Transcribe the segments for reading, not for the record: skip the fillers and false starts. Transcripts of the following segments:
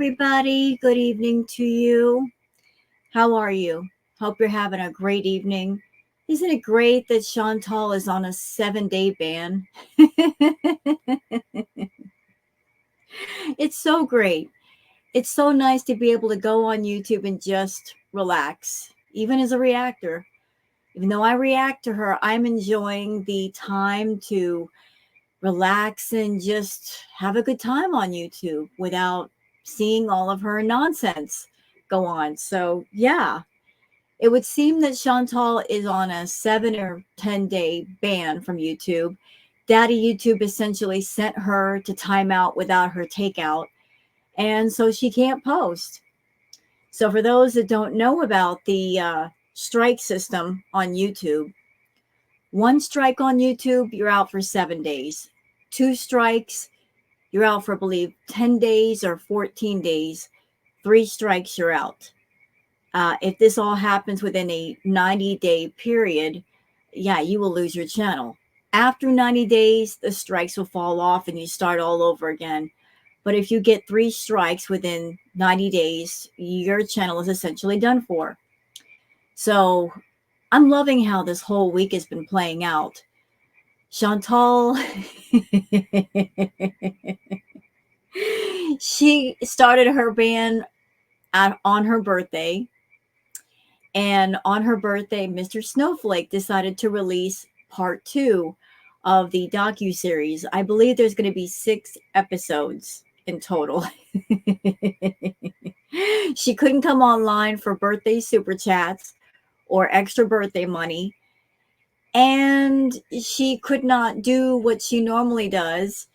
everybody. Good evening to you. How are you? Hope you're having a great evening. Isn't it great that Chantal is on a 7-day ban? It's so great. It's so nice to be able to go on YouTube and just relax, even as a reactor. Even though I react to her, I'm enjoying the time to relax and just have a good time on YouTube without seeing all of her nonsense go on. So, yeah, it would seem that Chantal is on a 7 or 10 day ban from YouTube. Daddy YouTube essentially sent her to timeout without her takeout, and so she can't post. So, for those that don't know about the strike system on YouTube, one strike on YouTube, you're out for 7 days. Two strikes, you're out for, I believe, 10 days or 14 days. Three strikes, you're out. If this all happens within a 90-day period, yeah, you will lose your channel. After 90 days, the strikes will fall off and you start all over again. But if you get 3 strikes within 90 days, your channel is essentially done for. So I'm loving how this whole week has been playing out. Chantal, she started her ban on her birthday. And on her birthday, Mr. Snowflake decided to release part 2 of the docu-series. I believe there's going to be 6 episodes in total. She couldn't come online for birthday super chats or extra birthday money. And she could not do what she normally does,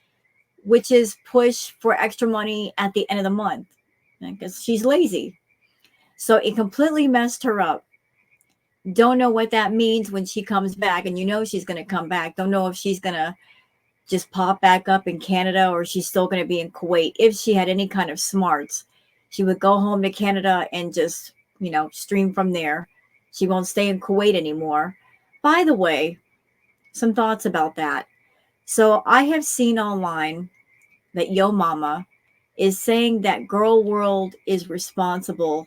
which is push for extra money at the end of the month, because she's lazy. So it completely messed her up. Don't know what that means when she comes back, and you know she's going to come back. Don't know if she's going to just pop back up in Canada or she's still going to be in Kuwait. If she had any kind of smarts, she would go home to Canada and just, stream from there. She won't stay in Kuwait anymore. By the way, some thoughts about that. So I have seen online that Yo Mama is saying that Girl World is responsible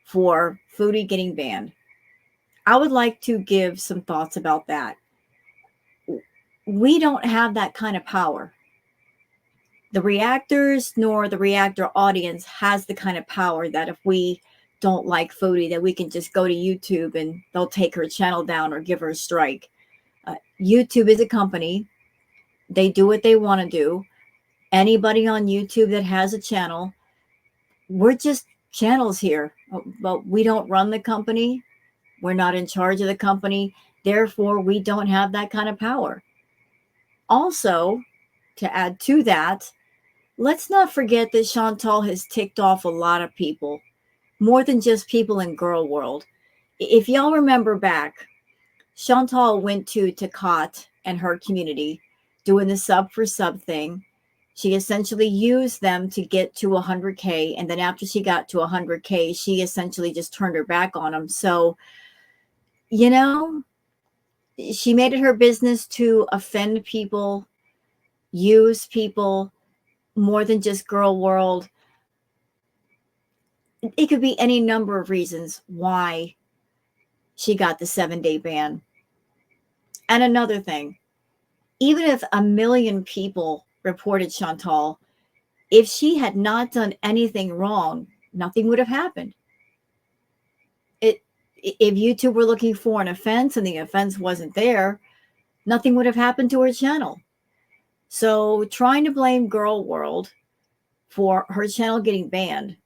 for Foodie getting banned. I would like to give some thoughts about that. We don't have that kind of power. The reactors nor the reactor audience has the kind of power that if we don't like Foodie, that we can just go to YouTube and they'll take her channel down or give her a strike. YouTube is a company. They do what they want to do. Anybody on YouTube that has a channel, we're just channels here, but we don't run the company. We're not in charge of the company. Therefore, we don't have that kind of power. Also, to add to that, let's not forget that Chantal has ticked off a lot of people, more than just people in Girl World. If y'all remember back, Chantal went to Takot and her community doing the sub for sub thing. She essentially used them to get to 100K. And then after she got to 100K, she essentially just turned her back on them. So, she made it her business to offend people, use people, more than just Girl World. It could be any number of reasons why she got the 7-day ban. And another thing, even if 1 million people reported Chantal, if she had not done anything wrong, nothing would have happened. If YouTube were looking for an offense and the offense wasn't there, nothing would have happened to her channel. So trying to blame Girl World for her channel getting banned,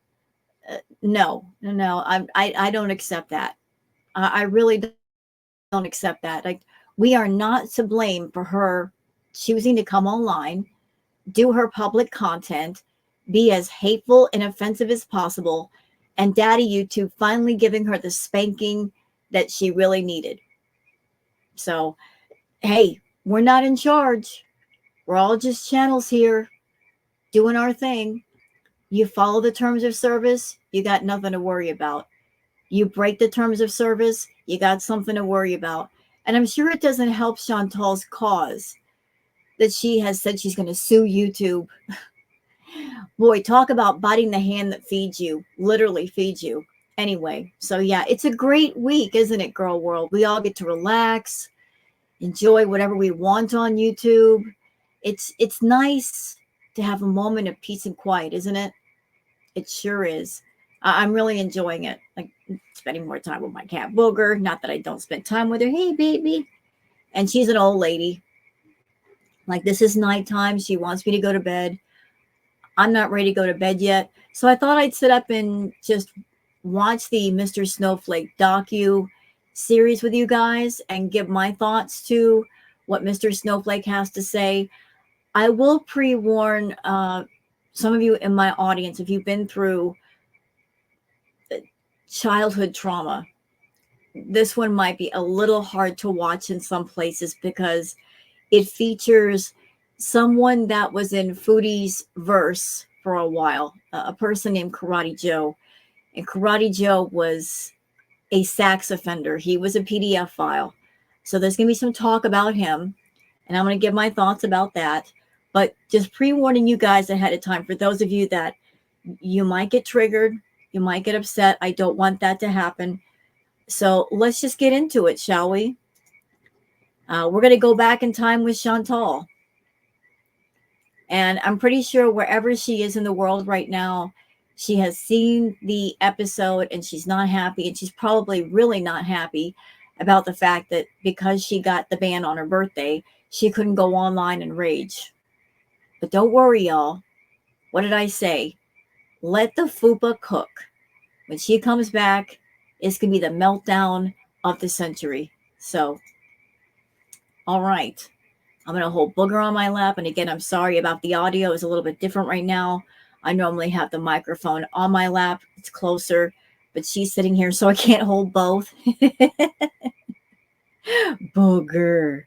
no, I don't accept that. I really don't accept that. Like, we are not to blame for her choosing to come online, do her public content, be as hateful and offensive as possible, and Daddy YouTube finally giving her the spanking that she really needed. So, hey, we're not in charge. We're all just channels here doing our thing. You follow the terms of service, you got nothing to worry about. You break the terms of service, you got something to worry about. And I'm sure it doesn't help Chantal's cause that she has said she's going to sue YouTube Boy, talk about biting the hand that feeds you, literally feeds you. Anyway, so yeah, it's a great week, isn't it, girl world? We all get to relax, enjoy whatever we want on YouTube. It's nice to have a moment of peace and quiet, isn't it? It sure is. I'm really enjoying it. Like spending more time with my cat Booger. Not that I don't spend time with her. Hey, baby. And she's an old lady. Like this is nighttime. She wants me to go to bed. I'm not ready to go to bed yet. So I thought I'd sit up and just watch the Mr. Snowflake docu-series with you guys and give my thoughts to what Mr. Snowflake has to say. I will pre-warn some of you in my audience, if you've been through childhood trauma, this one might be a little hard to watch in some places because it features someone that was in Foodie's verse for a while, a person named Karate Joe. And Karate Joe was a sax offender. He was a PDF file. So there's going to be some talk about him. And I'm going to give my thoughts about that. But just pre-warning you guys ahead of time, for those of you that you might get triggered, you might get upset. I don't want that to happen. So let's just get into it, shall we? We're going to go back in time with Chantal. And I'm pretty sure wherever she is in the world right now, she has seen the episode and she's not happy. And she's probably really not happy about the fact that because she got the ban on her birthday, she couldn't go online and rage. But don't worry, y'all. What did I say? Let the fupa cook. When she comes back, it's going to be the meltdown of the century. So, all right. I'm going to hold Booger on my lap. And again, I'm sorry about the audio. It's a little bit different right now. I normally have the microphone on my lap. It's closer. But she's sitting here, so I can't hold both. Booger.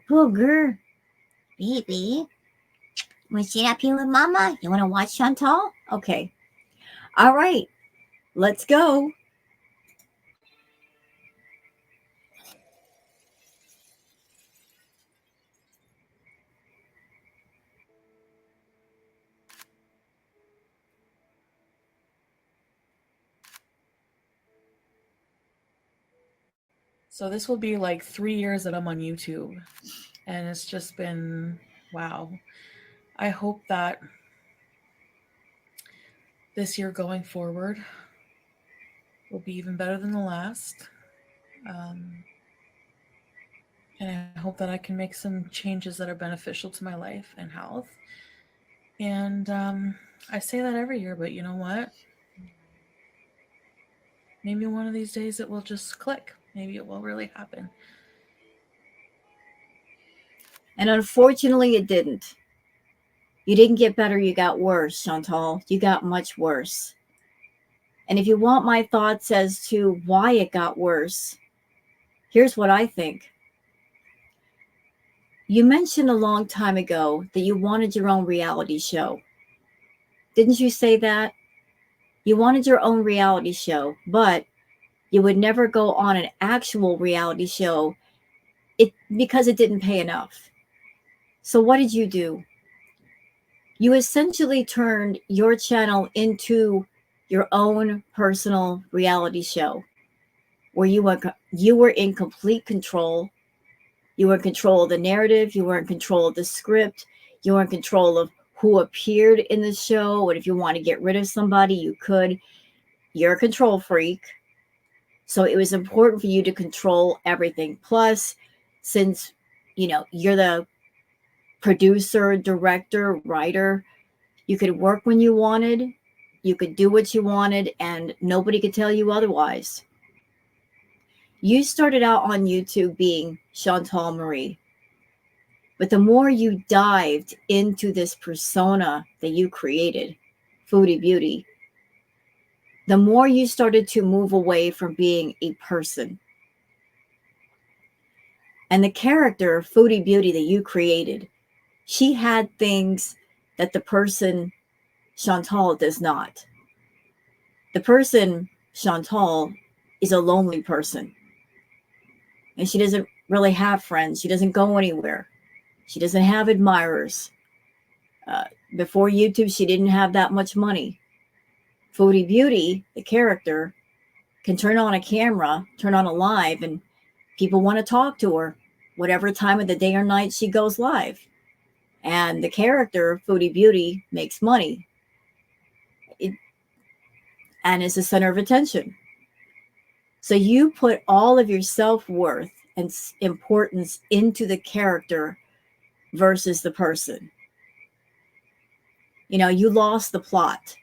Booger. Baby. Want to sit up here with Mama? You want to watch Chantal? Okay. All right. Let's go. So this will be like 3 years that I'm on YouTube. And it's just been, wow. I hope that this year going forward will be even better than the last. And I hope that I can make some changes that are beneficial to my life and health. And I say that every year, but you know what? Maybe one of these days it will just click. Maybe it will really happen. And unfortunately, it didn't. You didn't get better, you got worse, Chantal. You got much worse. And if you want my thoughts as to why it got worse, here's what I think. You mentioned a long time ago that you wanted your own reality show. Didn't you say that? You wanted your own reality show, but you would never go on an actual reality show because it didn't pay enough. So what did you do? You essentially turned your channel into your own personal reality show where you were in complete control. You were in control of the narrative. You were in control of the script. You were in control of who appeared in the show. And if you want to get rid of somebody, you could. You're a control freak. So it was important for you to control everything. Plus, since, you're the producer, director, writer, you could work when you wanted. You could do what you wanted, and nobody could tell you otherwise. You started out on YouTube being Chantal Marie. But the more you dived into this persona that you created, Foodie Beauty, the more you started to move away from being a person. And the character, Foodie Beauty, that you created, she had things that the person, Chantal, does not. The person, Chantal, is a lonely person. And she doesn't really have friends. She doesn't go anywhere. She doesn't have admirers. Before YouTube, she didn't have that much money. Foodie Beauty, the character, can turn on a camera, turn on a live, and people want to talk to her whatever time of the day or night she goes live. And the character, Foodie Beauty, makes money. And is the center of attention. So you put all of your self-worth and importance into the character versus the person. You know, you lost the plot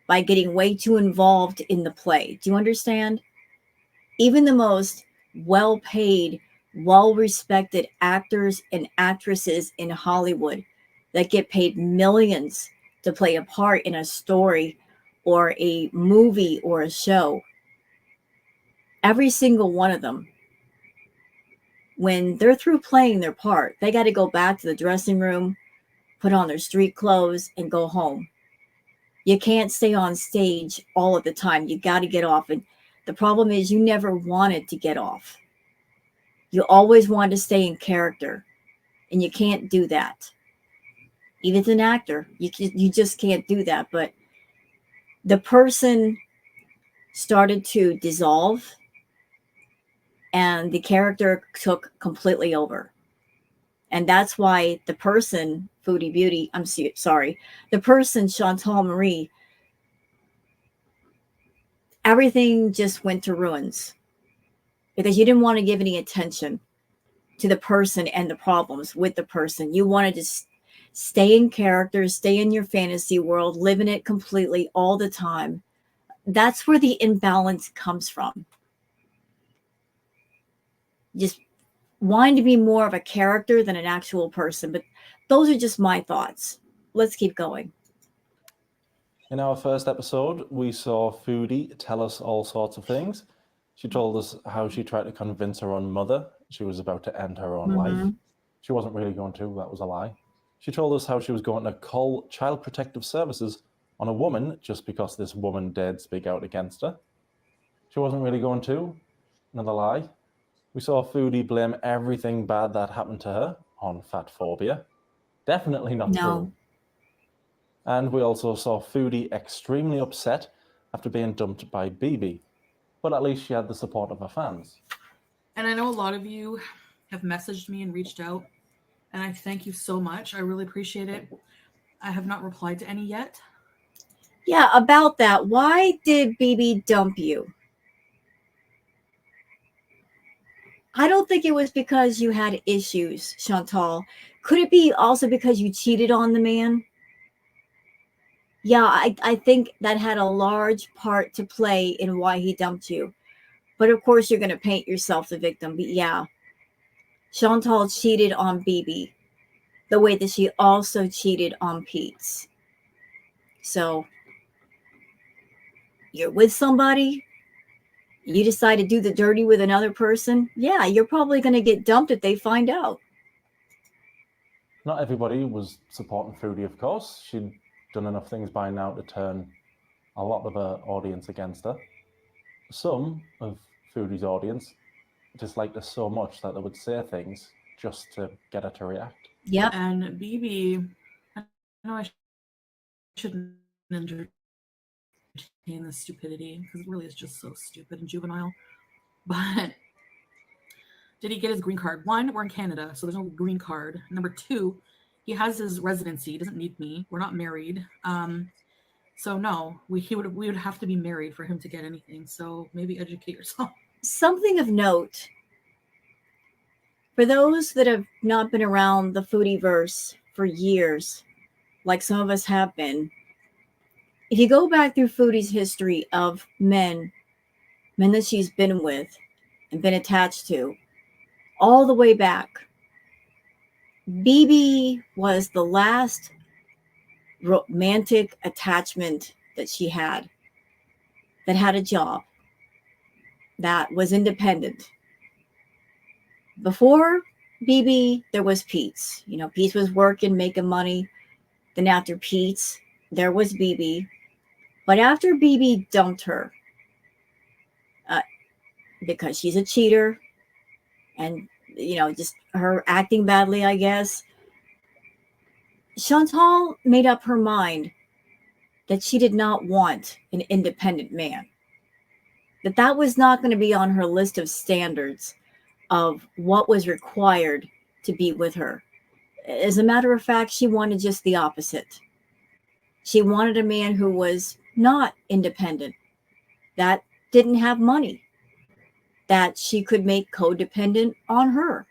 by getting way too involved in the play. Do you understand? Even the most well-paid, well-respected actors and actresses in Hollywood that get paid millions to play a part in a story or a movie or a show, every single one of them, when they're through playing their part, they got to go back to the dressing room, put on their street clothes, and go home. You can't stay on stage all of the time. You got to get off. And the problem is you never wanted to get off. You always wanted to stay in character, and you can't do that. Even as an actor, you just can't do that. But the person started to dissolve, and the character took completely over. And that's why the person, Foodie Beauty, the person, Chantal Marie, everything just went to ruins because you didn't want to give any attention to the person and the problems with the person. You wanted to stay in character, stay in your fantasy world, live in it completely all the time. That's where the imbalance comes from. Just wanting to be more of a character than an actual person. But those are just my thoughts. Let's keep going. In our first episode, we saw Foodie tell us all sorts of things. She told us how she tried to convince her own mother she was about to end her own life. She wasn't really going to, that was a lie. She told us how she was going to call Child Protective Services on a woman just because this woman dared speak out against her. She wasn't really going to, another lie. We saw Foodie blame everything bad that happened to her on fat phobia. Definitely not true. And we also saw Foodie extremely upset after being dumped by BB. But at least she had the support of her fans. And I know a lot of you have messaged me and reached out. And I thank you so much. I really appreciate it. I have not replied to any yet. Yeah, about that. Why did BB dump you? I don't think it was because you had issues, Chantal. Could it be also because you cheated on the man? Yeah, I think that had a large part to play in why he dumped you. But of course, you're going to paint yourself the victim. But yeah, Chantal cheated on BB the way that she also cheated on Peetz. So you're with somebody, you decide to do the dirty with another person. Yeah, you're probably going to get dumped if they find out. Not everybody was supporting Foodie, of course. She'd done enough things by now to turn a lot of her audience against her. Some of Foodie's audience disliked her so much that they would say things just to get her to react. Yeah. And BB, I know I shouldn't entertain this stupidity because it really is just so stupid and juvenile. But did he get his green card? One, we're in Canada, so there's no green card. Number two, he has his residency. He doesn't need me. We're not married. So no, we would have to be married for him to get anything. So maybe educate yourself. Something of note, for those that have not been around the Foodieverse for years, like some of us have been, if you go back through Foodie's history of men that she's been with and been attached to, all the way back, BB was the last romantic attachment that she had that had a job, that was independent. Before BB, there was Peetz. You know, Peetz was working, making money. Then after Peetz, there was BB. But after BB dumped her, because she's a cheater and, you know, just her acting badly, I guess, Chantal made up her mind that she did not want an independent man, that was not going to be on her list of standards of what was required to be with her. As a matter of fact, she wanted just the opposite. She wanted a man who was not independent, that didn't have money, that she could make codependent on her.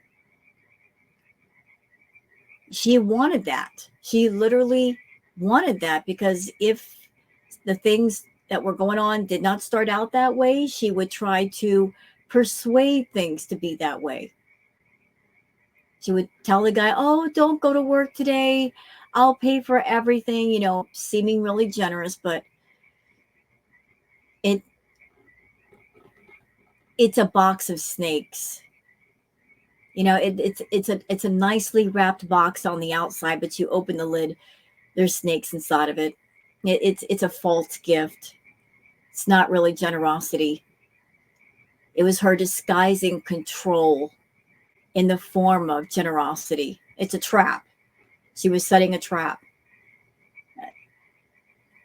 She wanted that. She literally wanted that, because if the things that were going on did not start out that way, she would try to persuade things to be that way. She would tell the guy, oh, don't go to work today. I'll pay for everything, you know, seeming really generous, but it's a box of snakes. You know, it's a nicely wrapped box on the outside, but you open the lid, there's snakes inside of it. It's a false gift. It's not really generosity. It was her disguising control in the form of generosity. It's a trap. She was setting a trap.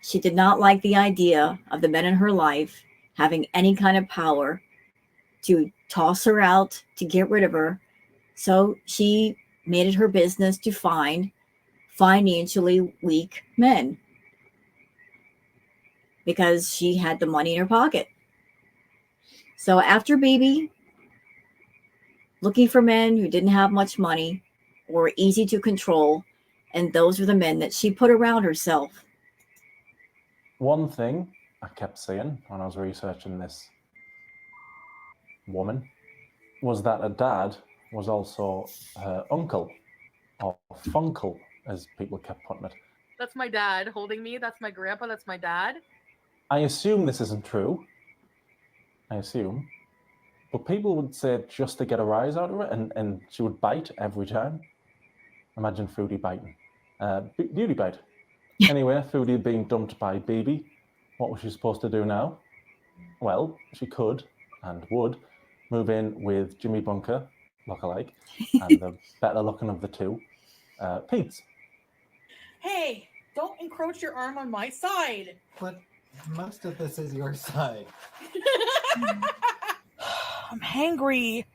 She did not like the idea of the men in her life having any kind of power to toss her out, to get rid of her. So she made it her business to find financially weak men, because she had the money in her pocket. So after baby, looking for men who didn't have much money or were easy to control, and those were the men that she put around herself. One thing I kept saying when I was researching this woman was that her dad was also her uncle, or funkle, as people kept putting it. That's my dad holding me. That's my grandpa. That's my dad. I assume this isn't true. But people would say it just to get a rise out of it, and she would bite every time. Imagine Foodie biting. Beauty bite. Anyway, Foodie being dumped by Baby. What was she supposed to do now? Well, she could and would move in with Jimmy Bunker, lookalike, and the better looking of the two, Peetz. Hey, don't encroach your arm on my side. But most of this is your side. I'm hangry.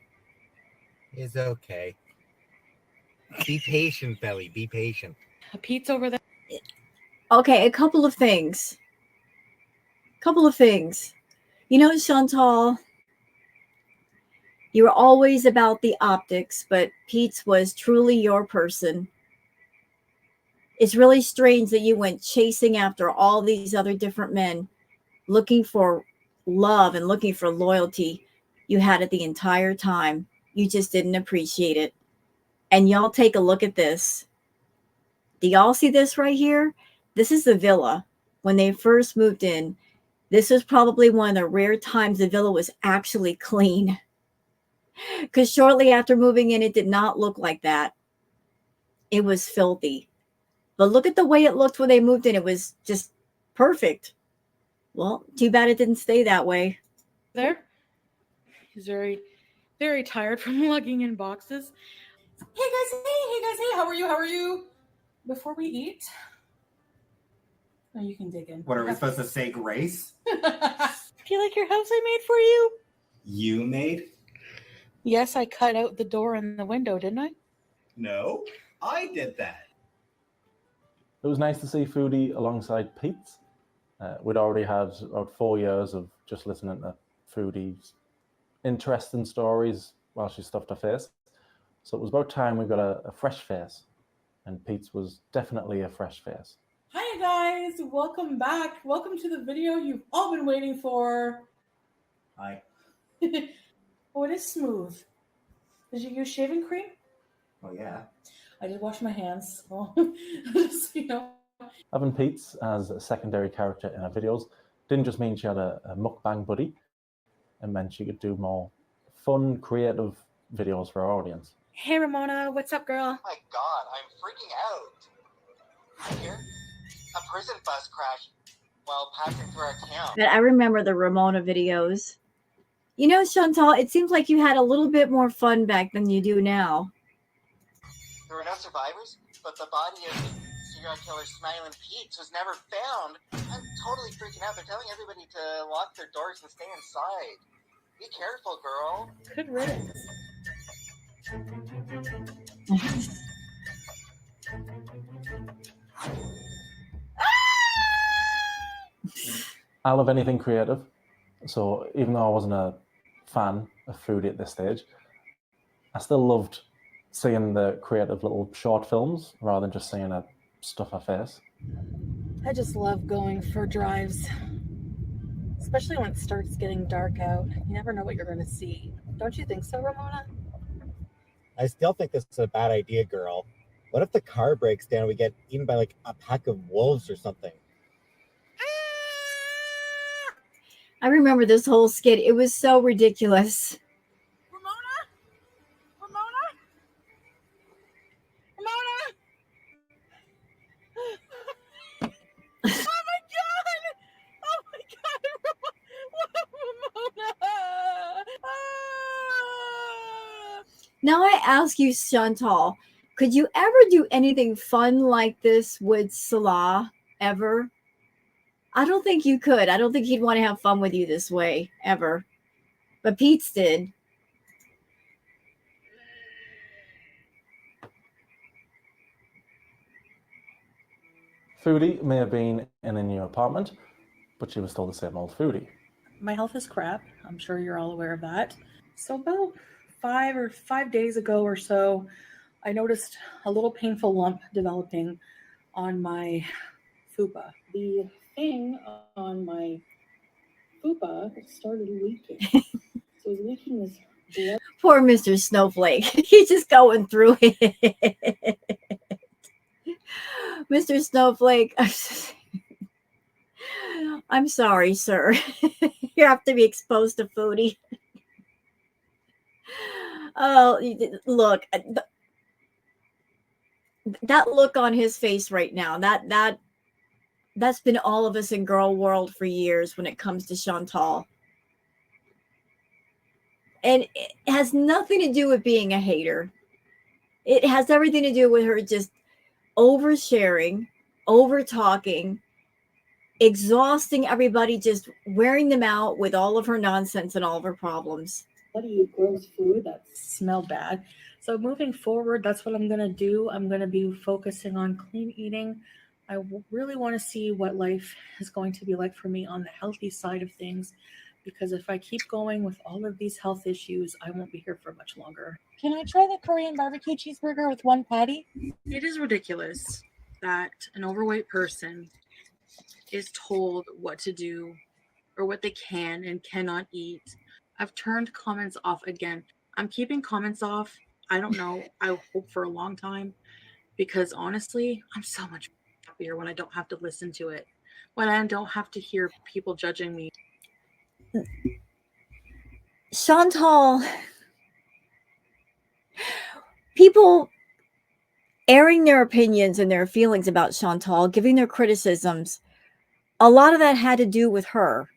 It's okay. Be patient, Belly. Be patient. A Peetz over there. Okay, a couple of things. You know, Chantal, you were always about the optics, but Peetz was truly your person. It's really strange that you went chasing after all these other different men, looking for love and looking for loyalty. You had it the entire time. You just didn't appreciate it. And y'all take a look at this. Do y'all see this right here? This is the villa. When they first moved in, this was probably one of the rare times the villa was actually clean. Because shortly after moving in, it did not look like that. It was filthy. But look at the way it looked when they moved in. It was just perfect. Well, too bad it didn't stay that way. There. He's very, very tired from lugging in boxes. Hey guys, hey, how are you? Before we eat, oh, you can dig in. What are we supposed to say, Grace? Do you like your house I made for you? You made? Yes, I cut out the door and the window, didn't I? No, I did that. It was nice to see Foodie alongside Peetz. We'd already had about 4 years of just listening to Foodie's interesting stories while she stuffed her face. So it was about time we got a fresh face. And Peetz was definitely a fresh face. Hi guys, welcome back. Welcome to the video you've all been waiting for. Hi. Oh, it is smooth. Did you use shaving cream? Oh, yeah. I did wash my hands. Well, just, you know. Having Peetz as a secondary character in her videos didn't just mean she had a mukbang buddy. It meant she could do more fun, creative videos for our audience. Hey Ramona, what's up, girl? Oh my god, I'm freaking out. Here, a prison bus crashed while passing through our town. But I remember the Ramona videos. You know, Chantal, it seems like you had a little bit more fun back than you do now. There were no survivors, but the body of serial killer Smiling Peetz was never found. I'm totally freaking out. They're telling everybody to lock their doors and stay inside. Be careful, girl. Good riddance. I love anything creative. So even though I wasn't a fan of Foodie at this stage, I still loved seeing the creative little short films rather than just seeing her stuff her face. I just love going for drives, especially when it starts getting dark out. You never know what you're going to see. Don't you think so, Ramona? I still think this is a bad idea, girl. What if the car breaks down and we get eaten by like a pack of wolves or something? I remember this whole skit. It was so ridiculous. Ramona? Ramona? Ramona? Oh my god! Oh my god! Ramona! Ah! Now I ask you, Chantal, could you ever do anything fun like this with Salah ever? I don't think you could. I don't think he'd want to have fun with you this way ever. But Peetz did. Foodie may have been in a new apartment, but she was still the same old Foodie. My health is crap. I'm sure you're all aware of that. So about 5 days ago or so, I noticed a little painful lump developing on my fupa. The thing on my fupa started leaking. So it was leaking this blood. Poor Mr. Snowflake. He's just going through it. Mr. Snowflake, I'm sorry, sir. You have to be exposed to Foodie. Oh, look. That look on his face right now, that's been all of us in girl world for years when it comes to Chantal. And it has nothing to do with being a hater. It has everything to do with her just oversharing, over talking, exhausting everybody, just wearing them out with all of her nonsense and all of her problems. Bloody gross food that smelled bad. So moving forward, that's what I'm going to do. I'm going to be focusing on clean eating. I really want to see what life is going to be like for me on the healthy side of things, because if I keep going with all of these health issues, I won't be here for much longer. Can I try the Korean barbecue cheeseburger with one patty? It is ridiculous that an overweight person is told what to do or what they can and cannot eat. I've turned comments off again. I'm keeping comments off. I don't know. I hope for a long time, because honestly, I'm so much happier when I don't have to listen to it, when I don't have to hear people judging me. Chantal, people airing their opinions and their feelings about Chantal, giving their criticisms, a lot of that had to do with her.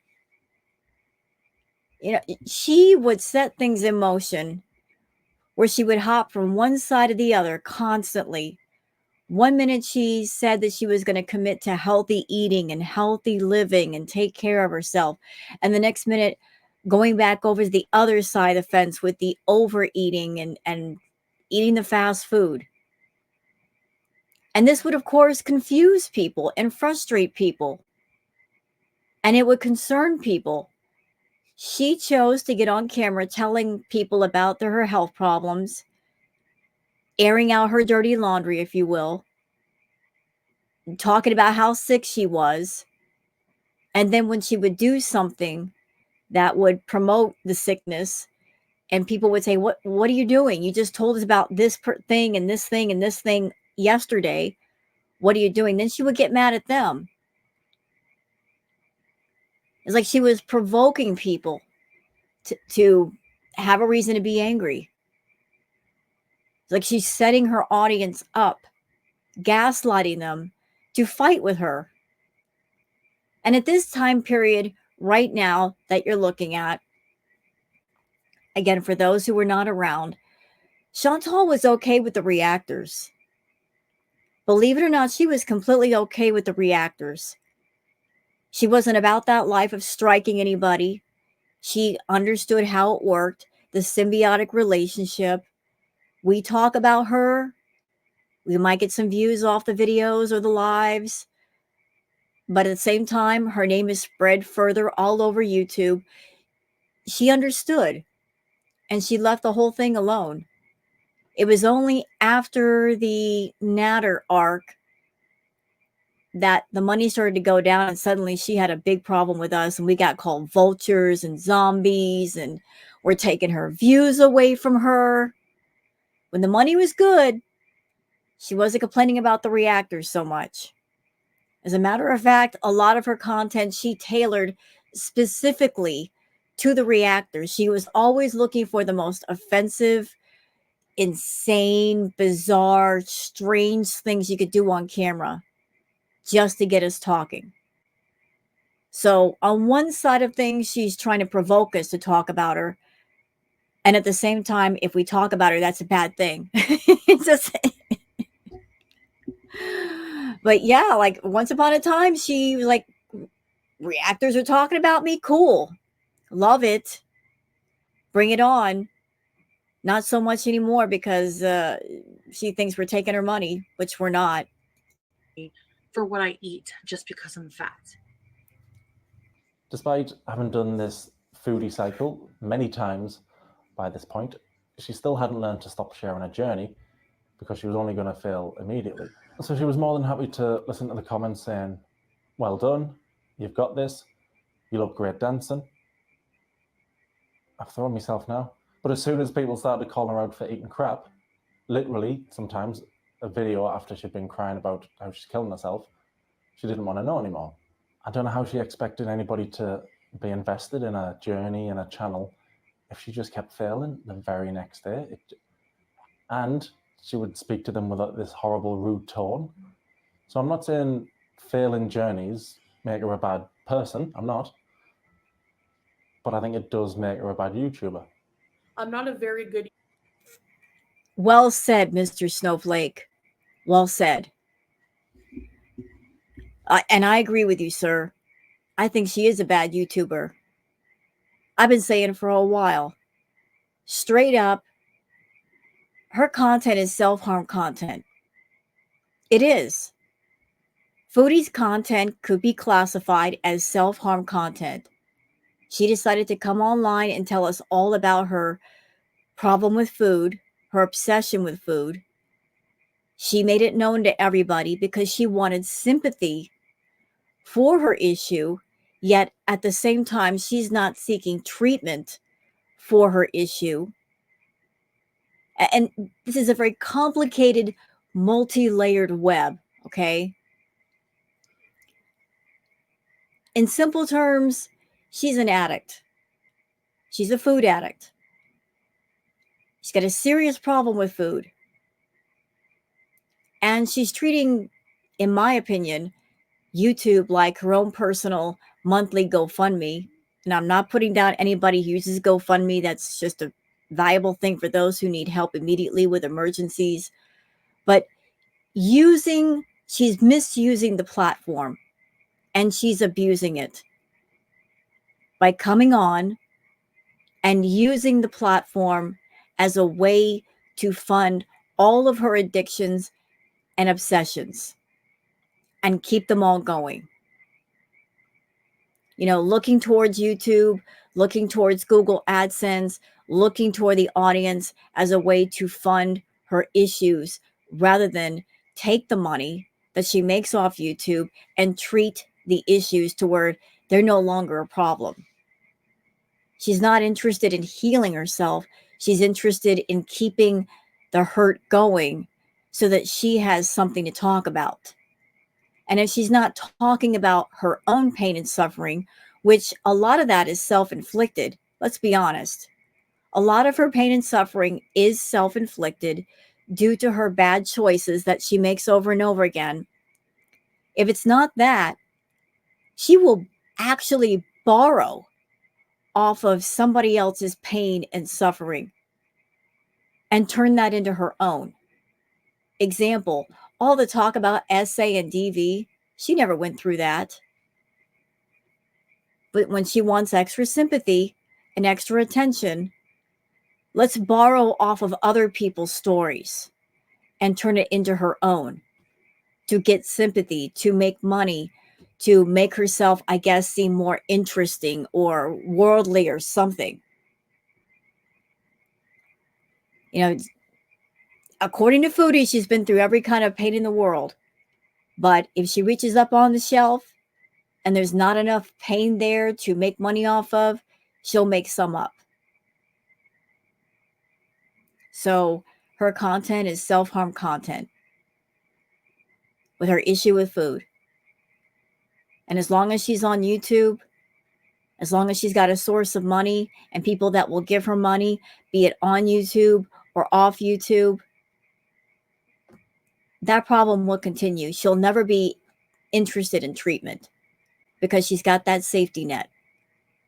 You know, she would set things in motion where she would hop from one side to the other constantly. One minute she said that she was going to commit to healthy eating and healthy living and take care of herself. And the next minute going back over to the other side of the fence with the overeating and eating the fast food. And this would, of course, confuse people and frustrate people. And it would concern people. She chose to get on camera telling people about her health problems, airing out her dirty laundry, if you will, talking about how sick she was. And then when she would do something that would promote the sickness, and people would say, what are you doing? You just told us about this thing and this thing and this thing yesterday. What are you doing? Then she would get mad at them. It's like she was provoking people to have a reason to be angry. It's like she's setting her audience up, gaslighting them to fight with her. And at this time period right now that you're looking at, again, for those who were not around, Chantal was okay with the reactors. believe it or not, she was completely okay with the reactors. She wasn't about that life of striking anybody. She understood how it worked, the symbiotic relationship. We talk about her. We might get some views off the videos or the lives. But at the same time, her name is spread further all over YouTube. She understood, and she left the whole thing alone. It was only after the Natter arc that the money started to go down, and suddenly she had a big problem with us, and we got called vultures and zombies, and we're taking her views away from her. When the money was good, she wasn't complaining about the reactors so much. As a matter of fact, a lot of her content she tailored specifically to the reactors. She was always looking for the most offensive, insane, bizarre, strange things you could do on camera just to get us talking. So on one side of things, she's trying to provoke us to talk about her. And at the same time, if we talk about her, that's a bad thing. It's just, but yeah, like once upon a time, she was like, reactors are talking about me. Cool. Love it. Bring it on. Not so much anymore because she thinks we're taking her money, which we're not. For what I eat just because I'm fat. Despite having done this foodie cycle many times by this point, she still hadn't learned to stop sharing her journey because she was only going to fail immediately. So she was more than happy to listen to the comments saying, well done, you've got this, you look great dancing. I've thrown myself now. But as soon as people started calling her out for eating crap, literally sometimes a video after she'd been crying about how she's killing herself, she didn't want to know anymore. I don't know how she expected anybody to be invested in a journey and a channel if she just kept failing the very next day. And she would speak to them with this horrible, rude tone. So I'm not saying failing journeys make her a bad person. I'm not. But I think it does make her a bad YouTuber. I'm not a very good. Well said, Mr. Snowflake. Well said. And I agree with you, sir. I think she is a bad YouTuber. I've been saying for a while. Straight up, her content is self-harm content. It is. Foodie's content could be classified as self-harm content. She decided to come online and tell us all about her problem with food, her obsession with food. She made it known to everybody because she wanted sympathy for her issue, yet at the same time, she's not seeking treatment for her issue. And this is a very complicated, multi-layered web, okay? In simple terms, she's an addict. She's a food addict. She's got a serious problem with food. And she's treating, in my opinion, YouTube like her own personal monthly GoFundMe. And I'm not putting down anybody who uses GoFundMe. That's just a valuable thing for those who need help immediately with emergencies. But she's misusing the platform and she's abusing it by coming on and using the platform as a way to fund all of her addictions and obsessions and keep them all going. You know, looking towards YouTube, looking towards Google AdSense, looking toward the audience as a way to fund her issues rather than take the money that she makes off YouTube and treat the issues to where they're no longer a problem. She's not interested in healing herself. She's interested in keeping the hurt going so that she has something to talk about. And if she's not talking about her own pain and suffering, which a lot of that is self-inflicted, let's be honest. A lot of her pain and suffering is self-inflicted due to her bad choices that she makes over and over again. If it's not that, she will actually borrow off of somebody else's pain and suffering and turn that into her own. Example, all the talk about SA and DV, she never went through that. But when she wants extra sympathy and extra attention, let's borrow off of other people's stories and turn it into her own to get sympathy, to make money, to make herself, I guess, seem more interesting or worldly or something. You know, according to Foodie, she's been through every kind of pain in the world. But if she reaches up on the shelf and there's not enough pain there to make money off of, she'll make some up. So her content is self-harm content with her issue with food. And as long as she's on YouTube, as long as she's got a source of money and people that will give her money, be it on YouTube or off YouTube, that problem will continue. She'll never be interested in treatment because she's got that safety net.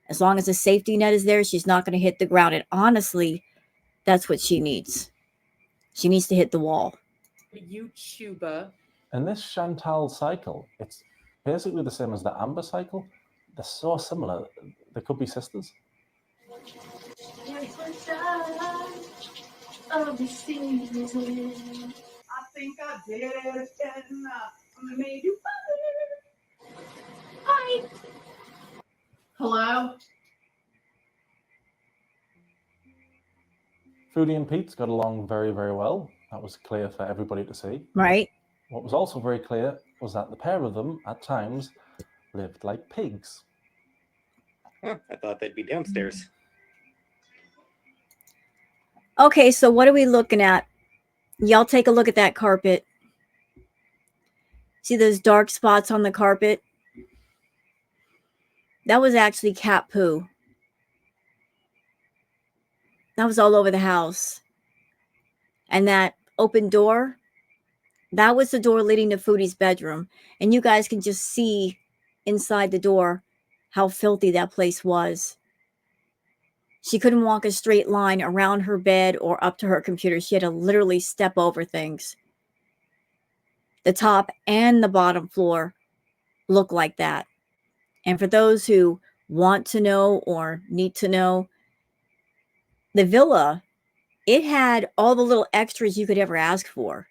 As long as the safety net is there, she's not going to hit the ground. And honestly, that's what she needs. She needs to hit the wall. YouTuber. And this Chantal cycle, it's basically the same as the Amber cycle. They're so similar. They could be sisters. I think I did it and I made you fun. Hi. Hello? Foodie and Peetz got along very, very well. That was clear for everybody to see. Right. What was also very clear was that the pair of them, at times, lived like pigs. Huh, I thought they'd be downstairs. Okay, so what are we looking at? Y'all take a look at that carpet. See those dark spots on the carpet? That was actually cat poo. That was all over the house. And that open door, that was the door leading to Foodie's bedroom. And you guys can just see inside the door how filthy that place was. She couldn't walk a straight line around her bed or up to her computer. She had to literally step over things. The top and the bottom floor look like that. And for those who want to know or need to know, the villa, it had all the little extras you could ever ask for.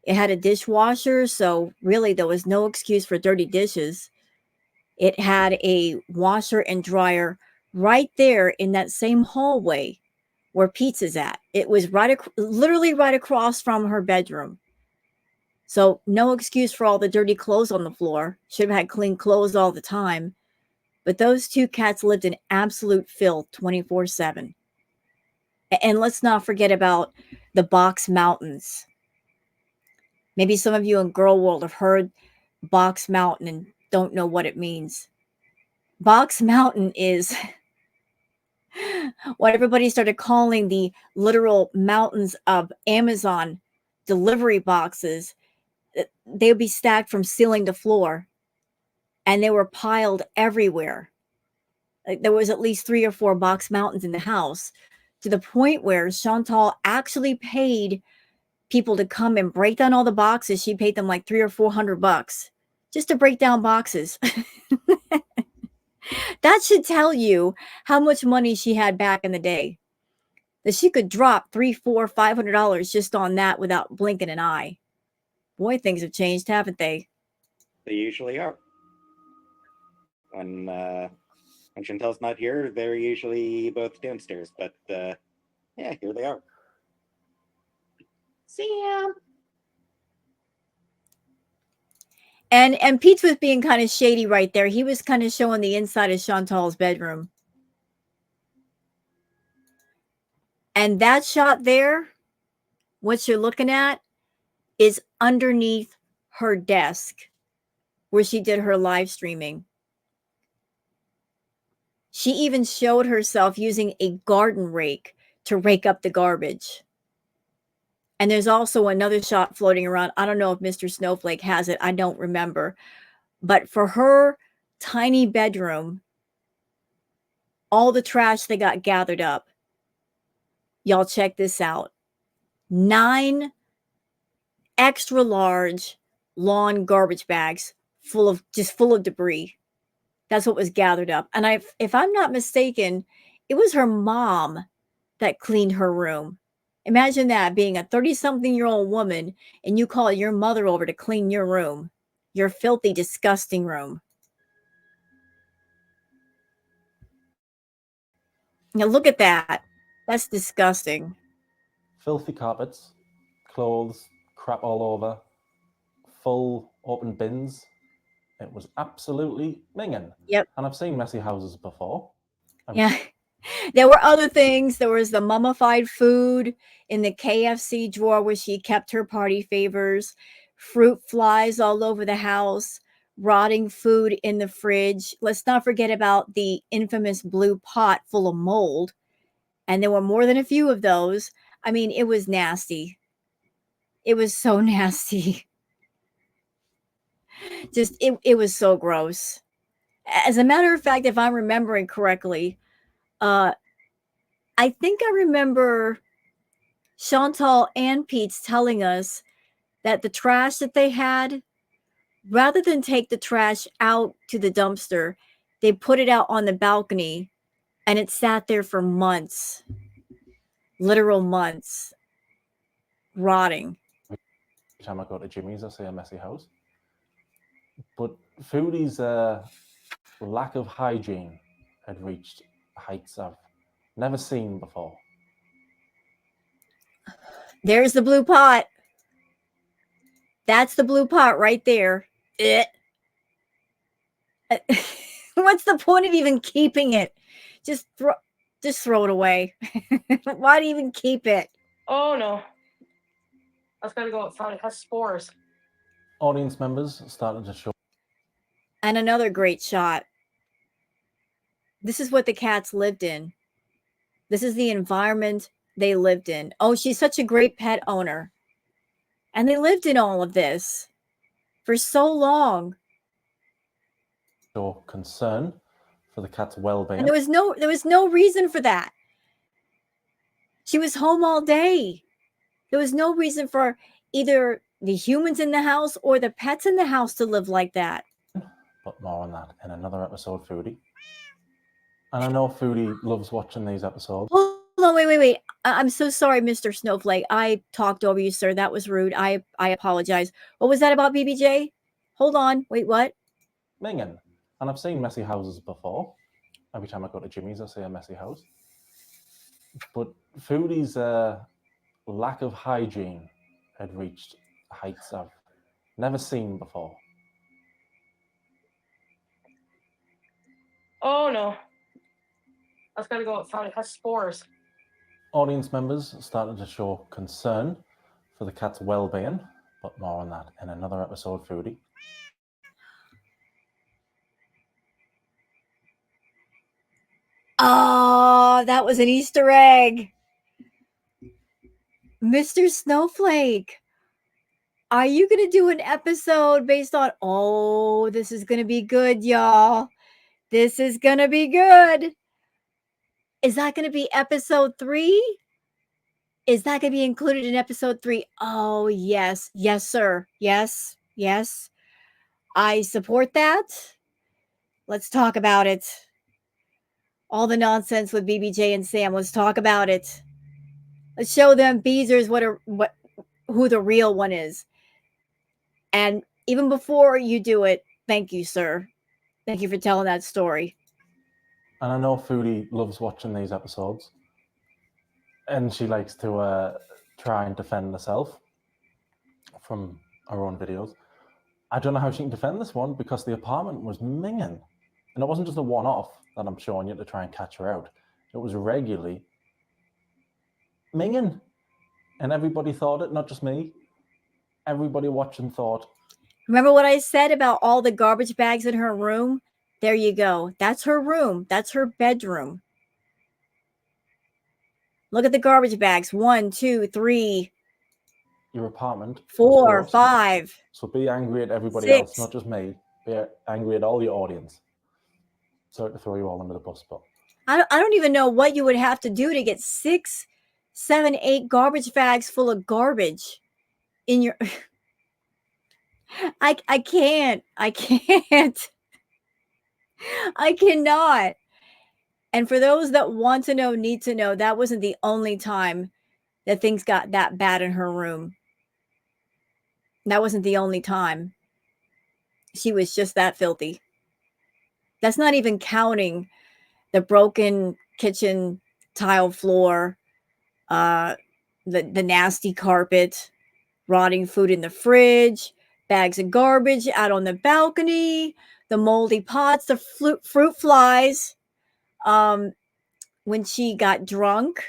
It had a dishwasher, so really there was no excuse for dirty dishes. It had a washer and dryer right there in that same hallway where Peetz is at. It was literally right across from her bedroom. So no excuse for all the dirty clothes on the floor. Should have had clean clothes all the time. But those two cats lived in absolute filth 24/7. And let's not forget about the Box Mountains. Maybe some of you in Girl World have heard Box Mountain and don't know what it means. Box Mountain is what everybody started calling the literal mountains of Amazon delivery boxes. They would be stacked from ceiling to floor, and they were piled everywhere. Like there was at least 3 or 4 Box Mountains in the house, to the point where Chantal actually paid people to come and break down all the boxes. She paid them like $300 or $400 just to break down boxes. That should tell you how much money she had back in the day. That she could drop $300, $400, $500 just on that without blinking an eye. Boy, things have changed, haven't they? They usually are. When Chantel's not here, they're usually both downstairs. But yeah, here they are. Sam. And Peetz was being kind of shady right there. He was kind of showing the inside of Chantal's bedroom. And that shot there, what you're looking at, is underneath her desk where she did her live streaming. She even showed herself using a garden rake to rake up the garbage. And there's also another shot floating around. I don't know if Mr. Snowflake has it. I don't remember. But for her tiny bedroom, all the trash that got gathered up, y'all check this out. 9 extra large lawn garbage bags full of debris. That's what was gathered up. And if I'm not mistaken, it was her mom that cleaned her room. Imagine that, being a 30-something-year-old woman, and you call your mother over to clean your room, your filthy, disgusting room. Now look at that. That's disgusting. Filthy carpets, clothes, crap all over, full open bins. It was absolutely minging. Yep. And I've seen messy houses before. Yeah. There were other things. There was the mummified food in the KFC drawer where she kept her party favors, fruit flies all over the house, rotting food in the fridge. Let's not forget about the infamous blue pot full of mold. And there were more than a few of those. I mean, it was nasty. It was so nasty. It was so gross. As a matter of fact, if I'm remembering correctly, I think I remember Chantal and Peetz telling us that the trash that they had, rather than take the trash out to the dumpster, they put it out on the balcony and it sat there for months, literal months, rotting. Every time I go to Jimmy's, I see a messy house. But Foodie's lack of hygiene had reached heights I've never seen before. There's the blue pot. That's the blue pot right there. What's the point of even keeping it? Just throw it away. Why do you even keep it? Oh no. That's gotta go outside. It has spores. Audience members started to show. And another great shot. This is what the cats lived in. This is the environment they lived in. Oh, she's such a great pet owner. And they lived in all of this for so long. Show concern for the cat's well-being. And there was no reason for that. She was home all day. There was no reason for either the humans in the house or the pets in the house to live like that. But more on that in another episode, Foodie. And I know Foodie loves watching these episodes. Hold on, wait. I'm so sorry, Mr. Snowflake. I talked over you, sir. That was rude. I apologize. What was that about BBJ? Hold on. Wait, what? Minging. And I've seen messy houses before. Every time I go to Jimmy's, I see a messy house. But Foodie's lack of hygiene had reached heights I've never seen before. Oh no. That's gotta go outside. It has spores. Audience members started to show concern for the cat's well-being, but more on that in another episode, Foodie. Oh, that was an Easter egg. Mr. Snowflake, are you going to do an episode based on, oh, this is going to be good, y'all. This is going to be good. Is that going to be episode 3? Is that going to be included in episode 3? Oh, yes. Yes, sir. Yes. I support that. Let's talk about it. All the nonsense with BBJ and Sam. Let's talk about it. Let's show them Beezers who the real one is. And even before you do it, thank you, sir. Thank you for telling that story. And I know Foodie loves watching these episodes. And she likes to try and defend herself from her own videos. I don't know how she can defend this one because the apartment was minging. And it wasn't just a one-off that I'm showing you to try and catch her out. It was regularly minging. And everybody thought it, not just me. Everybody watching thought. Remember what I said about all the garbage bags in her room? There you go. That's her room. That's her bedroom. Look at the garbage bags. 1, 2, 3. Your apartment. 4, 5. So be angry at everybody 6. else, not just me. Be angry at all your audience. Sorry to throw you all under the bus, but I don't even know what you would have to do to get 6, 7, 8 garbage bags full of garbage. in your I can't. I can't. I cannot. And for those that want to know, need to know, that wasn't the only time that things got that bad in her room. That wasn't the only time. She was just that filthy. That's not even counting the broken kitchen tile floor, the nasty carpet, rotting food in the fridge, bags of garbage out on the balcony, the moldy pots, the fruit flies. When she got drunk,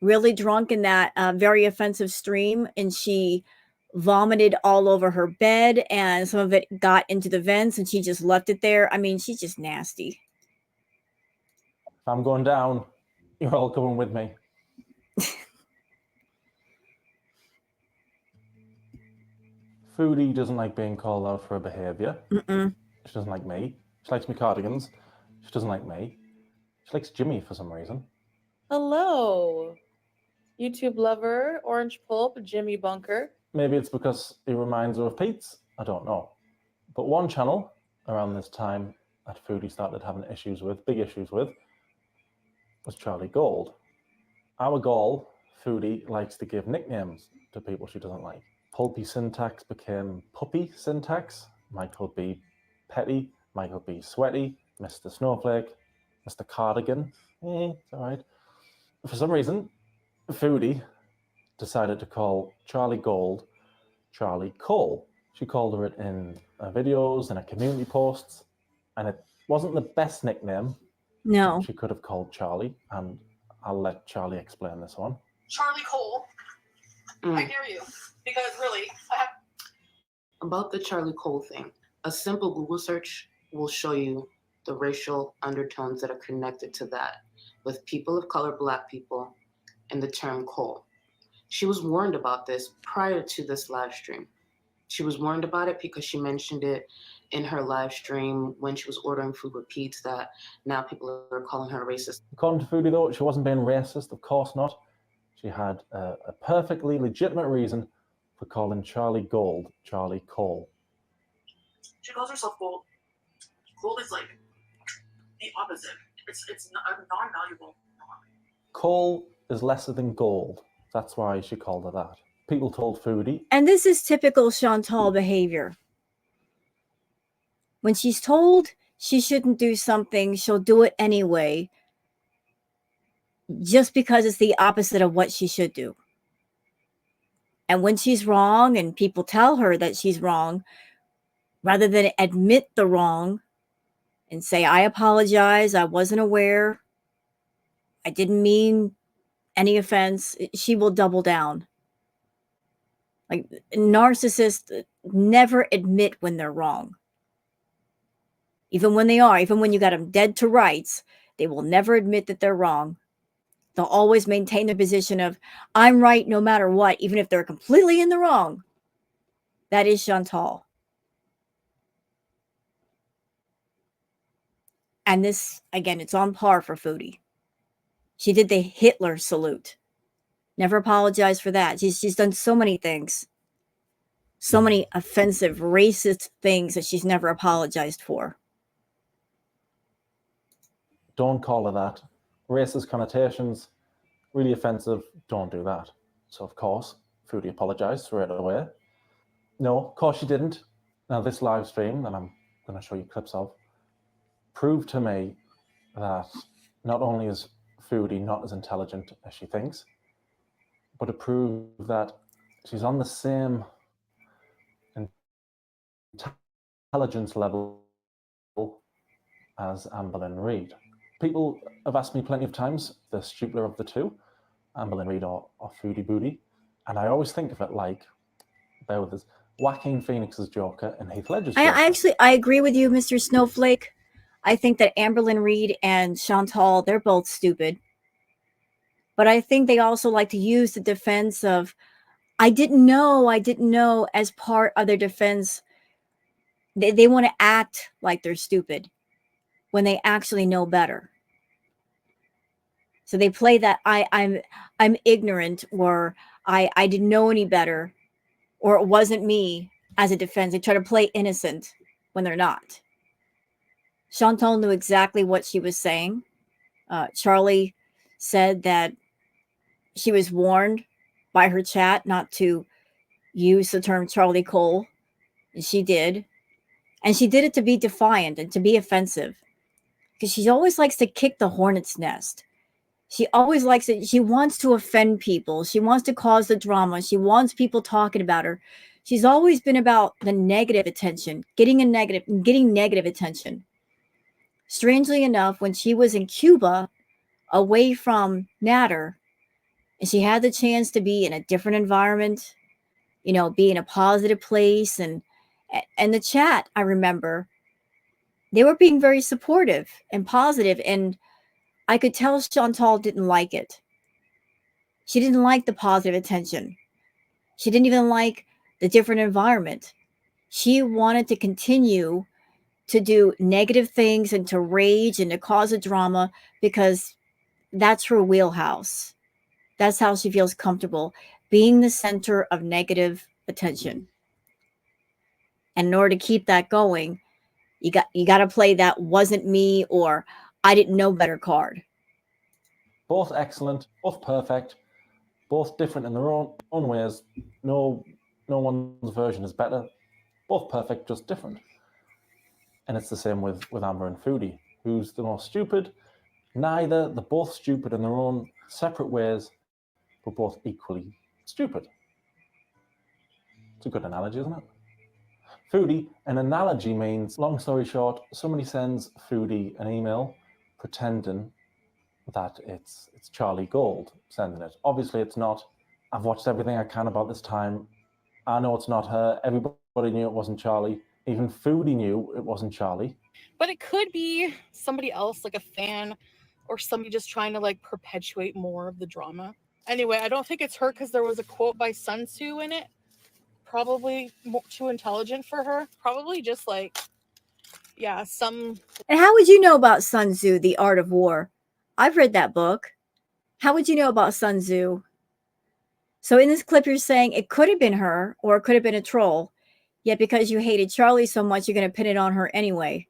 really drunk in that very offensive stream, and she vomited all over her bed, and some of it got into the vents, and she just left it there. I mean, she's just nasty. If I'm going down, you're all coming with me. Foodie doesn't like being called out for her behaviour. She doesn't like me. She likes me cardigans. She doesn't like me. She likes Jimmy for some reason. Hello, YouTube lover, Orange Pulp, Jimmy Bunker. Maybe it's because he reminds her of Peetz. I don't know. But one channel around this time that Foodie started having big issues with, was Charlie Gold. Our goal, Foodie likes to give nicknames to people she doesn't like. Pulpy syntax became puppy syntax. Michael B. Petty, Michael B. Sweaty, Mr. Snowflake, Mr. Cardigan. It's all right. For some reason, Foodie decided to call Charlie Gold Charlie Cole. She called her it in her videos and her community posts, and it wasn't the best nickname. No. She could have called Charlie, and I'll let Charlie explain this one. Charlie Cole. I dare you. Because really, about the Charlie Cole thing, a simple Google search will show you the racial undertones that are connected to that with people of color, Black people, and the term Cole. She was warned about this prior to this live stream. She was warned about it because she mentioned it in her live stream when she was ordering food with Peetz, that now people are calling her racist. According to Foodie, though, she wasn't being racist, of course not. She had a perfectly legitimate reason for calling Charlie Gold Charlie Cole. She calls herself Gold. Gold is like the opposite. It's non-valuable. Coal is lesser than gold. That's why she called her that. People told Foodie. And this is typical Chantal behavior. When she's told she shouldn't do something, she'll do it anyway, just because it's the opposite of what she should do. And when she's wrong and people tell her that she's wrong, rather than admit the wrong and say, I apologize, I wasn't aware, I didn't mean any offense, she will double down. Like, narcissists never admit when they're wrong. Even when they are, even when you got them dead to rights, they will never admit that they're wrong. They'll always maintain their position of, I'm right no matter what, even if they're completely in the wrong. That is Chantal. And this, again, it's on par for Foodie. She did the Hitler salute. Never apologized for that. She's done so many things. So many offensive, racist things that she's never apologized for. Don't call her that. Racist connotations, really offensive, don't do that. So, of course, Foodie apologized straight away. No, of course she didn't. Now, this live stream that I'm going to show you clips of proved to me that not only is Foodie not as intelligent as she thinks, but it proved that she's on the same intelligence level as Amberlynn Reid. People have asked me plenty of times the stupider of the two, Amberlynn Reid or Foodie Beauty, and I always think of it like, bear with us, Joaquin Phoenix's Joker and Heath Ledger's Joker. I agree with you, Mr. Snowflake. I think that Amberlynn Reid and Chantal, they're both stupid. But I think they also like to use the defense of, I didn't know, as part of their defense. They want to act like they're stupid when they actually know better. So they play that I'm ignorant, or I didn't know any better, or it wasn't me as a defense. They try to play innocent when they're not. Chantal knew exactly what she was saying. Charlie said that she was warned by her chat not to use the term Charlie Cole, and she did. And she did it to be defiant and to be offensive, because she always likes to kick the hornet's nest. She always likes it. She wants to offend people. She wants to cause the drama. She wants people talking about her. She's always been about the negative attention, getting negative attention. Strangely enough, when she was in Cuba, away from Natter, and she had the chance to be in a different environment, be in a positive place, and the chat, I remember, they were being very supportive and positive, and I could tell Chantal didn't like it. She didn't like the positive attention. She didn't even like the different environment. She wanted to continue to do negative things and to rage and to cause a drama, because that's her wheelhouse. That's how she feels comfortable, being the center of negative attention. And in order to keep that going, you got to play that wasn't me or I didn't know better card. Both excellent, both perfect, both different in their own ways. No one's version is better. Both perfect, just different. And it's the same with Amber and Foodie. Who's the more stupid? Neither. They're both stupid in their own separate ways, but both equally stupid. It's a good analogy, isn't it? Foodie, an analogy means, long story short, somebody sends Foodie an email pretending that it's Charlie Gold sending it. Obviously it's not. I've watched everything I can about this time. I know it's not her. Everybody knew it wasn't Charlie. Even Foodie knew it wasn't Charlie. But it could be somebody else, like a fan or somebody just trying to like perpetuate more of the drama. Anyway, I don't think it's her, because there was a quote by Sun Tzu in it. Probably too intelligent for her. Probably just like, yeah, some. And how would you know about Sun Tzu, The Art of War? I've read that book. How would you know about Sun Tzu? So in this clip, you're saying it could have been her, or it could have been a troll. Yet because you hated Charlie so much, you're going to pin it on her anyway.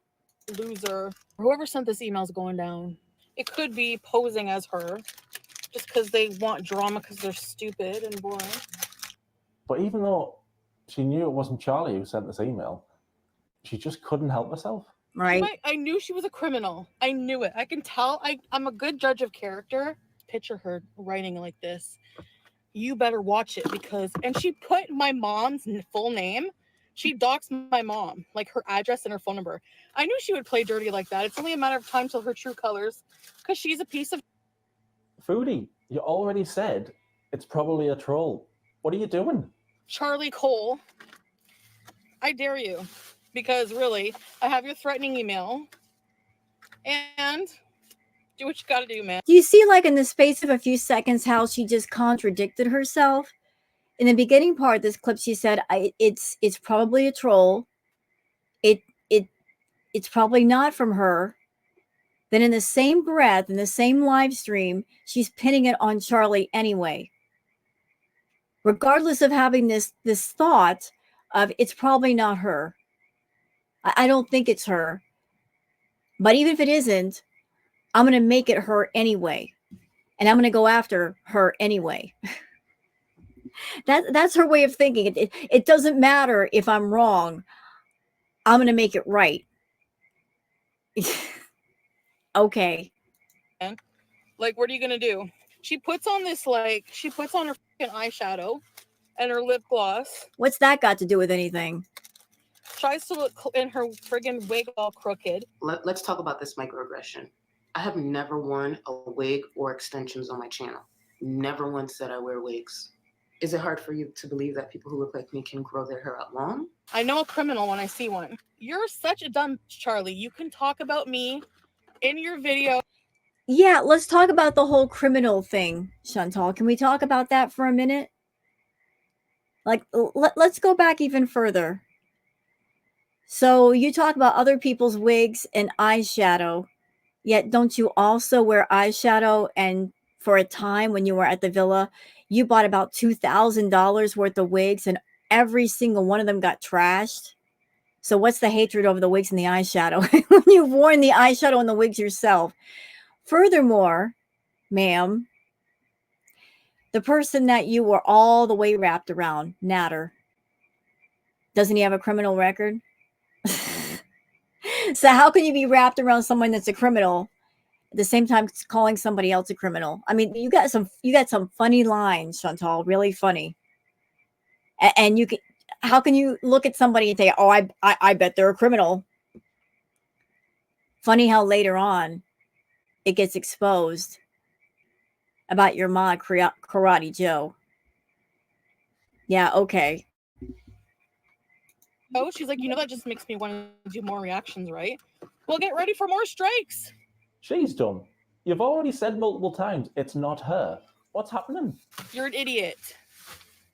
Loser. Whoever sent this email is going down. It could be posing as her, just because they want drama because they're stupid and boring. But even though she knew it wasn't Charlie who sent this email, she just couldn't help herself. Right. I knew she was a criminal. I knew it. I can tell. I'm a good judge of character. Picture her writing like this. You better watch it, because, and she put my mom's full name. She doxed my mom, like her address and her phone number. I knew she would play dirty like that. It's only a matter of time till her true colors, because she's a piece of. Foodie, you already said it's probably a troll. What are you doing? Charlie Cole, I dare you, because really, I have your threatening email, and do what you gotta do, man. Do you see, like, in the space of a few seconds, how she just contradicted herself? In the beginning part of this clip, she said, it's probably a troll. It's probably not from her. Then in the same breath, in the same live stream, she's pinning it on Charlie anyway. Regardless of having this thought of it's probably not her. I don't think it's her. But even if it isn't, I'm going to make it her anyway. And I'm going to go after her anyway. That's her way of thinking. It doesn't matter if I'm wrong. I'm going to make it right. Okay. Like, what are you gonna do? She puts on this, like, she puts on her freaking eyeshadow and her lip gloss. What's that got to do with anything? Tries to look in her friggin' wig all crooked. Let's talk about this microaggression. I have never worn a wig or extensions on my channel. Never once said I wear wigs. Is it hard for you to believe that people who look like me can grow their hair out long? I know a criminal when I see one. You're such a dumb Charlie. You can talk about me in your video. Yeah, let's talk about the whole criminal thing, Chantal. Can we talk about that for a minute? Like, let's go back even further. So you talk about other people's wigs and eyeshadow, yet don't you also wear eyeshadow and for a time when you were at the villa, you bought about $2,000 worth of wigs and every single one of them got trashed. So what's the hatred over the wigs and the eyeshadow when you've worn the eyeshadow and the wigs yourself? Furthermore, ma'am, the person that you were all the way wrapped around, Natter, doesn't he have a criminal record? So how can you be wrapped around someone that's a criminal at the same time calling somebody else a criminal? I mean, you got some funny lines, Chantal, really funny. And you can, how can you look at somebody and say, "Oh, I bet they're a criminal"? Funny how later on it gets exposed about your ma Karate Joe. Yeah, okay. Oh, she's like, that just makes me want to do more reactions, right? Well, get ready for more strikes. She's dumb. You've already said multiple times it's not her. What's happening? You're an idiot.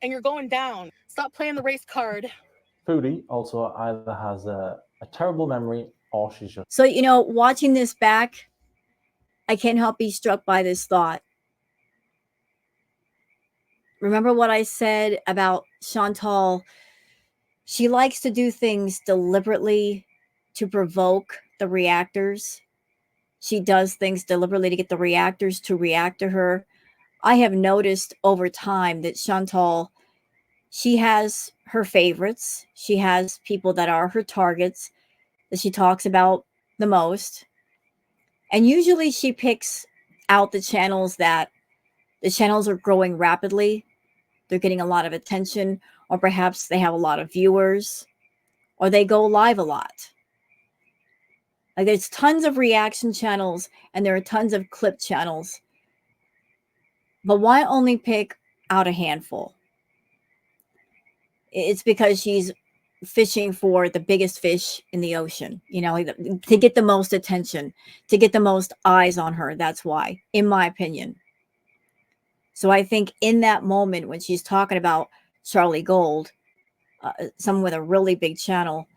And you're going down. Stop playing the race card. Foodie also either has a terrible memory or she's just... So, watching this back, I can't help be struck by this thought. Remember what I said about Chantal? She likes to do things deliberately to provoke the reactors. She does things deliberately to get the reactors to react to her. I have noticed over time that Chantal, she has her favorites. She has people that are her targets that she talks about the most. And usually she picks out the channels that the channels are growing rapidly. They're getting a lot of attention, or perhaps they have a lot of viewers, or they go live a lot. Like there's tons of reaction channels and there are tons of clip channels. But why only pick out a handful? It's because she's fishing for the biggest fish in the ocean, to get the most attention, to get the most eyes on her. That's why, in my opinion. So I think in that moment when she's talking about Charlie Gold, someone with a really big channel,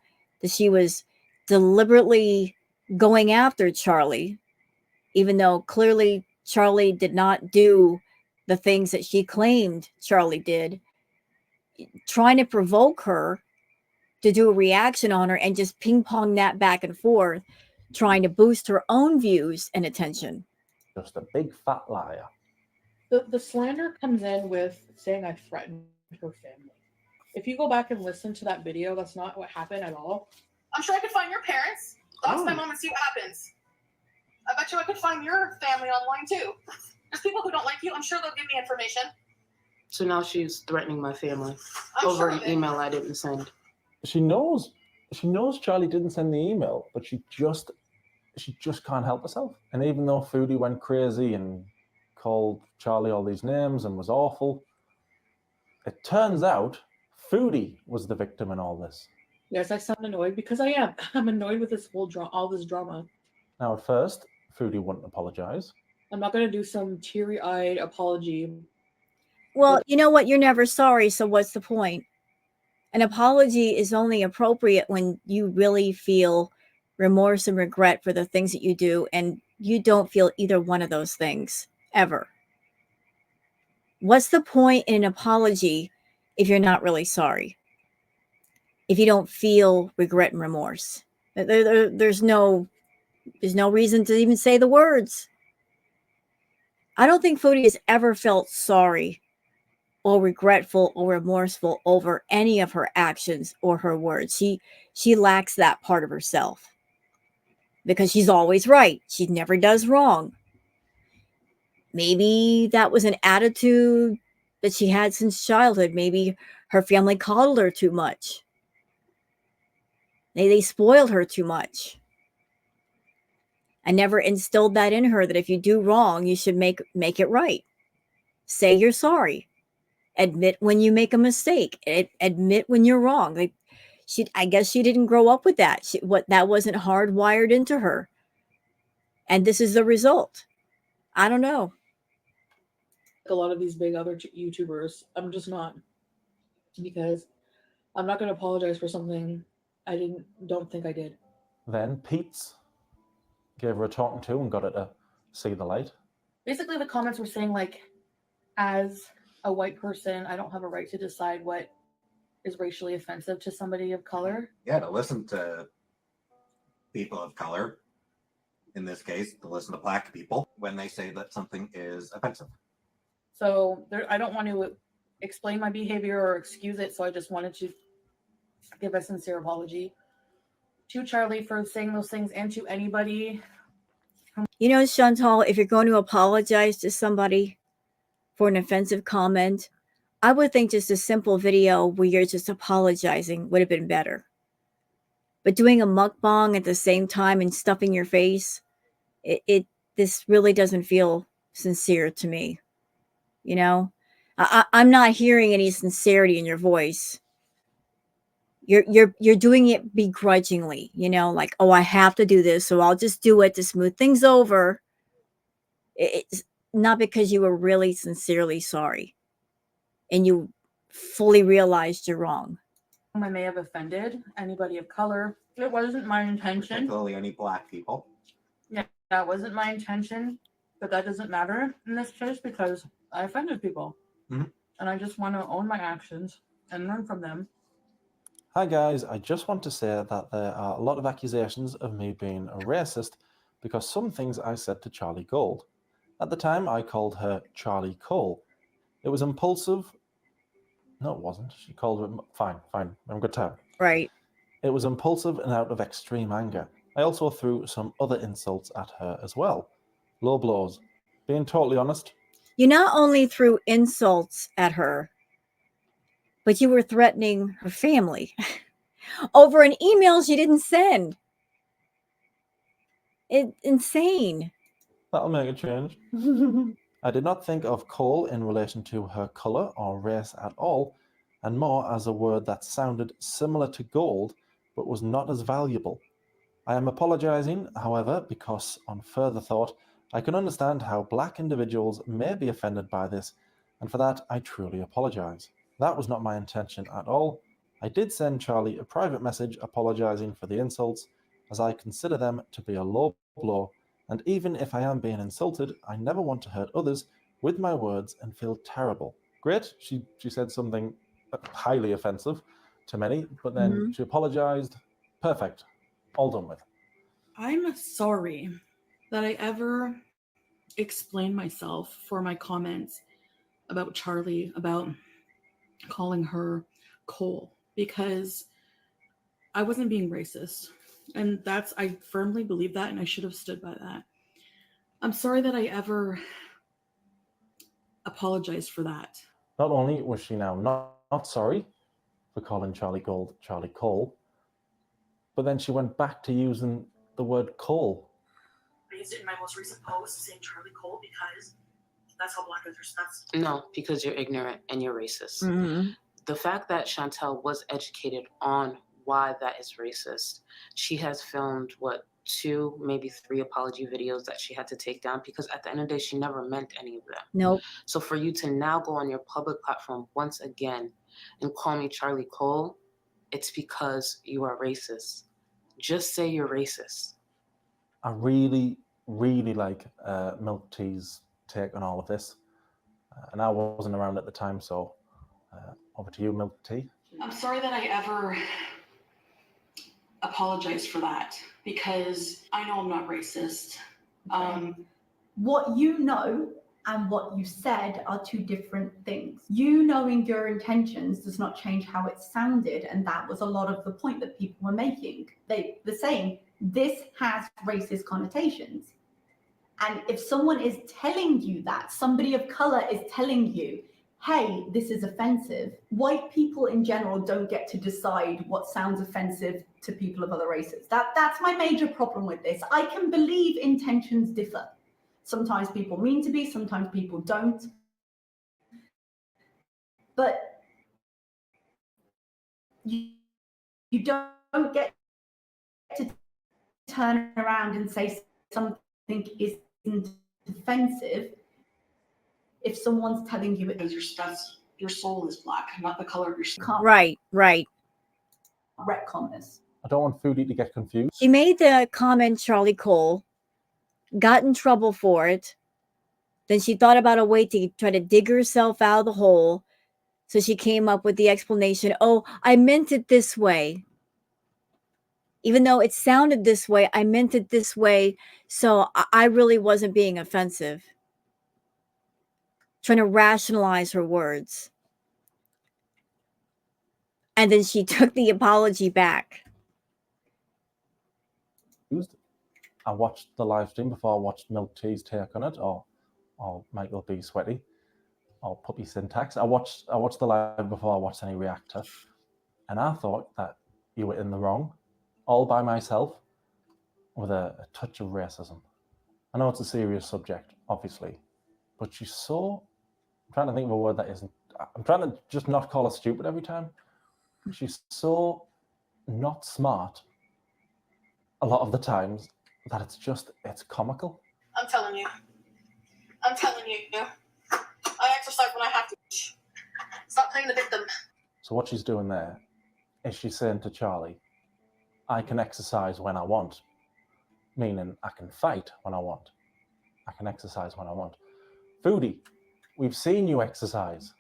that she was deliberately going after Charlie, even though clearly Charlie did not do the things that she claimed Charlie did, trying to provoke her to do a reaction on her and just ping pong that back and forth, trying to boost her own views and attention. Just a big fat liar. The slander comes in with saying I threatened her family. If you go back and listen to that video, that's not what happened at all. I'm sure I could find your parents. Last my mom and see what happens. I bet you I could find your family online too. There's people who don't like you. I'm sure they'll give me information. So now she's threatening my family over an email I didn't send. She knows Charlie didn't send the email, but she just can't help herself. And even though Foodie went crazy and called Charlie all these names and was awful, it turns out Foodie was the victim in all this. Yes, I sound annoyed because I am. I'm annoyed with this whole all this drama. Now, at first, Foodie wouldn't apologize. I'm not going to do some teary-eyed apology. Well, you know what? You're never sorry, so what's the point? An apology is only appropriate when you really feel remorse and regret for the things that you do, and you don't feel either one of those things, ever. What's the point in an apology if you're not really sorry? If you don't feel regret and remorse? There's no reason to even say the words. I don't think Foodie has ever felt sorry or regretful or remorseful over any of her actions or her words. She lacks that part of herself because she's always right. She never does wrong. Maybe that was an attitude that she had since childhood. Maybe her family coddled her too much. They spoiled her too much. I never instilled that in her, that if you do wrong, you should make it right. Say you're sorry. Admit when you make a mistake. Admit when you're wrong. I guess she didn't grow up with that. That wasn't hardwired into her. And this is the result. I don't know. A lot of these big other YouTubers, I'm just not. Because I'm not going to apologize for something I don't think I did. Then Peetz gave her a talking to and got her to see the light. basically the comments were saying like, as a white person, I don't have a right to decide what is racially offensive to somebody of color. Yeah, to listen to people of color, in this case, to listen to black people when they say that something is offensive. So I don't want to explain my behavior or excuse it. So I just wanted to give a sincere apology to Charlie for saying those things and to anybody. You know, Chantal, if you're going to apologize to somebody for an offensive comment, I would think just a simple video where you're just apologizing would have been better. But doing a mukbang at the same time and stuffing your face, this really doesn't feel sincere to me. You know, I'm not hearing any sincerity in your voice. You're doing it begrudgingly, you know, like, oh, I have to do this, so I'll just do it to smooth things over. It's not because you were really sincerely sorry and you fully realized you're wrong. I may have offended anybody of color. It wasn't my intention. Particularly any black people. Yeah, that wasn't my intention, but that doesn't matter in this case because I offended people. Mhm. And I just want to own my actions and learn from them. Hi guys, I just want to say that there are a lot of accusations of me being a racist because some things I said to Charlie Gold. At the time, I called her Charlie Cole. It was impulsive. No, it wasn't. She called her... Fine, I'm a good time. Right. It was impulsive and out of extreme anger. I also threw some other insults at her as well. Low blows. Being totally honest. You not only threw insults at her, but you were threatening her family over an email she didn't send. It's insane. That'll make a change. I did not think of Cole in relation to her colour or race at all, and more as a word that sounded similar to gold, but was not as valuable. I am apologising, however, because on further thought, I can understand how black individuals may be offended by this, and for that I truly apologise. That was not my intention at all. I did send Charlie a private message apologising for the insults, as I consider them to be a low blow, and even if I am being insulted, I never want to hurt others with my words and feel terrible. Great, she said something highly offensive to many, but then she apologised. Perfect. All done with. I'm sorry that I ever explained myself for my comments about Charlie, about calling her Cole, because I wasn't being racist. And I firmly believe that, and I should have stood by that. I'm sorry that I ever apologized for that. Not only was she now not sorry for calling Charlie Gold Charlie Cole, but then she went back to using the word Cole. I used it in my most recent post saying Charlie Cole because that's how black others. No, because you're ignorant and you're racist. Mm-hmm. The fact that Chantel was educated on why that is racist, she has filmed 2, maybe 3 apology videos that she had to take down because at the end of the day, she never meant any of them. Nope. So for you to now go on your public platform once again and call me Charlie Cole, it's because you are racist. Just say you're racist. I really like Milk Tea's take on all of this. And I wasn't around at the time, so over to you, Milk Tea. I'm sorry that I ever apologized for that because I know I'm not racist. What you know and what you said are two different things. You knowing your intentions does not change how it sounded, and that was a lot of the point that people were making. They were saying this has racist connotations. And if someone is telling you that, somebody of color is telling you, hey, this is offensive, white people in general don't get to decide what sounds offensive to people of other races. That's my major problem with this. I can believe intentions differ. Sometimes people mean to be, sometimes people don't. But you don't get to turn around and say something isn't offensive if someone's telling you it is. Your soul is black, not the color of your skin. Right. Retcon this. I don't want Foodie to get confused. She made the comment Charlie Cole, got in trouble for it, Then she thought about a way to try to dig herself out of the hole. So she came up with the explanation, oh, I meant it this way. Even though it sounded this way, I meant it this way. So I really wasn't being offensive. Trying to rationalize her words. And then she took the apology back. I watched the live stream before I watched Milk Tea's take on it, or Michael B. Sweaty, or Puppy Syntax. I watched the live before I watched any Reactor, and I thought that you were in the wrong, all by myself, with a touch of racism. I know it's a serious subject, obviously, but she's so... I'm trying to think of a word that isn't... I'm trying to just not call her stupid every time. She's so not smart a lot of the times that it's comical. I'm telling you. I exercise when I have to. Stop playing the victim. So what she's doing there is she's saying to Charlie, I can exercise when I want, meaning I can fight when I want. I can exercise when I want. Foodie, we've seen you exercise.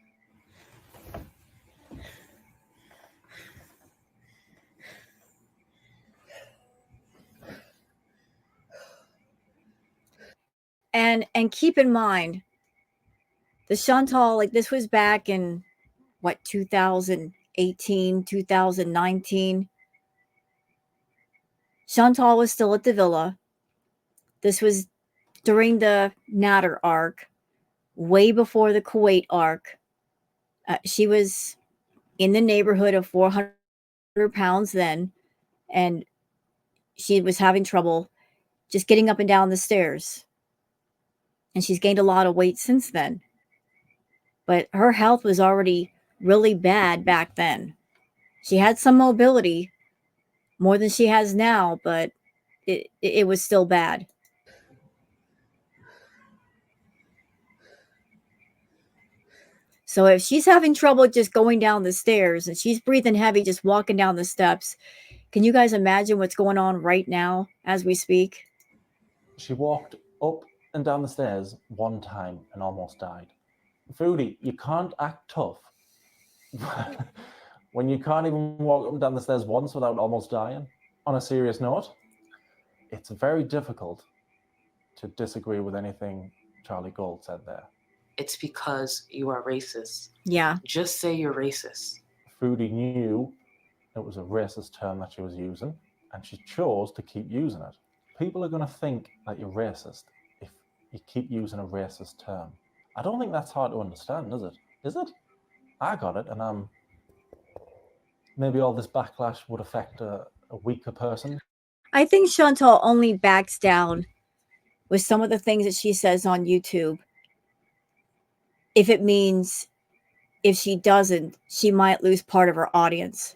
And keep in mind, the Chantal, like this was back in, 2018, 2019. Chantal was still at the villa. This was during the Natter arc, way before the Kuwait arc. She was in the neighborhood of 400 pounds then, and she was having trouble just getting up and down the stairs. And she's gained a lot of weight since then. But her health was already really bad back then. She had some mobility, more than she has now, but it was still bad. So if she's having trouble just going down the stairs and she's breathing heavy just walking down the steps, can you guys imagine what's going on right now as we speak? She walked up and down the stairs one time and almost died. Foodie, you can't act tough when you can't even walk up and down the stairs once without almost dying. On a serious note, it's very difficult to disagree with anything Charlie Gold said there. It's because you are racist. Yeah. Just say you're racist. Foodie knew it was a racist term that she was using, and she chose to keep using it. People are going to think that you're racist if you keep using a racist term. I don't think that's hard to understand, is it? Is it? I got it, and maybe all this backlash would affect a weaker person. I think Chantal only backs down with some of the things that she says on YouTube if it means if she doesn't, she might lose part of her audience,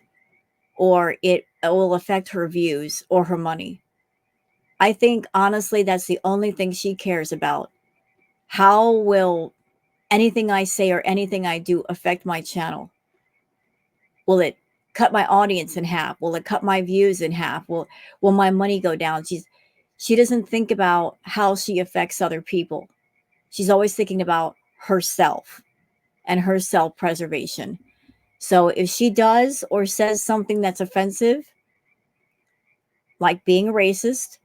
or it will affect her views or her money. I think, honestly, that's the only thing she cares about. How will anything I say or anything I do affect my channel? Will it cut my audience in half? Will it cut my views in half? Will my money go down? She doesn't think about how she affects other people. She's always thinking about herself and her self-preservation. So if she does or says something that's offensive, like being a racist,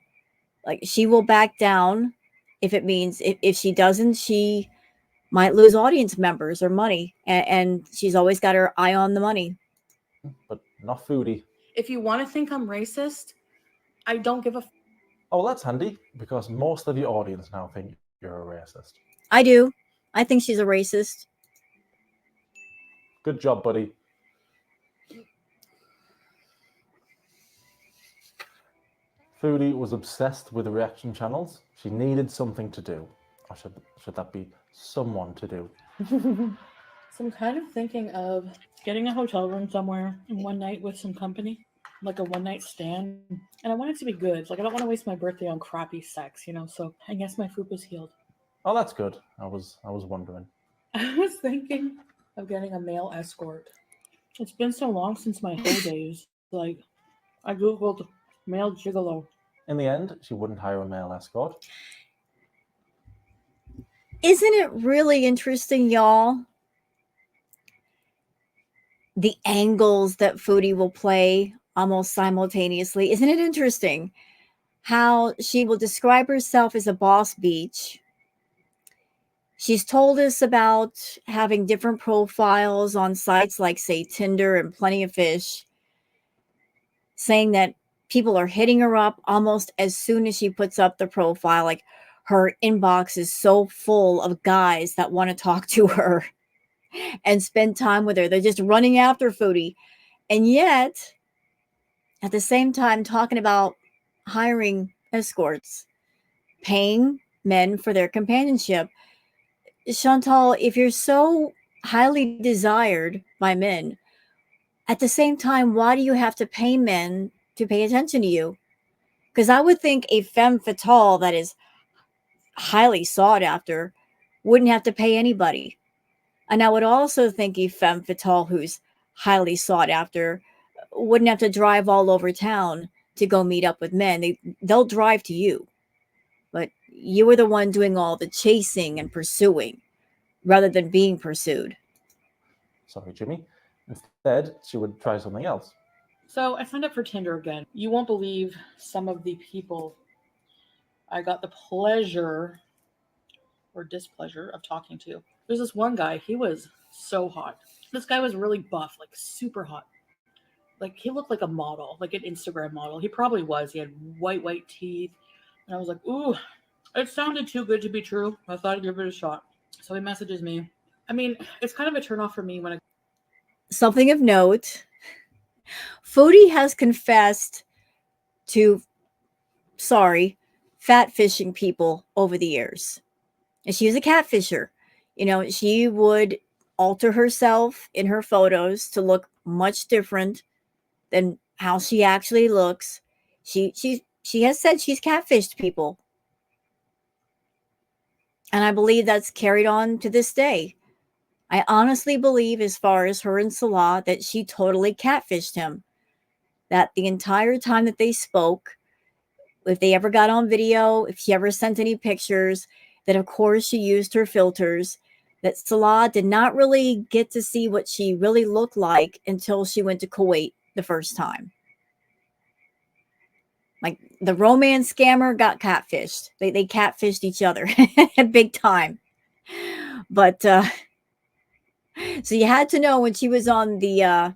like she will back down if it means if she doesn't, she might lose audience members or money. And she's always got her eye on the money. But not Foodie. If you want to think I'm racist, I don't give a Oh, well, that's handy, because most of your audience now think you're a racist. I do. I think she's a racist. Good job, buddy. Foodie was obsessed with reaction channels. She needed something to do. Or should that be someone to do? So I'm kind of thinking of getting a hotel room somewhere in one night with some company, like a one-night stand. And I want it to be good. Like, I don't want to waste my birthday on crappy sex, So I guess my fupa's healed. Oh, that's good. I was wondering. I was thinking of getting a male escort. It's been so long since my whole days. Like, I googled male gigolo. In the end, she wouldn't hire a male escort. Isn't it really interesting, y'all? The angles that Foodie will play almost simultaneously. Isn't it interesting how she will describe herself as a boss beach? She's told us about having different profiles on sites like, say, Tinder and Plenty of Fish, saying that people are hitting her up almost as soon as she puts up the profile. Like, her inbox is so full of guys that want to talk to her and spend time with her. They're just running after Foodie. And yet, at the same time, talking about hiring escorts, paying men for their companionship. Chantal, if you're so highly desired by men, at the same time, why do you have to pay men to pay attention to you? Because I would think a femme fatale that is highly sought after wouldn't have to pay anybody. And I would also think a femme fatale who's highly sought after wouldn't have to drive all over town to go meet up with men. They'll drive to you. But you were the one doing all the chasing and pursuing rather than being pursued. Sorry, Jimmy. Instead, she would try something else. So I signed up for Tinder again. You won't believe some of the people I got the pleasure or displeasure of talking to. There's this one guy, he was so hot. This guy was really buff, like super hot. Like, he looked like a model, like an Instagram model. He probably was. He had white teeth. And I was like, ooh, it sounded too good to be true. I thought I'd give it a shot. So he messages me. I mean, it's kind of a turnoff for me when I... Something of note, Foodie has confessed to, catfishing people over the years. And she was a catfisher. You know, she would alter herself in her photos to look much different than how she actually looks. She has said she's catfished people. And I believe that's carried on to this day. I honestly believe, as far as her and Salah, that she totally catfished him. That the entire time that they spoke, if they ever got on video, if she ever sent any pictures, that of course she used her filters, that Salah did not really get to see what she really looked like until she went to Kuwait the first time. Like, the romance scammer got catfished. They catfished each other big time. But so you had to know when she was on the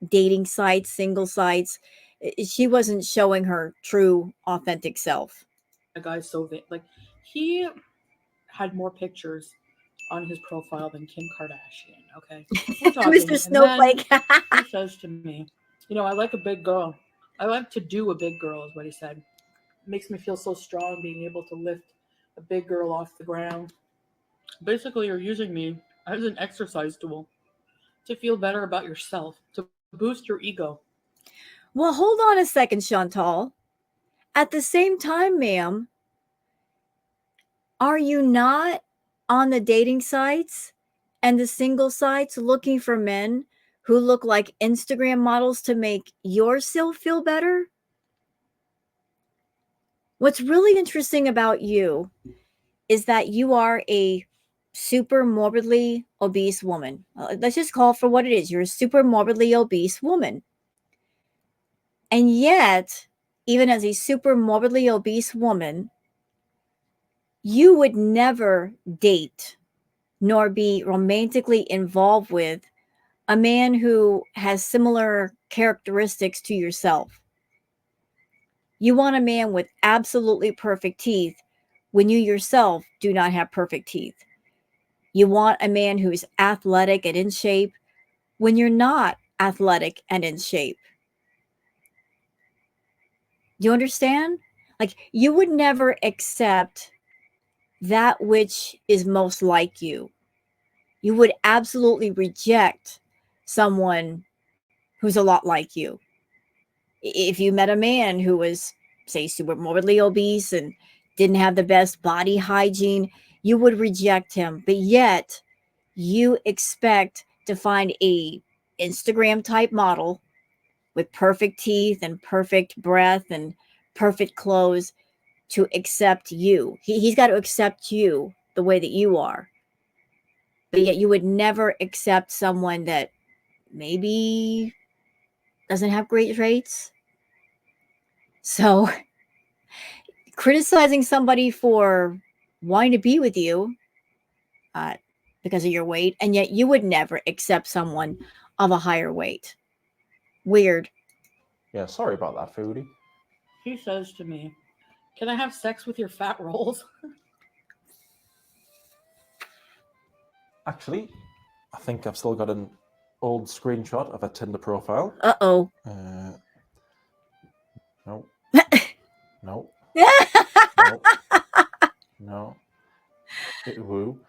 dating sites, single sites, she wasn't showing her true, authentic self. The guy's so like, he had more pictures on his profile than Kim Kardashian. Okay, we're talking, Mr. Snowflake. And then he says to me, "You know, I like a big girl. I like to do a big girl," is what he said. It makes me feel so strong being able to lift a big girl off the ground. Basically, you're using me as an exercise tool to feel better about yourself, to boost your ego. Well, hold on a second, Chantal. At the same time, ma'am, are you not on the dating sites and the single sites looking for men who look like Instagram models to make yourself feel better? What's really interesting about you is that you are a super morbidly obese woman. Let's just call it for what it is. You're a super morbidly obese woman. And yet, even as a super morbidly obese woman, you would never date nor be romantically involved with a man who has similar characteristics to yourself. You want a man with absolutely perfect teeth when you yourself do not have perfect teeth. You want a man who's athletic and in shape when you're not athletic and in shape. You understand? Like, you would never accept that which is most like you. You would absolutely reject someone who's a lot like you. If you met a man who was, say, super morbidly obese and didn't have the best body hygiene, you would reject him. But yet, you expect to find a Instagram type model with perfect teeth and perfect breath and perfect clothes to accept you. He's got to accept you the way that you are. But yet you would never accept someone that maybe doesn't have great traits. So criticizing somebody for wanting to be with you because of your weight, and yet you would never accept someone of a higher weight. Weird. Yeah, sorry about that, Foodie. He says to me, "Can I have sex with your fat rolls?" Actually, I think I've still got an old screenshot of a Tinder profile. Uh-oh. No. No. No. No. Woo.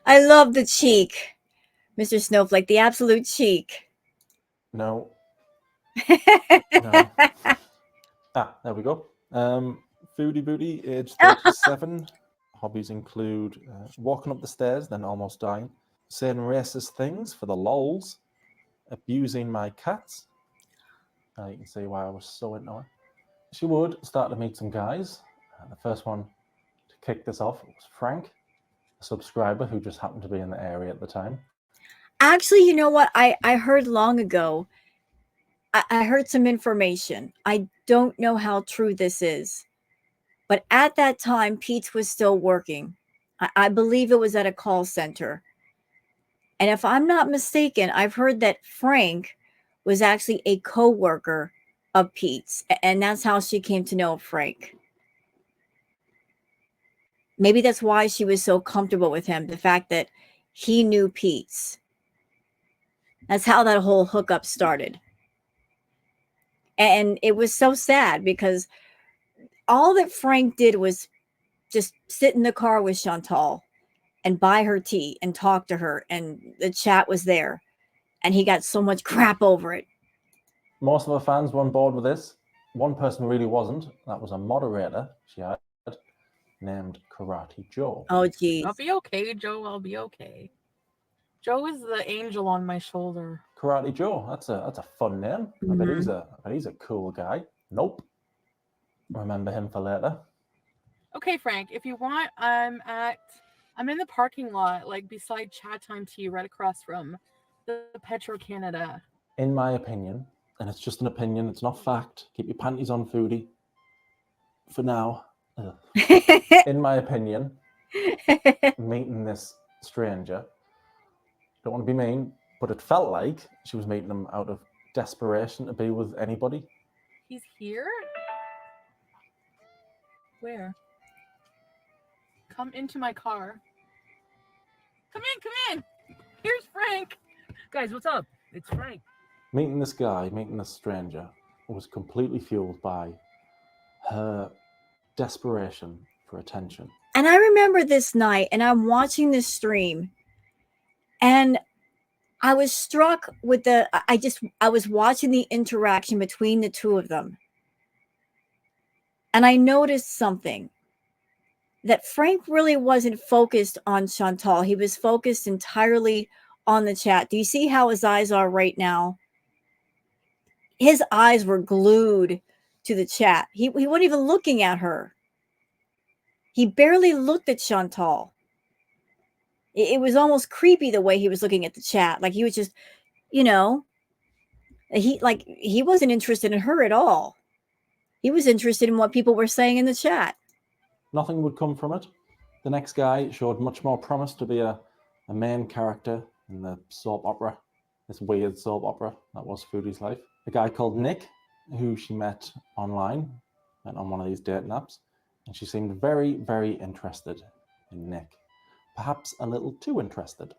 I love the cheek, Mr. Snowflake, the absolute cheek. No. No. There we go. Foodie Beauty, age 37. Hobbies include walking up the stairs, then almost dying, saying racist things for the lols, abusing my cats. You can see why I was so into her. She would start to meet some guys. The first one to kick this off was Frank, a subscriber who just happened to be in the area at the time. Actually, you know what? I heard long ago. I heard some information. I don't know how true this is. But at that time, Peetz was still working. I believe it was at a call center. And if I'm not mistaken, I've heard that Frank was actually a co-worker of Peetz. And that's how she came to know Frank. Maybe that's why she was so comfortable with him. The fact that he knew Peetz. That's how that whole hookup started. And it was so sad because all that Frank did was just sit in the car with Chantal and buy her tea and talk to her. And the chat was there. And he got so much crap over it. Most of our fans were on board with this. One person really wasn't. That was a moderator she had named Karate Joe. Oh, geez. I'll be okay, Joe. I'll be okay. Joe is the angel on my shoulder. Karate Joe. That's a fun name. I bet he's a cool guy. Nope. Remember him for later. Okay, Frank, if you want, I'm in the parking lot, like beside Chat Time Tea, right across from the Petro Canada. In my opinion, and it's just an opinion, it's not fact. Keep your panties on, Foodie. For now. In my opinion, meeting this stranger, don't want to be mean, but it felt like she was meeting him out of desperation to be with anybody. He's here? Where? Come into my car. Come in! Here's Frank! Guys, what's up? It's Frank. Meeting this guy, meeting this stranger, was completely fueled by her desperation for attention. And I remember this night, and I'm watching this stream, and I was struck with I was watching the interaction between the two of them. And I noticed something, that Frank really wasn't focused on Chantal. He was focused entirely on the chat. Do you see how his eyes are right now? His eyes were glued to the chat. He wasn't even looking at her. He barely looked at Chantal. It was almost creepy the way he was looking at the chat. Like he was just, he wasn't interested in her at all. He was interested in what people were saying in the chat. Nothing would come from it. The next guy showed much more promise to be a main character in the soap opera, this weird soap opera that was Foodie's life. A guy called Nick, who she met online, went on one of these dating apps, and she seemed very, very interested in Nick. Perhaps a little too interested.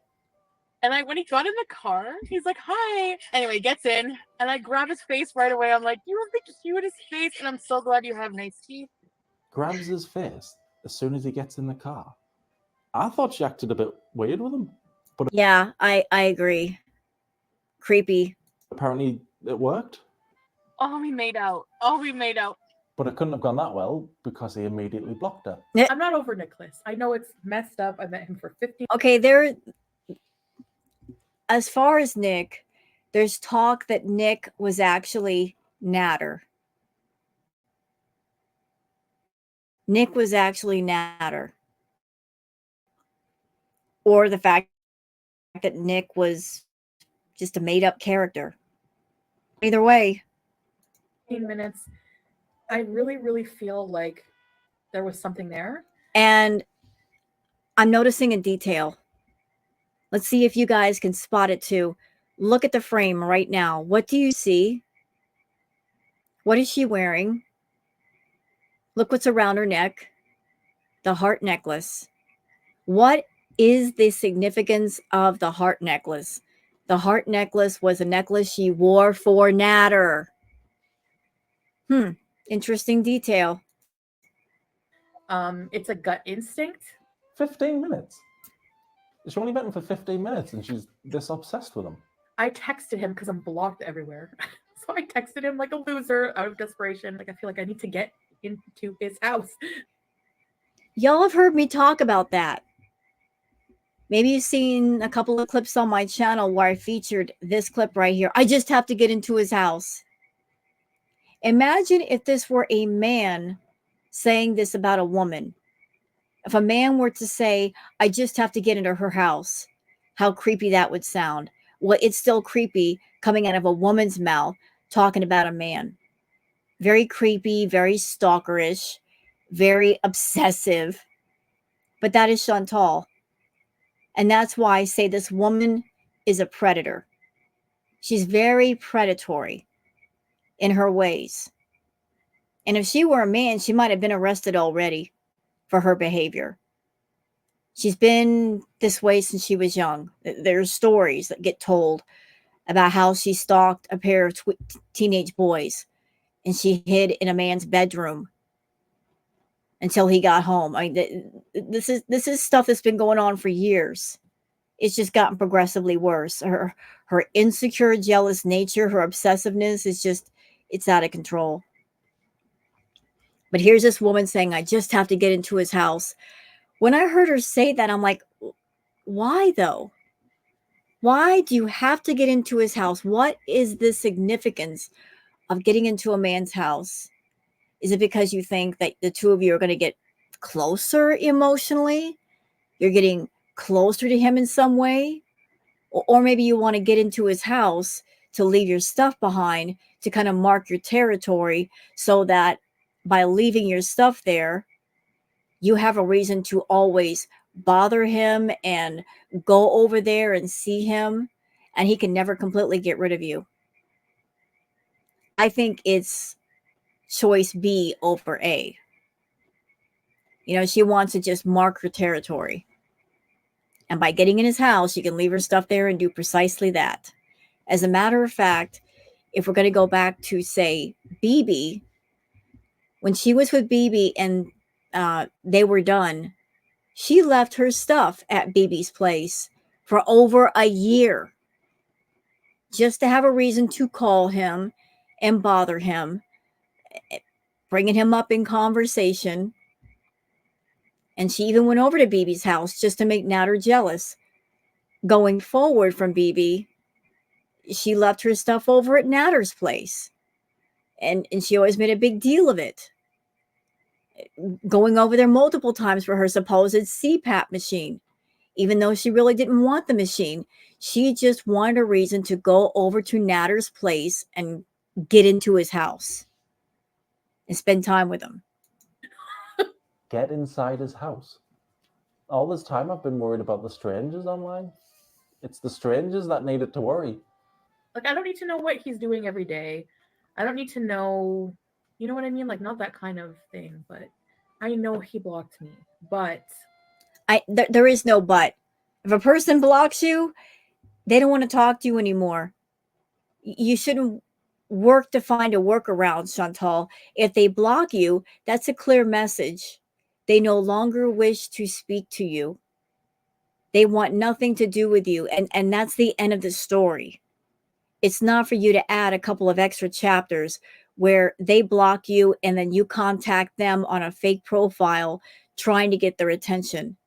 And when he got in the car, he's like, "Hi." Anyway, he gets in, and I grab his face right away. I'm like, "You have the cutest face, and I'm so glad you have nice teeth." Grabs his face as soon as he gets in the car. I thought she acted a bit weird with him. But yeah, I agree. Creepy. Apparently it worked. Oh, we made out. But it couldn't have gone that well because he immediately blocked her. I'm not over Nicholas. I know it's messed up. I met him for 50. Okay, as far as Nick, there's talk that Nick was actually Natter. Nick was actually Natter. or the fact that Nick was just a made up character. Either way. 15 minutes. I really, really feel like there was something there. And I'm noticing a detail. Let's see if you guys can spot it too. Look at the frame right now. What do you see? What is she wearing? Look what's around her neck. The heart necklace. What is the significance of the heart necklace? The heart necklace was a necklace she wore for Natter. Interesting detail. It's a gut instinct. 15 minutes. She only met him for 15 minutes and she's this obsessed with him. I texted him because I'm blocked everywhere. So I texted him like a loser out of desperation. Like, I feel like I need to get into his house. Y'all have heard me talk about that. Maybe you've seen a couple of clips on my channel where I featured this clip right here. I just have to get into his house. Imagine if this were a man saying this about a woman. If a man were to say, I just have to get into her house, how creepy that would sound. Well, it's still creepy coming out of a woman's mouth talking about a man. Very creepy, very stalkerish, very obsessive. But that is Chantal. And that's why I say this woman is a predator. She's very predatory in her ways. And if she were a man, she might have been arrested already for her behavior. She's been this way since she was young. There's stories that get told about how she stalked a pair of teenage boys and she hid in a man's bedroom until he got home. I mean, this is stuff that's been going on for years. It's just gotten progressively worse. Her insecure, jealous nature, her obsessiveness is just, it's out of control. But here's this woman saying, I just have to get into his house. When I heard her say that, I'm like, why though? Why do you have to get into his house? What is the significance of getting into a man's house? Is it because you think that the two of you are going to get closer emotionally? You're getting closer to him in some way? Or maybe you want to get into his house to leave your stuff behind, to kind of mark your territory, so that by leaving your stuff there, you have a reason to always bother him and go over there and see him, and he can never completely get rid of you. I think it's choice B over A. You know, she wants to just mark her territory. And by getting in his house, you can leave her stuff there and do precisely that. As a matter of fact, if we're going to go back to, say, BB, when she was with BB and they were done, she left her stuff at BB's place for over a year just to have a reason to call him and bother him, bringing him up in conversation. And she even went over to BB's house just to make Natter jealous. Going forward from BB, she left her stuff over at Natter's place. And she always made a big deal of it. Going over there multiple times for her supposed CPAP machine. Even though she really didn't want the machine, she just wanted a reason to go over to Natter's place and get into his house and spend time with him. Get inside his house. All this time I've been worried about the strangers online. It's the strangers that needed to worry. Like, I don't need to know what he's doing every day. I don't need to know, you know what I mean? Like, not that kind of thing, but I know he blocked me. But there is no but. If a person blocks you, they don't want to talk to you anymore. You shouldn't work to find a workaround, Chantal. If they block you, that's a clear message. They no longer wish to speak to you. They want nothing to do with you. And that's the end of the story. It's not for you to add a couple of extra chapters where they block you and then you contact them on a fake profile trying to get their attention.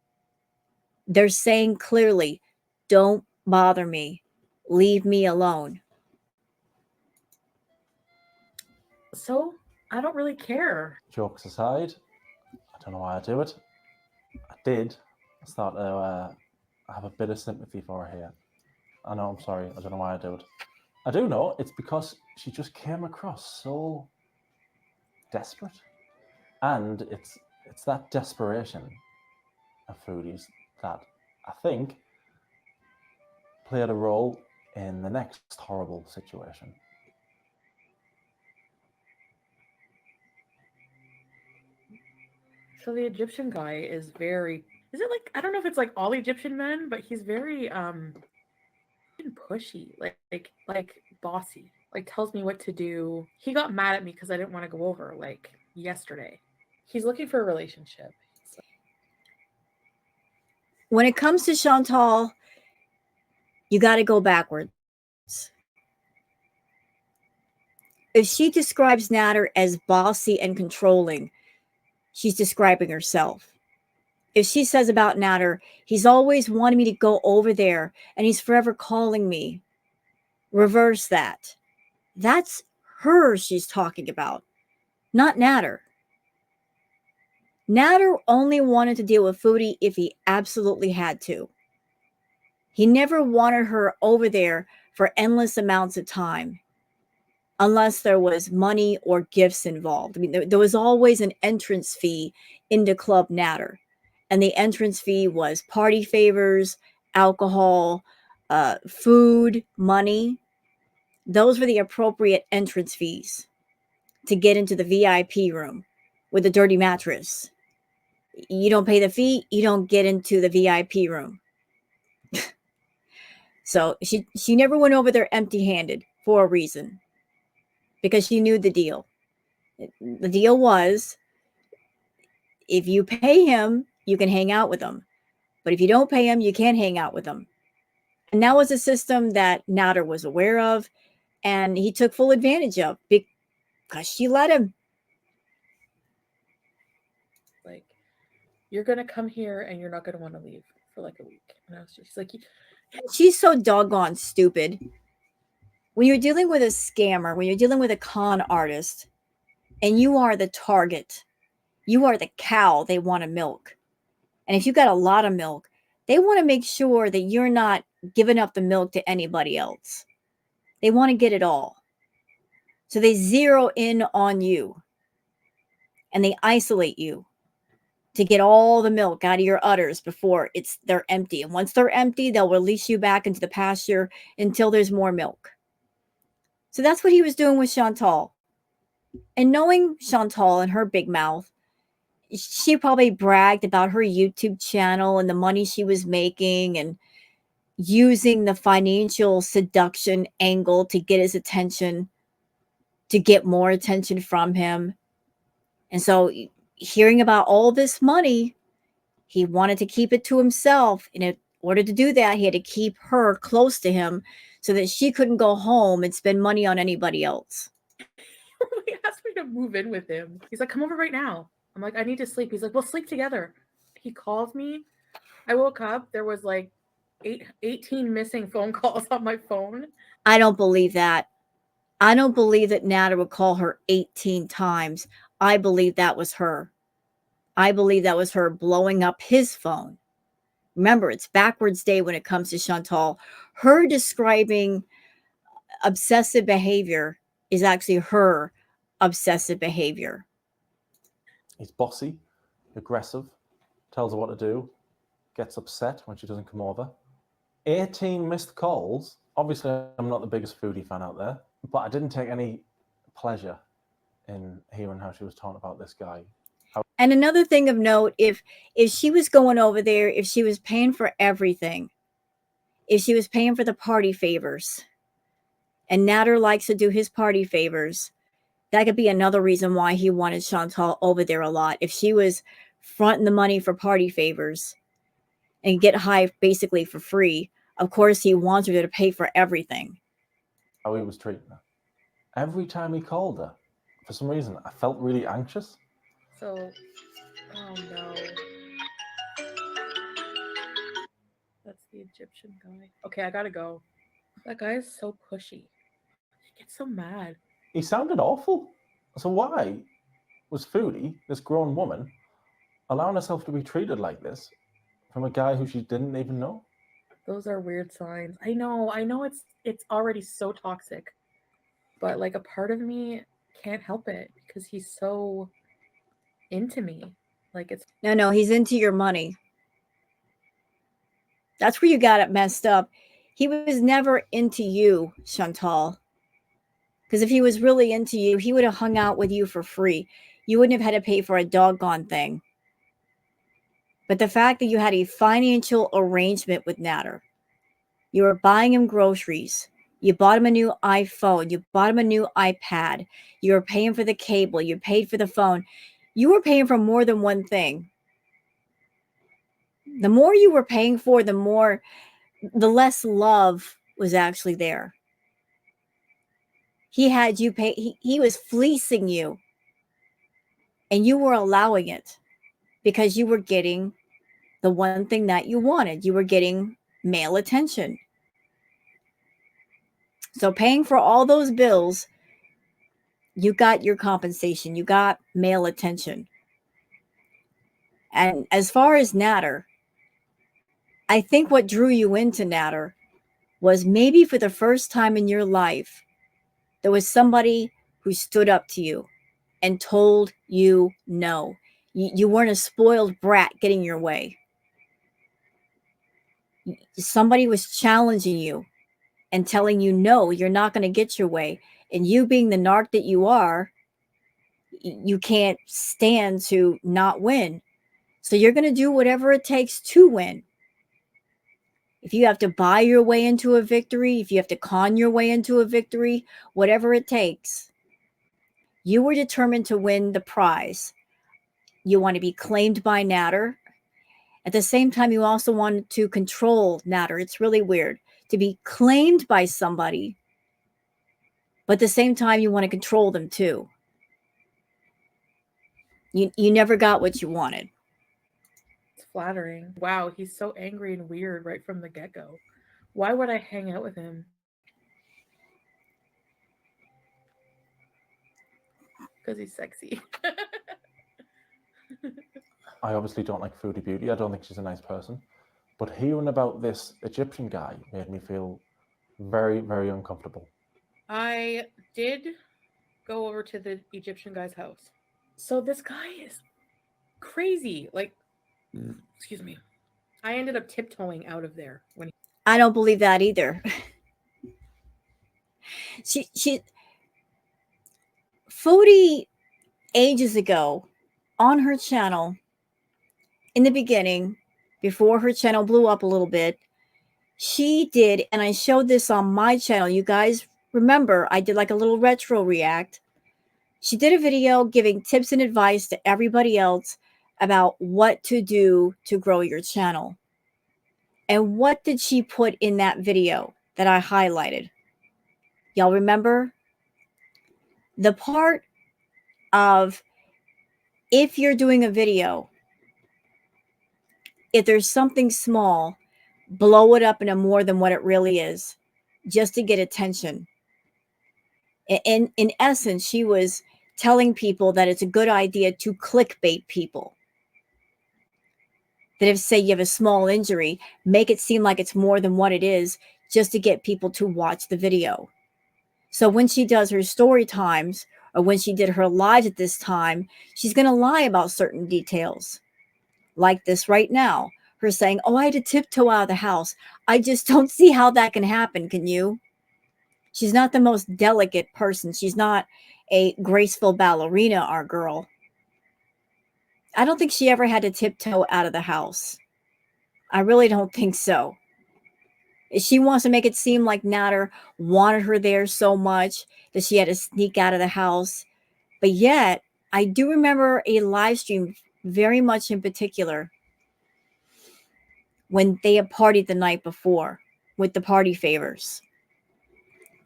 They're saying clearly, don't bother me. Leave me alone. so I don't really care. Jokes aside, I don't know why I do it. I did start to I have a bit of sympathy for her here. I know, I'm sorry. I don't know why I do it. I do know it's because she just came across so desperate. And it's that desperation of foodies that I think played a role in the next horrible situation. So the Egyptian guy is very, is it like, I don't know if it's like all Egyptian men, but he's very pushy, like bossy, like tells me what to do. He got mad at me because I didn't want to go over like yesterday. He's looking for a relationship. So. When it comes to Chantal, you got to go backwards. If she describes Natter as bossy and controlling, she's describing herself. If she says about Natter, he's always wanting me to go over there and he's forever calling me, reverse that. That's her she's talking about, not Natter. Natter only wanted to deal with Foodie if he absolutely had to. He never wanted her over there for endless amounts of time, unless there was money or gifts involved. I mean, there was always an entrance fee into Club Natter. And the entrance fee was party favors, alcohol, food, money. Those were the appropriate entrance fees to get into the VIP room with the dirty mattress. You don't pay the fee, you don't get into the VIP room. So she never went over there empty-handed for a reason, because she knew the deal. The deal was, if you pay him, you can hang out with him. But if you don't pay him, you can't hang out with him. And that was a system that Natter was aware of, and he took full advantage of because she let him. Like, you're going to come here and you're not going to want to leave for like a week. And I was just like, she's so doggone stupid. When you're dealing with a scammer, when you're dealing with a con artist, and you are the target, you are the cow they want to milk. And if you got a lot of milk, they want to make sure that you're not giving up the milk to anybody else. They want to get it all. So they zero in on you and they isolate you to get all the milk out of your udders before they're empty. And once they're empty, they'll release you back into the pasture until there's more milk. So that's what he was doing with Chantal. And knowing Chantal and her big mouth, she probably bragged about her YouTube channel and the money she was making and using the financial seduction angle to get his attention, to get more attention from him. And so hearing about all this money, he wanted to keep it to himself. And in order to do that, he had to keep her close to him so that she couldn't go home and spend money on anybody else. He asked me to move in with him. He's like, come over right now. I'm like, I need to sleep. He's like, we'll sleep together. He called me. I woke up. There was like 18 missing phone calls on my phone. I don't believe that. I don't believe that Natter would call her 18 times. I believe that was her. I believe that was her blowing up his phone. Remember, it's backwards day when it comes to Chantal. Her describing obsessive behavior is actually her obsessive behavior. He's bossy, aggressive, tells her what to do, gets upset when she doesn't come over. 18 missed calls. Obviously, I'm not the biggest Foodie fan out there, but I didn't take any pleasure in hearing how she was talking about this guy. And another thing of note, if she was going over there, if she was paying for everything, if she was paying for the party favors, and Natter likes to do his party favors, that could be another reason why he wanted Chantal over there a lot. If she was fronting the money for party favors and get high basically for free, of course he wants her to pay for everything. How he was treating her. Every time he called her, for some reason, I felt really anxious. So, oh no. That's the Egyptian guy. Okay, I gotta go. That guy is so pushy. He gets so mad. He sounded awful. So why was Foodie, this grown woman, allowing herself to be treated like this from a guy who she didn't even know? Those are weird signs. I know it's already so toxic. But like a part of me can't help it because he's so into me. Like it's No, he's into your money. That's where you got it messed up. He was never into you, Chantal. Because if he was really into you, he would have hung out with you for free. You wouldn't have had to pay for a doggone thing. But the fact that you had a financial arrangement with Natter, you were buying him groceries, you bought him a new iPhone, you bought him a new iPad, you were paying for the cable, you paid for the phone. You were paying for more than one thing. The more you were paying for, the less love was actually there. He had you pay, he was fleecing you, and you were allowing it because you were getting the one thing that you wanted. You were getting male attention. So paying for all those bills, you got your compensation. You got male attention. And as far as Natter, I think what drew you into Natter was maybe for the first time in your life, there was somebody who stood up to you and told you no. You weren't a spoiled brat getting your way. Somebody was challenging you and telling you, no, you're not going to get your way. And you being the narc that you are, you can't stand to not win. So you're going to do whatever it takes to win. If you have to buy your way into a victory, if you have to con your way into a victory, whatever it takes, you were determined to win the prize. You want to be claimed by Natter. At the same time, you also wanted to control Natter. It's really weird to be claimed by somebody, but at the same time, you want to control them too. You never got what you wanted. It's flattering. Wow, he's so angry and weird right from the get-go. Why would I hang out with him? Because he's sexy. I obviously don't like Foodie Beauty. I don't think she's a nice person. But hearing about this Egyptian guy made me feel very, very uncomfortable. I did go over to the Egyptian guy's house. So this guy is crazy. Like, excuse me. I ended up tiptoeing out of there when I don't believe that either. she Foodie ages ago on her channel, in the beginning, before her channel blew up a little bit, she did, and I showed this on my channel. You guys remember, I did like a little retro react. She did a video giving tips and advice to everybody else about what to do to grow your channel. And what did she put in that video that I highlighted? Y'all remember? The part of, if you're doing a video, if there's something small, blow it up into more than what it really is, just to get attention. In essence, she was telling people that it's a good idea to clickbait people. That if, say, you have a small injury, make it seem like it's more than what it is, just to get people to watch the video. So when she does her story times, or when she did her lives at this time, she's going to lie about certain details. Like this right now. Her saying, oh, I had to tiptoe out of the house. I just don't see how that can happen. Can you? She's not the most delicate person. She's not a graceful ballerina, our girl. I don't think she ever had to tiptoe out of the house. I really don't think so. She wants to make it seem like Natter wanted her there so much that she had to sneak out of the house. But yet, I do remember a live stream very much in particular when they had partied the night before with the party favors.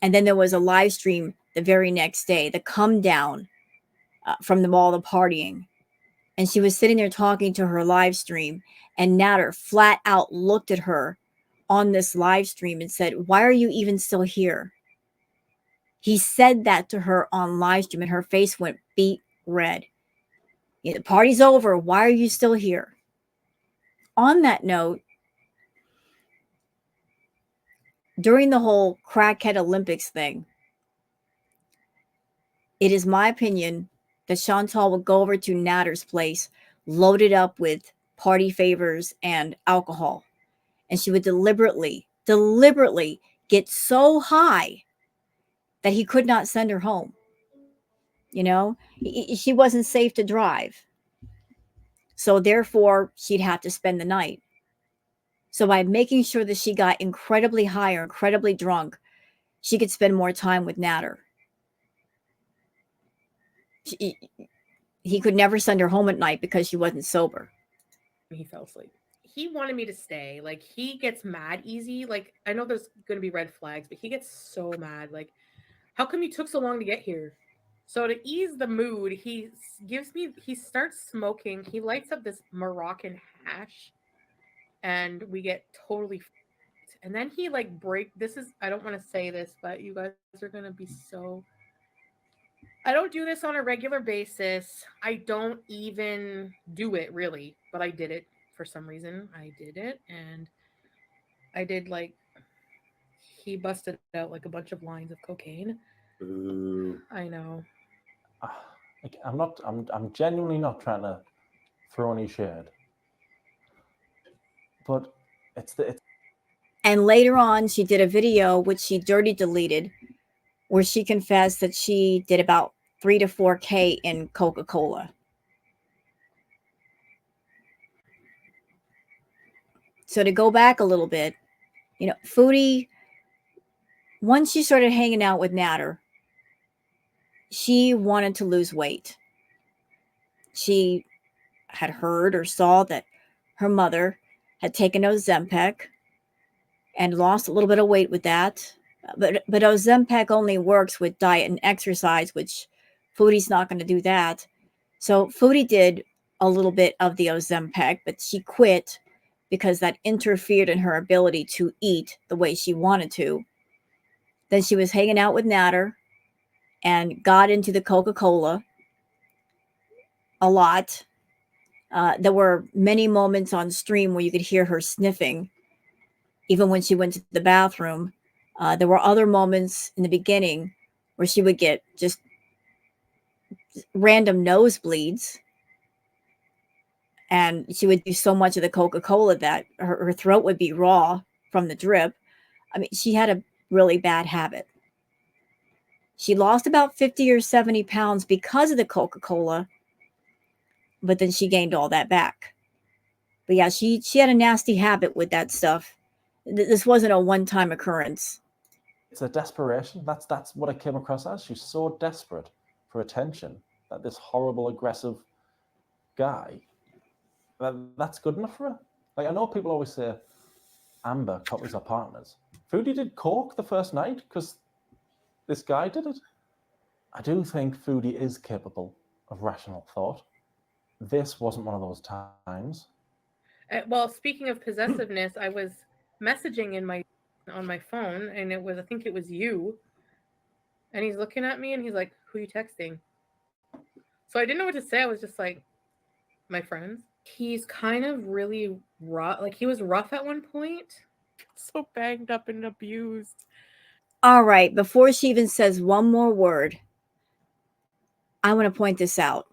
And then there was a live stream the very next day, the come down from all the partying. And she was sitting there talking to her live stream, and Natter flat out looked at her on this live stream and said, why are you even still here? He said that to her on live stream, and her face went beet red. The party's over. Why are you still here? On that note, during the whole crackhead Olympics thing, it is my opinion that Chantal would go over to Natter's place loaded up with party favors and alcohol. And she would deliberately get so high that he could not send her home. You know, she wasn't safe to drive. So therefore, she'd have to spend the night. So by making sure that she got incredibly high or incredibly drunk, she could spend more time with Natter. He could never send her home at night because she wasn't sober. He fell asleep. He wanted me to stay. Like, he gets mad easy. Like, I know there's going to be red flags, but he gets so mad. Like, how come you took so long to get here? So to ease the mood, he starts smoking. He lights up this Moroccan hash, and we get totally f***ed. And then he like I don't want to say this, but you guys are going to be so... I don't do this on a regular basis. I don't even do it really, but I did it for some reason. I did it, and I did he busted out like a bunch of lines of cocaine. Ooh. I know. I'm genuinely not trying to throw any shade, but it's. And later on, she did a video which she dirty deleted, where she confessed that she did about 3 to 4K in Coca-Cola. So to go back a little bit, you know, Foodie, once she started hanging out with Natter, she wanted to lose weight. She had heard or saw that her mother had taken Ozempic and lost a little bit of weight with that. But Ozempic only works with diet and exercise, which Foodie's not going to do that. So Foodie did a little bit of the Ozempic, but she quit because that interfered in her ability to eat the way she wanted to. Then she was hanging out with Natter and got into the Coca-Cola a lot. There were many moments on stream where you could hear her sniffing, even when she went to the bathroom. There were other moments in the beginning where she would get just random nosebleeds, and she would do so much of the Coca-Cola that her throat would be raw from the drip. I mean, she had a really bad habit. She lost about 50 or 70 pounds because of the Coca-Cola, but then she gained all that back. But yeah, she had a nasty habit with that stuff. This wasn't a one-time occurrence. It's a desperation. That's what I came across as. She's so desperate for attention that this horrible, aggressive guy, that's good enough for her. Like, I know people always say Amber copies her partners. Foodie did coke the first night because this guy did it. I do think Foodie is capable of rational thought. This wasn't one of those times. Well, speaking of possessiveness, I was messaging on my phone, and I think it was you. And he's looking at me, and he's like, "Who are you texting?" So I didn't know what to say. I was just like, "My friends." He's kind of really rough. Like, he was rough at one point. So banged up and abused. All right, before she even says one more word, I want to point this out.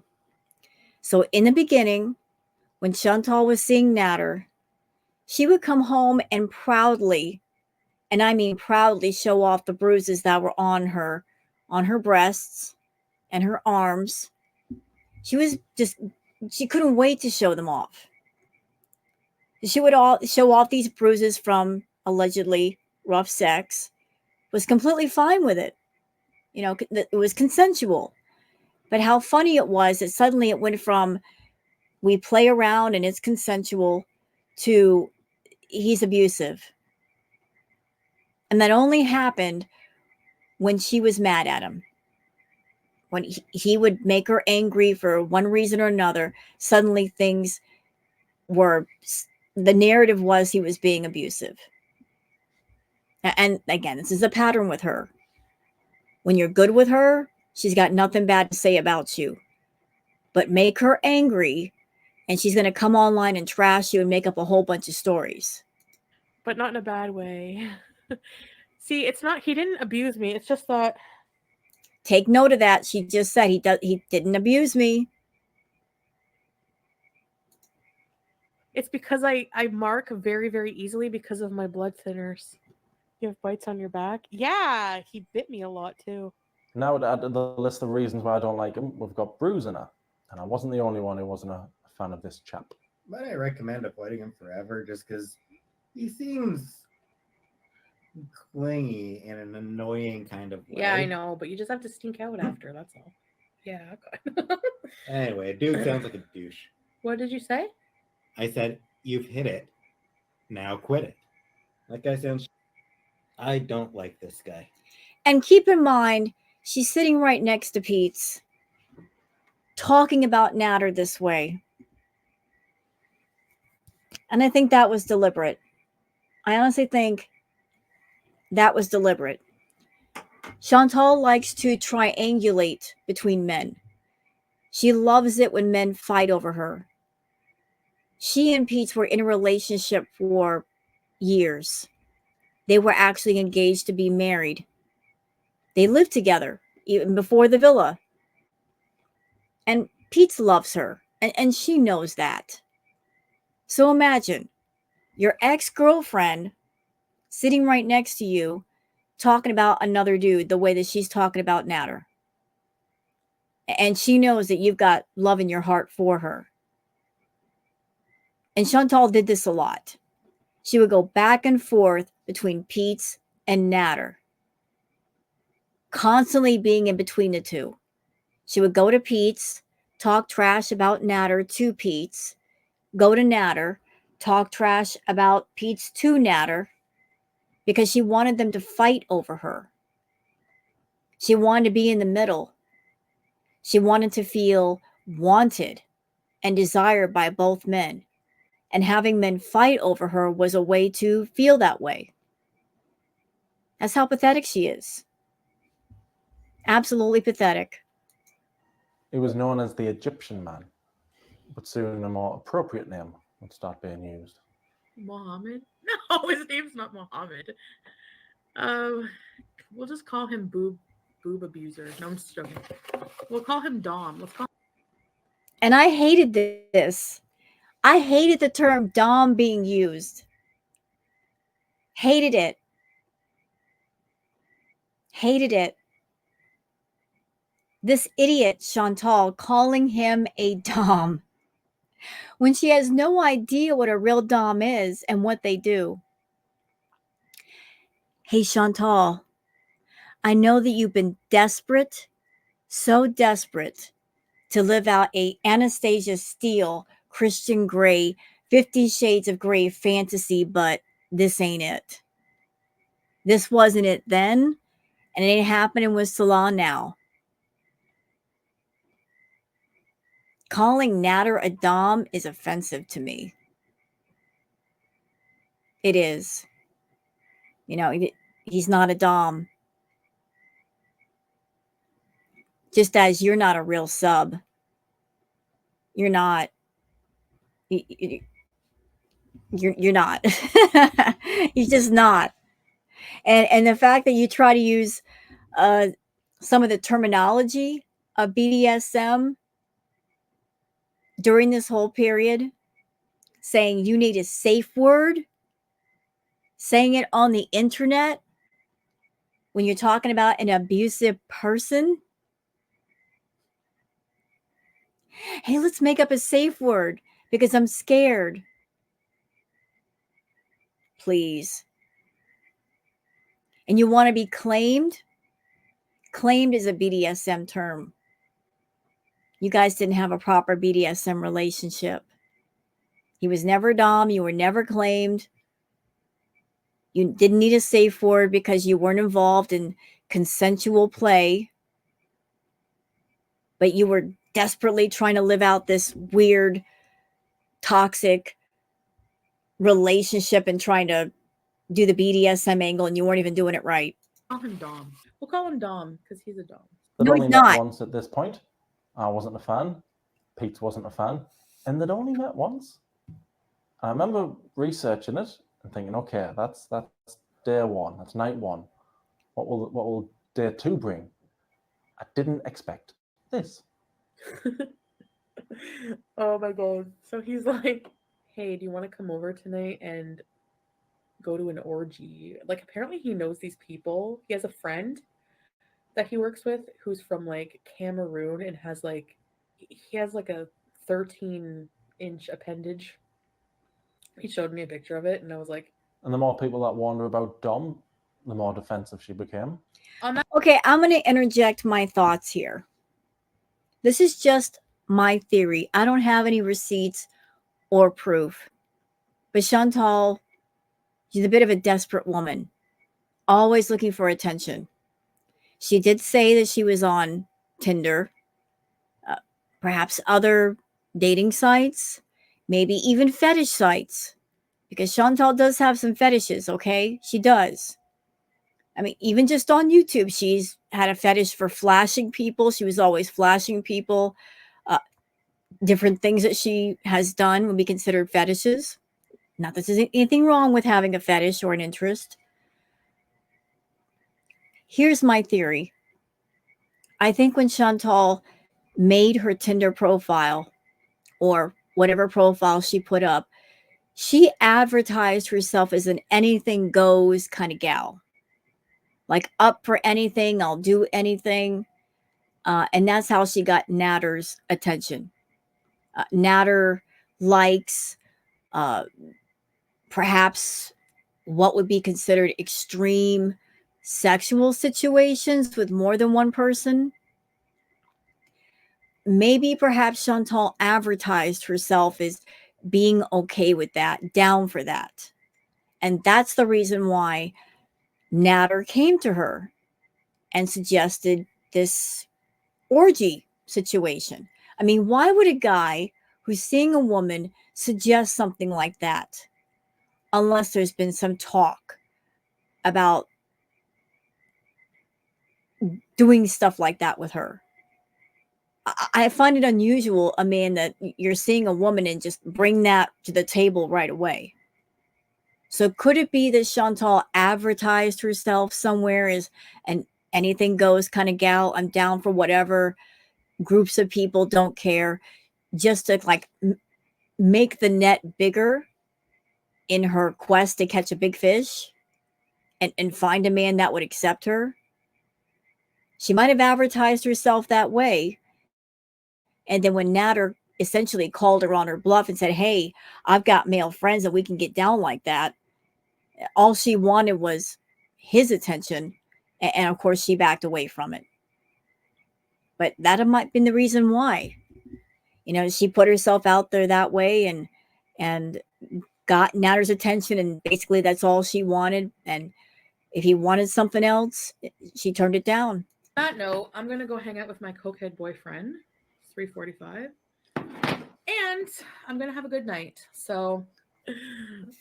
So in the beginning, when Chantal was seeing Natter, she would come home and proudly, and I mean proudly, show off the bruises that were on her breasts and her arms. She couldn't wait to show them off. She would all show off these bruises from allegedly rough sex, was completely fine with it. You know, it was consensual. But how funny it was that suddenly it went from we play around and it's consensual to he's abusive. And that only happened when she was mad at him. When he would make her angry for one reason or another, suddenly things were, the narrative was he was being abusive. And again, this is a pattern with her. When you're good with her, she's got nothing bad to say about you. But make her angry, and she's going to come online and trash you and make up a whole bunch of stories. But not in a bad way. See, it's not, he didn't abuse me. It's just that. Take note of that. She just said he didn't abuse me. It's because I mark very, very easily because of my blood thinners. You have bites on your back? Yeah, he bit me a lot too. Now to add to the list of reasons why I don't like him, we've got Bruiser, and I wasn't the only one who wasn't a fan of this chap. Might I recommend avoiding him forever just because he seems clingy in an annoying kind of way. Yeah, I know, but you just have to stink out after, that's all. Yeah. Anyway, dude sounds like a douche. What did you say? I said, you've hit it. Now quit it. That guy sounds... I don't like this guy. And keep in mind, she's sitting right next to Peetz, talking about Natter this way. And I think that was deliberate. I honestly think that was deliberate. Chantal likes to triangulate between men. She loves it when men fight over her. She and Peetz were in a relationship for years. They were actually engaged to be married. They lived together even before the villa. And Peetz loves her, and she knows that. So imagine your ex-girlfriend sitting right next to you talking about another dude the way that she's talking about Natter. And she knows that you've got love in your heart for her. And Chantal did this a lot. She would go back and forth between Peetz and Natter, constantly being in between the two. She would go to Peetz, talk trash about Natter to Peetz, go to Natter, talk trash about Peetz to Natter, because she wanted them to fight over her. She wanted to be in the middle. She wanted to feel wanted and desired by both men. And having men fight over her was a way to feel that way. That's how pathetic she is. Absolutely pathetic. He was known as the Egyptian man, but soon a more appropriate name would start being used. Mohammed? No, his name's not Mohammed. We'll just call him Boob Abuser. No, I'm just joking. We'll call him Dom. Let's call. And I hated this. I hated the term Dom being used. Hated it. Hated it. This idiot, Chantal, calling him a Dom when she has no idea what a real Dom is and what they do. Hey, Chantal, I know that you've been desperate, so desperate to live out a Anastasia Steele, Christian Grey, 50 Shades of Grey fantasy, but this ain't it. This wasn't it then, and it ain't happening with Salon now. Calling Natter a Dom is offensive to me. It is. You know, he's not a Dom. Just as you're not a real sub. You're not. You're not. You're just not. And the fact that you try to use some of the terminology of BDSM during this whole period, saying you need a safe word, saying it on the internet when you're talking about an abusive person. Hey, let's make up a safe word because I'm scared. Please. And you want to be claimed? Claimed is a BDSM term. You guys didn't have a proper BDSM relationship. He was never Dom. You were never claimed. You didn't need a safe word because you weren't involved in consensual play. But you were desperately trying to live out this weird, toxic relationship and trying to do the BDSM angle, and you weren't even doing it right. Call him Dom. We'll call him Dom because he's a Dom. They'd No, only he's met not. once at this point. I wasn't a fan. Peetz wasn't a fan. And they'd only met once. I remember researching it and thinking, okay, that's day one. That's night one. What will day 2 bring? I didn't expect this. Oh my god. So he's like, hey, do you want to come over tonight and go to an orgy? Like, apparently he knows these people. He has a friend that he works with who's from like Cameroon and has like, he has like a 13-inch appendage. He showed me a picture of it and I was like, And the more people that wonder about Dom, the more defensive she became. Okay, I'm going to interject my thoughts here. This is just my theory. I don't have any receipts or proof. But Chantal, she's a bit of a desperate woman, always looking for attention. She did say that she was on Tinder, perhaps other dating sites, maybe even fetish sites, because Chantal does have some fetishes, okay? She does. I mean, even just on YouTube, she's had a fetish for flashing people. She was always flashing people. Different things that she has done would be considered fetishes. Not that there's anything wrong with having a fetish or an interest. Here's my theory. I think when Chantal made her Tinder profile or whatever profile she put up, she advertised herself as an anything goes kind of gal. Like, up for anything, I'll do anything. And that's how she got Natter's attention. Natter likes perhaps what would be considered extreme sexual situations with more than one person. Maybe perhaps Chantal advertised herself as being okay with that, down for that. And that's the reason why Natter came to her and suggested this orgy situation. I mean, why would a guy who's seeing a woman suggest something like that unless there's been some talk about doing stuff like that with her? I find it unusual, a man that you're seeing a woman and just bring that to the table right away. So could it be that Chantal advertised herself somewhere as an anything goes kind of gal? I'm down for whatever, groups of people, don't care, just to like make the net bigger in her quest to catch a big fish and find a man that would accept her. She might have advertised herself that way. And then when Natter essentially called her on her bluff and said, hey, I've got male friends and we can get down like that, all she wanted was his attention. And of course, she backed away from it. But that might have been the reason why. You know, she put herself out there that way and got Natter's attention. And basically, that's all she wanted. And if he wanted something else, she turned it down. On that note, I'm going to go hang out with my cokehead boyfriend. 3:45. And I'm going to have a good night. So,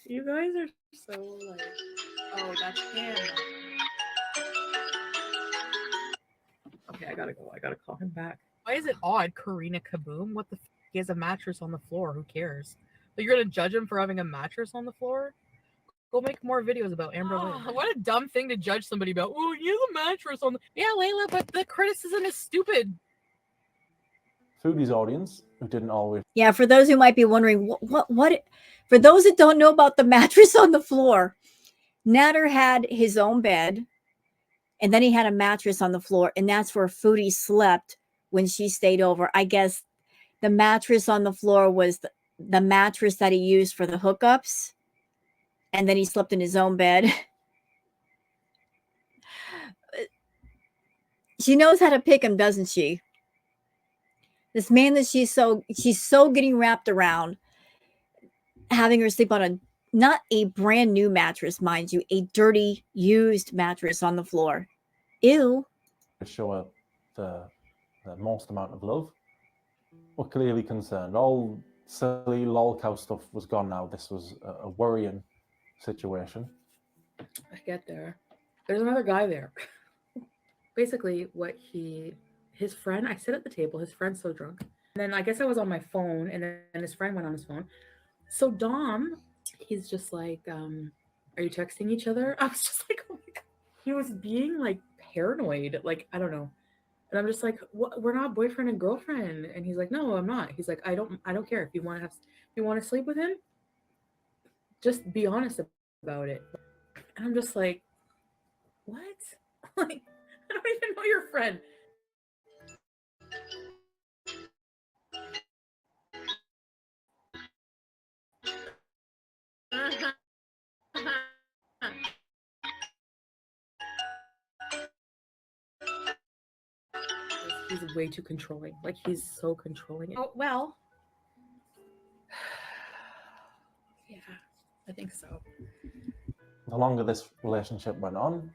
you guys are so like, oh, that's him. Okay, I gotta go. I gotta call him back. Why is it odd, Karina Kaboom? What the he has a mattress on the floor. Who cares? But you're gonna judge him for having a mattress on the floor? Go make more videos about Amber Lynn. What a dumb thing to judge somebody about. Oh, he has a mattress on the... Yeah, Layla, but the criticism is stupid. Foodie's audience, who didn't always... Yeah, for those who might be wondering, what for those that don't know about the mattress on the floor, Natter had his own bed, and then he had a mattress on the floor, and that's where Foodie slept when she stayed over. I guess the mattress on the floor was the mattress that he used for the hookups, and then he slept in his own bed. She knows how to pick him, doesn't she? This man that she's so getting wrapped around, having her sleep on not a brand new mattress, mind you, a dirty, used mattress on the floor. Ew. show her the most amount of love. We're clearly concerned. All silly lol cow stuff was gone now. This was a worrying situation. I get there. There's another guy there. Basically, his friend, I sit at the table, his friend's so drunk. And then I guess I was on my phone, and then his friend went on his phone. So Dom, he's just like, are you texting each other? I was just like, oh my God. he was being like paranoid. Like, I don't know. And I'm just like, what? We're not boyfriend and girlfriend. And he's like, no, I'm not. He's like, I don't care if you want to sleep with him. Just be honest about it. And I'm just like, what? Like, I don't even know your friend. He's way too controlling. Like, he's so controlling. Oh, well. Yeah, I think so. The longer this relationship went on,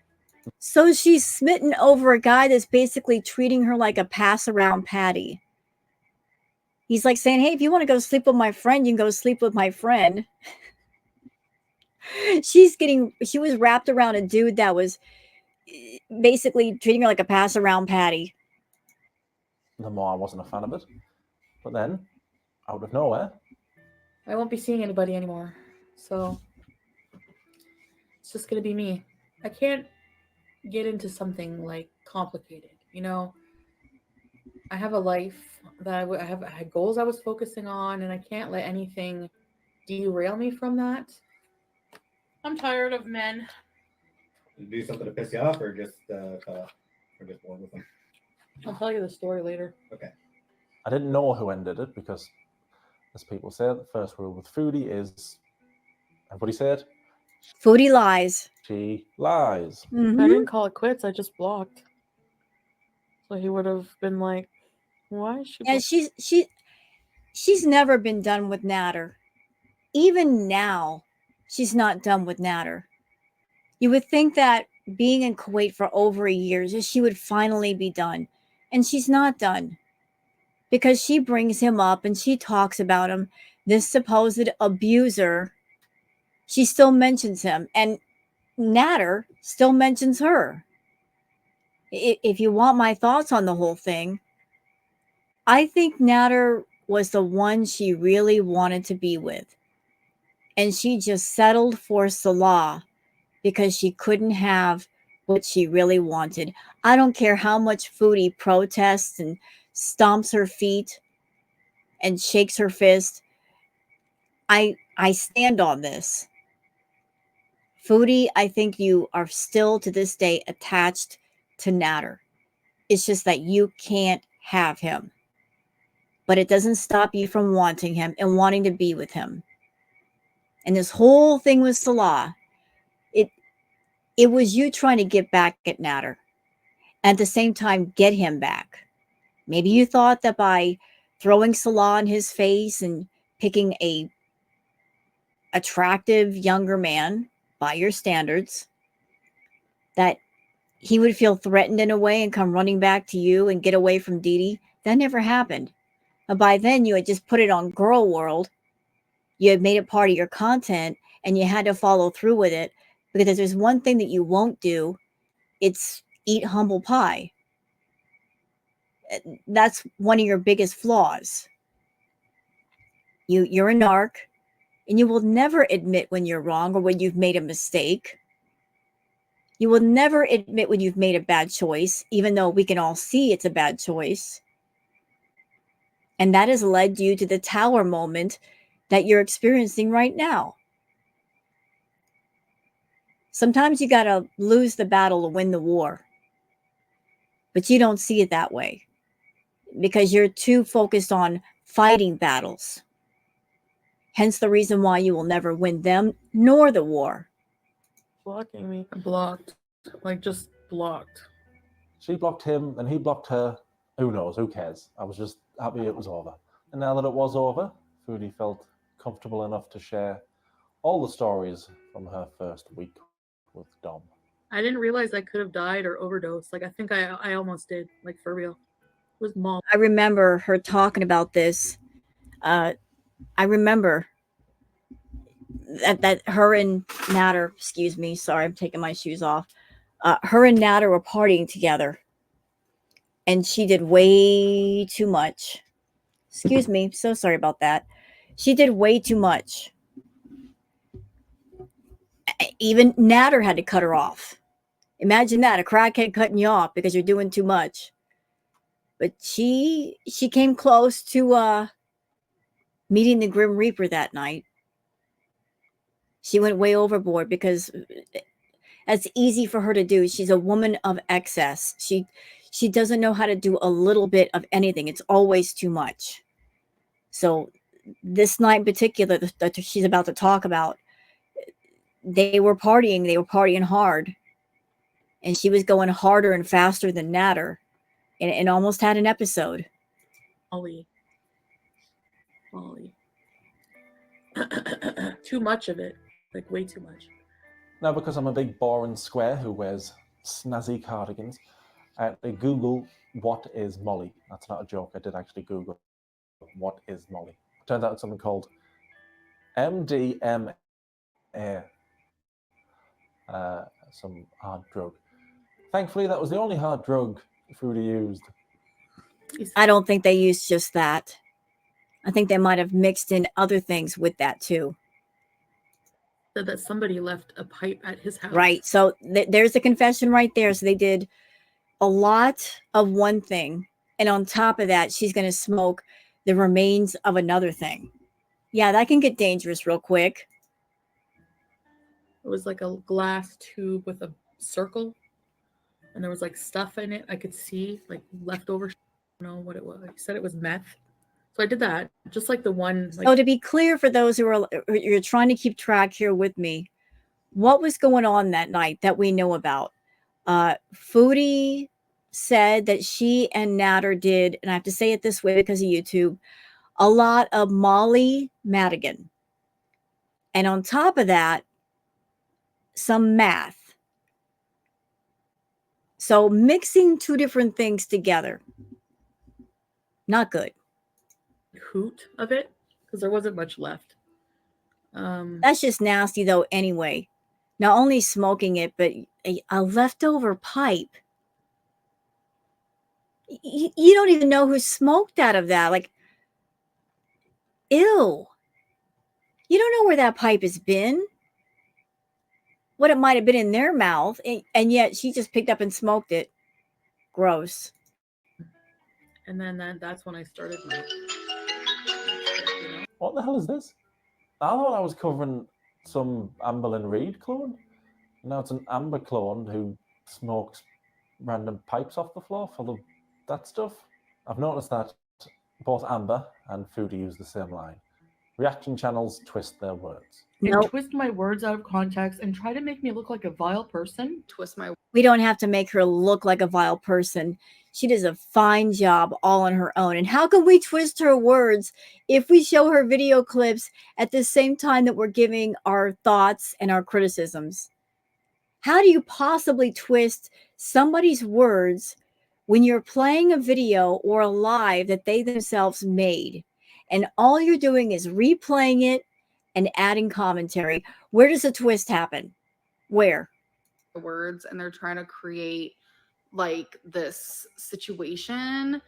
So she's smitten over a guy that's basically treating her like a pass-around patty. He's like saying, hey, if you want to go sleep with my friend, you can go sleep with my friend. She was wrapped around a dude that was basically treating her like a pass-around patty. the more I wasn't a fan of it. But then, out of nowhere, I won't be seeing anybody anymore. So it's just going to be me. I can't get into something like complicated, you know? I have a life that I had goals I was focusing on, and I can't let anything derail me from that. I'm tired of men. You do something to piss you off, or just bored with them? I'll tell you the story later. Okay. I didn't know who ended it because, as people say, the first rule with Foodie is, everybody say it? Foodie lies. She lies. Mm-hmm. I didn't call it quits. I just blocked. So he would have been like, why is she... And she's never been done with Natter. Even now, she's not done with Natter. You would think that being in Kuwait for over a year, she would finally be done. And she's not done. Because she brings him up and she talks about him. This supposed abuser, she still mentions him. And Natter still mentions her. If you want my thoughts on the whole thing, I think Natter was the one she really wanted to be with. And she just settled for Salah because she couldn't have what she really wanted. I don't care how much Foodie protests and stomps her feet and shakes her fist. I stand on this. Foodie, I think you are still to this day attached to Natter. It's just that you can't have him. But it doesn't stop you from wanting him and wanting to be with him. And this whole thing with Salah, it was you trying to get back at Natter. And at the same time, get him back. Maybe you thought that by throwing Salah in his face and picking a attractive younger man by your standards, that he would feel threatened in a way and come running back to you and get away from Dee Dee. That never happened. And by then you had just put it on Girl World. You had made it part of your content and you had to follow through with it, because there's one thing that you won't do. It's eat humble pie. That's one of your biggest flaws. You're a narc, and you will never admit when you're wrong or when you've made a mistake. You will never admit when you've made a bad choice, even though we can all see it's a bad choice. And that has led you to the tower moment that you're experiencing right now. Sometimes you got to lose the battle to win the war. But you don't see it that way because you're too focused on fighting battles. Hence the reason why you will never win them nor the war. Blocking me. Blocked. Like, just blocked. She blocked him, and he blocked her. Who knows? Who cares? I was just happy it was over. And now that it was over, Foodie felt comfortable enough to share all the stories from her first week with Dom. I didn't realize I could have died or overdosed. Like, I think I almost did. Like, for real. It was mom. I remember her talking about this. I remember that her and Natter, excuse me, sorry, I'm taking my shoes off. Her and Natter were partying together. And she did way too much. Excuse me, so sorry about that. She did way too much. Even Natter had to cut her off. Imagine that, a crackhead cutting you off because you're doing too much. But she came close to meeting the Grim Reaper that night. She went way overboard because that's easy for her to do. She's a woman of excess. She doesn't know how to do a little bit of anything. It's always too much. So this night in particular that she's about to talk about, they were partying hard. And she was going harder and faster than Natter and almost had an episode. Molly. Too much of it. Like way too much. Now, because I'm a big boring square who wears snazzy cardigans, I had to Google what is Molly. That's not a joke. I did actually Google what is Molly. Turns out it's something called MDMA, some hard drug. Thankfully, that was the only hard drug Foodie used. I don't think they used just that. I think they might have mixed in other things with that too. Said that somebody left a pipe at his house. Right. So there's the confession right there. So they did a lot of one thing. And on top of that, she's going to smoke the remains of another thing. Yeah, that can get dangerous real quick. It was like a glass tube with a circle. And there was like stuff in it I could see, like leftover. I don't know what it was. He said it was meth. So I did that, just like the one. Like, so to be clear for those you're trying to keep track here with me, what was going on that night that we know about? Foodie said that she and Natter did, and I have to say it this way because of YouTube, a lot of Molly Madigan. And on top of that, some math. So mixing two different things together, not good. Hoot of it, because there wasn't much left. That's just nasty though anyway. Not only smoking it, but a leftover pipe. You don't even know who smoked out of that. Like, ew. You don't know where that pipe has been. What it might have been in their mouth. And yet she just picked up and smoked it. Gross. And then that's when I started my... What the hell is this? I thought I was covering some Amberlyn Reed clone. Now it's an Amber clone who smokes random pipes off the floor full of that stuff. I've noticed that both Amber and Foodie use the same line. Reaction channels twist their words. And twist my words out of context and try to make me look like a vile person. We don't have to make her look like a vile person. She does a fine job all on her own. And how can we twist her words if we show her video clips at the same time that we're giving our thoughts and our criticisms? How do you possibly twist somebody's words when you're playing a video or a live that they themselves made? And all you're doing is replaying it and adding commentary. Where does the twist happen? Where? Words, and they're trying to create like this situation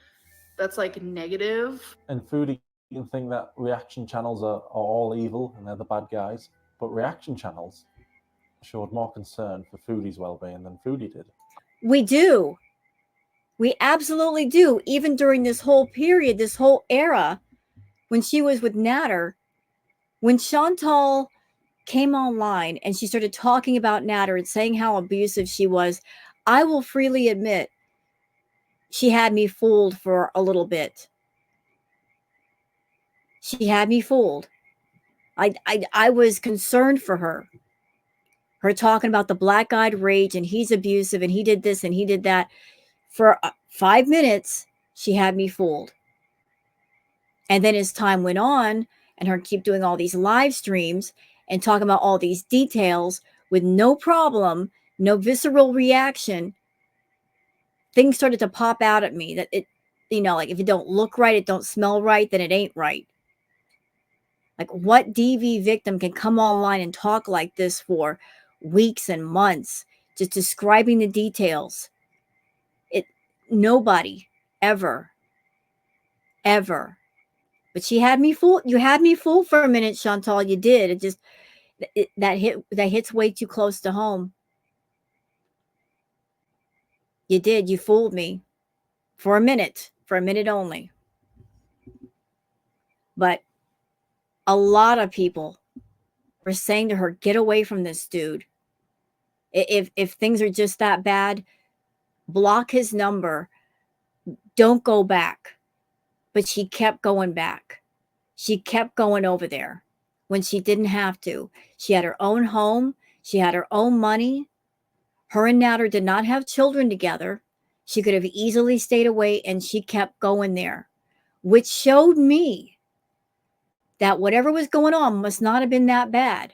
that's like negative. And Foodie can think that reaction channels are all evil and they're the bad guys, but reaction channels showed more concern for Foodie's well-being than Foodie did. We do. We absolutely do. Even during this whole period, this whole era, when she was with Natter, when Chantal came online and she started talking about Natter and saying how abusive she was, I will freely admit she had me fooled for a little bit. She had me fooled. I was concerned for her. Her talking about the black-eyed rage and he's abusive and he did this and he did that. For 5 minutes, she had me fooled. And then as time went on and her keep doing all these live streams and talking about all these details with no problem, no visceral reaction, things started to pop out at me that it, like if it don't look right, it don't smell right, then it ain't right. Like what DV victim can come online and talk like this for weeks and months, just describing the details? Nobody ever. But she had me fooled. You had me fooled for a minute, Chantal. You did. That hits way too close to home. You did. You fooled me for a minute only. But a lot of people were saying to her, get away from this dude. If things are just that bad, block his number. Don't go back. But she kept going back. She kept going over there when she didn't have to. She had her own home. She had her own money. Her and Natter did not have children together. She could have easily stayed away, and she kept going there, which showed me that whatever was going on must not have been that bad.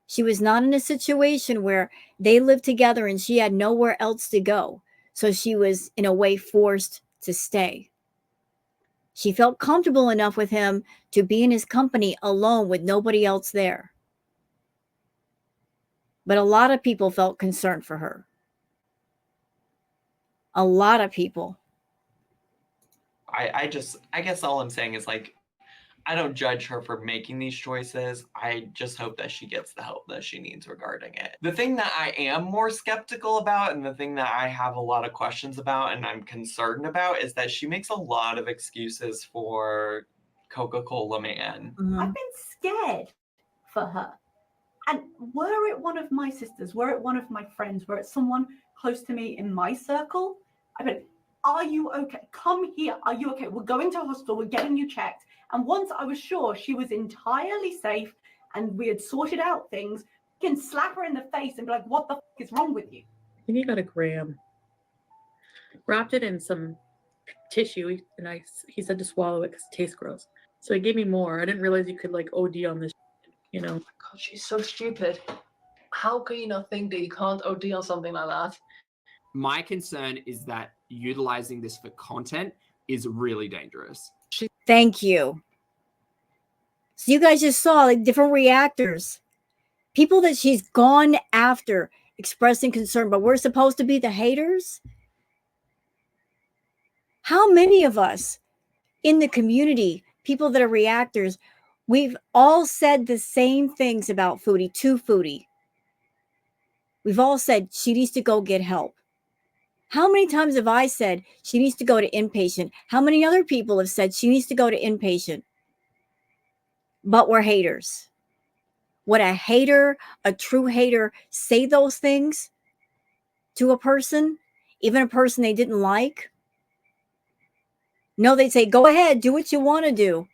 She was not in a situation where they lived together and she had nowhere else to go. So she was, in a way, forced to stay. She felt comfortable enough with him to be in his company alone with nobody else there. But a lot of people felt concerned for her. A lot of people. I guess all I'm saying is, like, I don't judge her for making these choices. I just hope that she gets the help that she needs regarding it. The thing that I am more skeptical about, and the thing that I have a lot of questions about and I'm concerned about, is that she makes a lot of excuses for Coca-Cola Man. I've been scared for her. And were it one of my sisters, were it one of my friends, were it someone close to me in my circle, I've been, are you okay? Come here. Are you okay? We're going to hospital. We're getting you checked. And once I was sure she was entirely safe and we had sorted out things, you can slap her in the face and be like, what the fuck is wrong with you? I think he got a gram. Wrapped it in some tissue, and he said to swallow it because it tastes gross. So he gave me more. I didn't realize you could, like, OD on this, you know. God, she's so stupid. How can you not think that you can't OD on something like that? My concern is that utilizing this for content is really dangerous. Thank you. So you guys just saw, like, different reactors. People that she's gone after expressing concern, but we're supposed to be the haters? How many of us in the community, people that are reactors, we've all said the same things about Foodie to Foodie. We've all said she needs to go get help. How many times have I said she needs to go to inpatient? How many other people have said she needs to go to inpatient? But we're haters. Would a hater, a true hater, say those things to a person, even a person they didn't like? No, they'd say, go ahead, do what you want to do.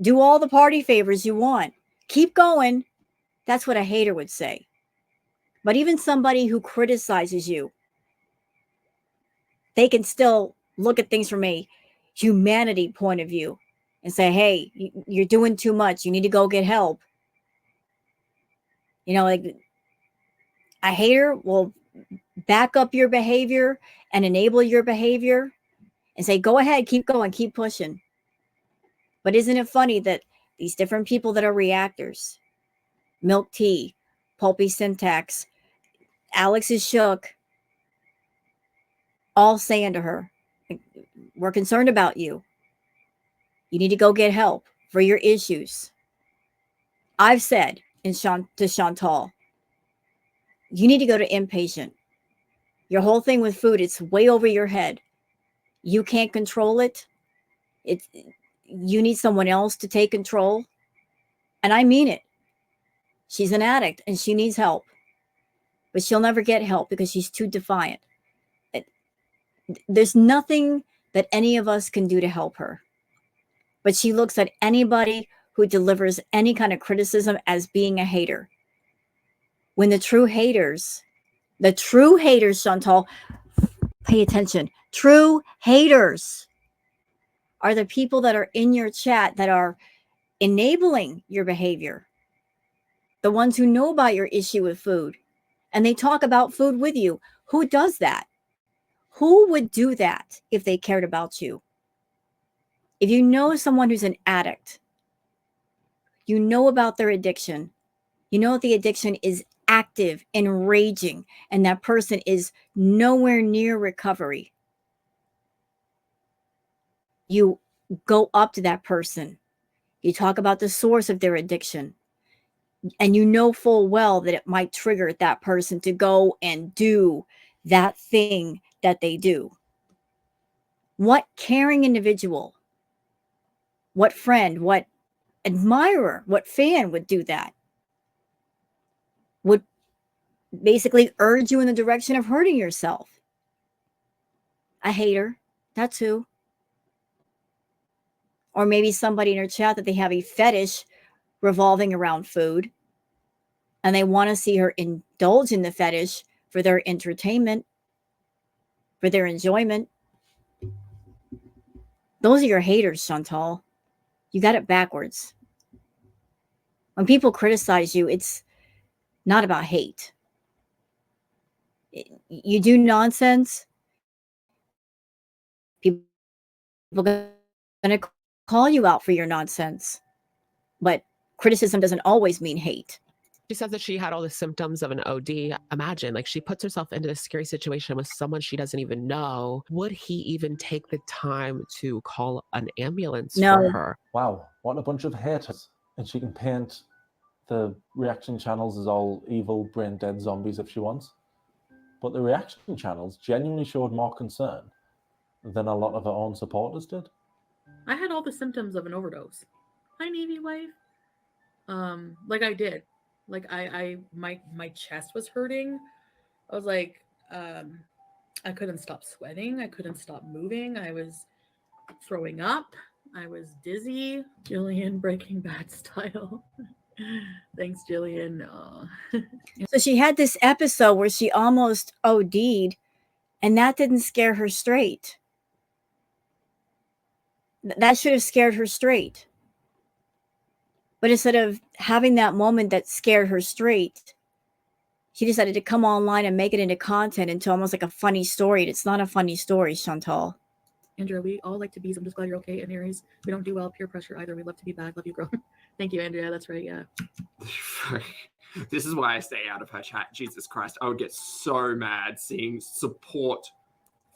Do all the party favors you want. Keep going. That's what a hater would say. But even somebody who criticizes you, they can still look at things from a humanity point of view and say, hey, you're doing too much. You need to go get help. You know, like, a hater will back up your behavior and enable your behavior and say, go ahead, keep going, keep pushing. But isn't it funny that these different people that are reactors, Milk Tea, Pulpy Syntax, Alex is shook, all saying to her, we're concerned about you. You need to go get help for your issues. I've said to Chantal, you need to go to inpatient. Your whole thing with food, it's way over your head. You can't control it. You need someone else to take control. And I mean it. She's an addict and she needs help. But she'll never get help because she's too defiant. There's nothing that any of us can do to help her. But she looks at anybody who delivers any kind of criticism as being a hater. When the true haters, Chantal, pay attention. True haters are the people that are in your chat that are enabling your behavior. The ones who know about your issue with food and they talk about food with you. Who does that? Who would do that if they cared about you? If you know someone who's an addict, you know about their addiction, you know the addiction is active and raging, and that person is nowhere near recovery. You go up to that person. You talk about the source of their addiction. And you know full well that it might trigger that person to go and do that thing that they do? What caring individual, what friend, what admirer, what fan would do that? Would basically urge you in the direction of hurting yourself? A hater, that's who. Or maybe somebody in her chat that they have a fetish revolving around food and they want to see her indulge in the fetish for their entertainment, for their enjoyment. Those are your haters, Chantal. You got it backwards. When people criticize you, it's not about hate. You do nonsense, people are going to call you out for your nonsense. But criticism doesn't always mean hate. She says that she had all the symptoms of an OD. Imagine, like, she puts herself into this scary situation with someone she doesn't even know. Would he even take the time to call an ambulance for her? Wow, what a bunch of haters. And she can paint the reaction channels as all evil, brain-dead zombies if she wants. But the reaction channels genuinely showed more concern than a lot of her own supporters did. I had all the symptoms of an overdose. Hi, Navy wife. Like I did. Like my chest was hurting. I was like, I couldn't stop sweating. I couldn't stop moving. I was throwing up. I was dizzy. Jillian, Breaking Bad style. Thanks, Jillian. So she had this episode where she almost OD'd, and that didn't scare her straight. That should have scared her straight. But instead of having that moment that scared her straight, she decided to come online and make it into content into almost like a funny story. And it's not a funny story, Chantal. Andrea, we all like to be. I'm just glad you're okay. And Aries, we don't do well peer pressure either. We love to be bad. Love you, girl. Thank you, Andrea. That's right. Yeah. This is why I stay out of her chat. Jesus Christ. I would get so mad seeing support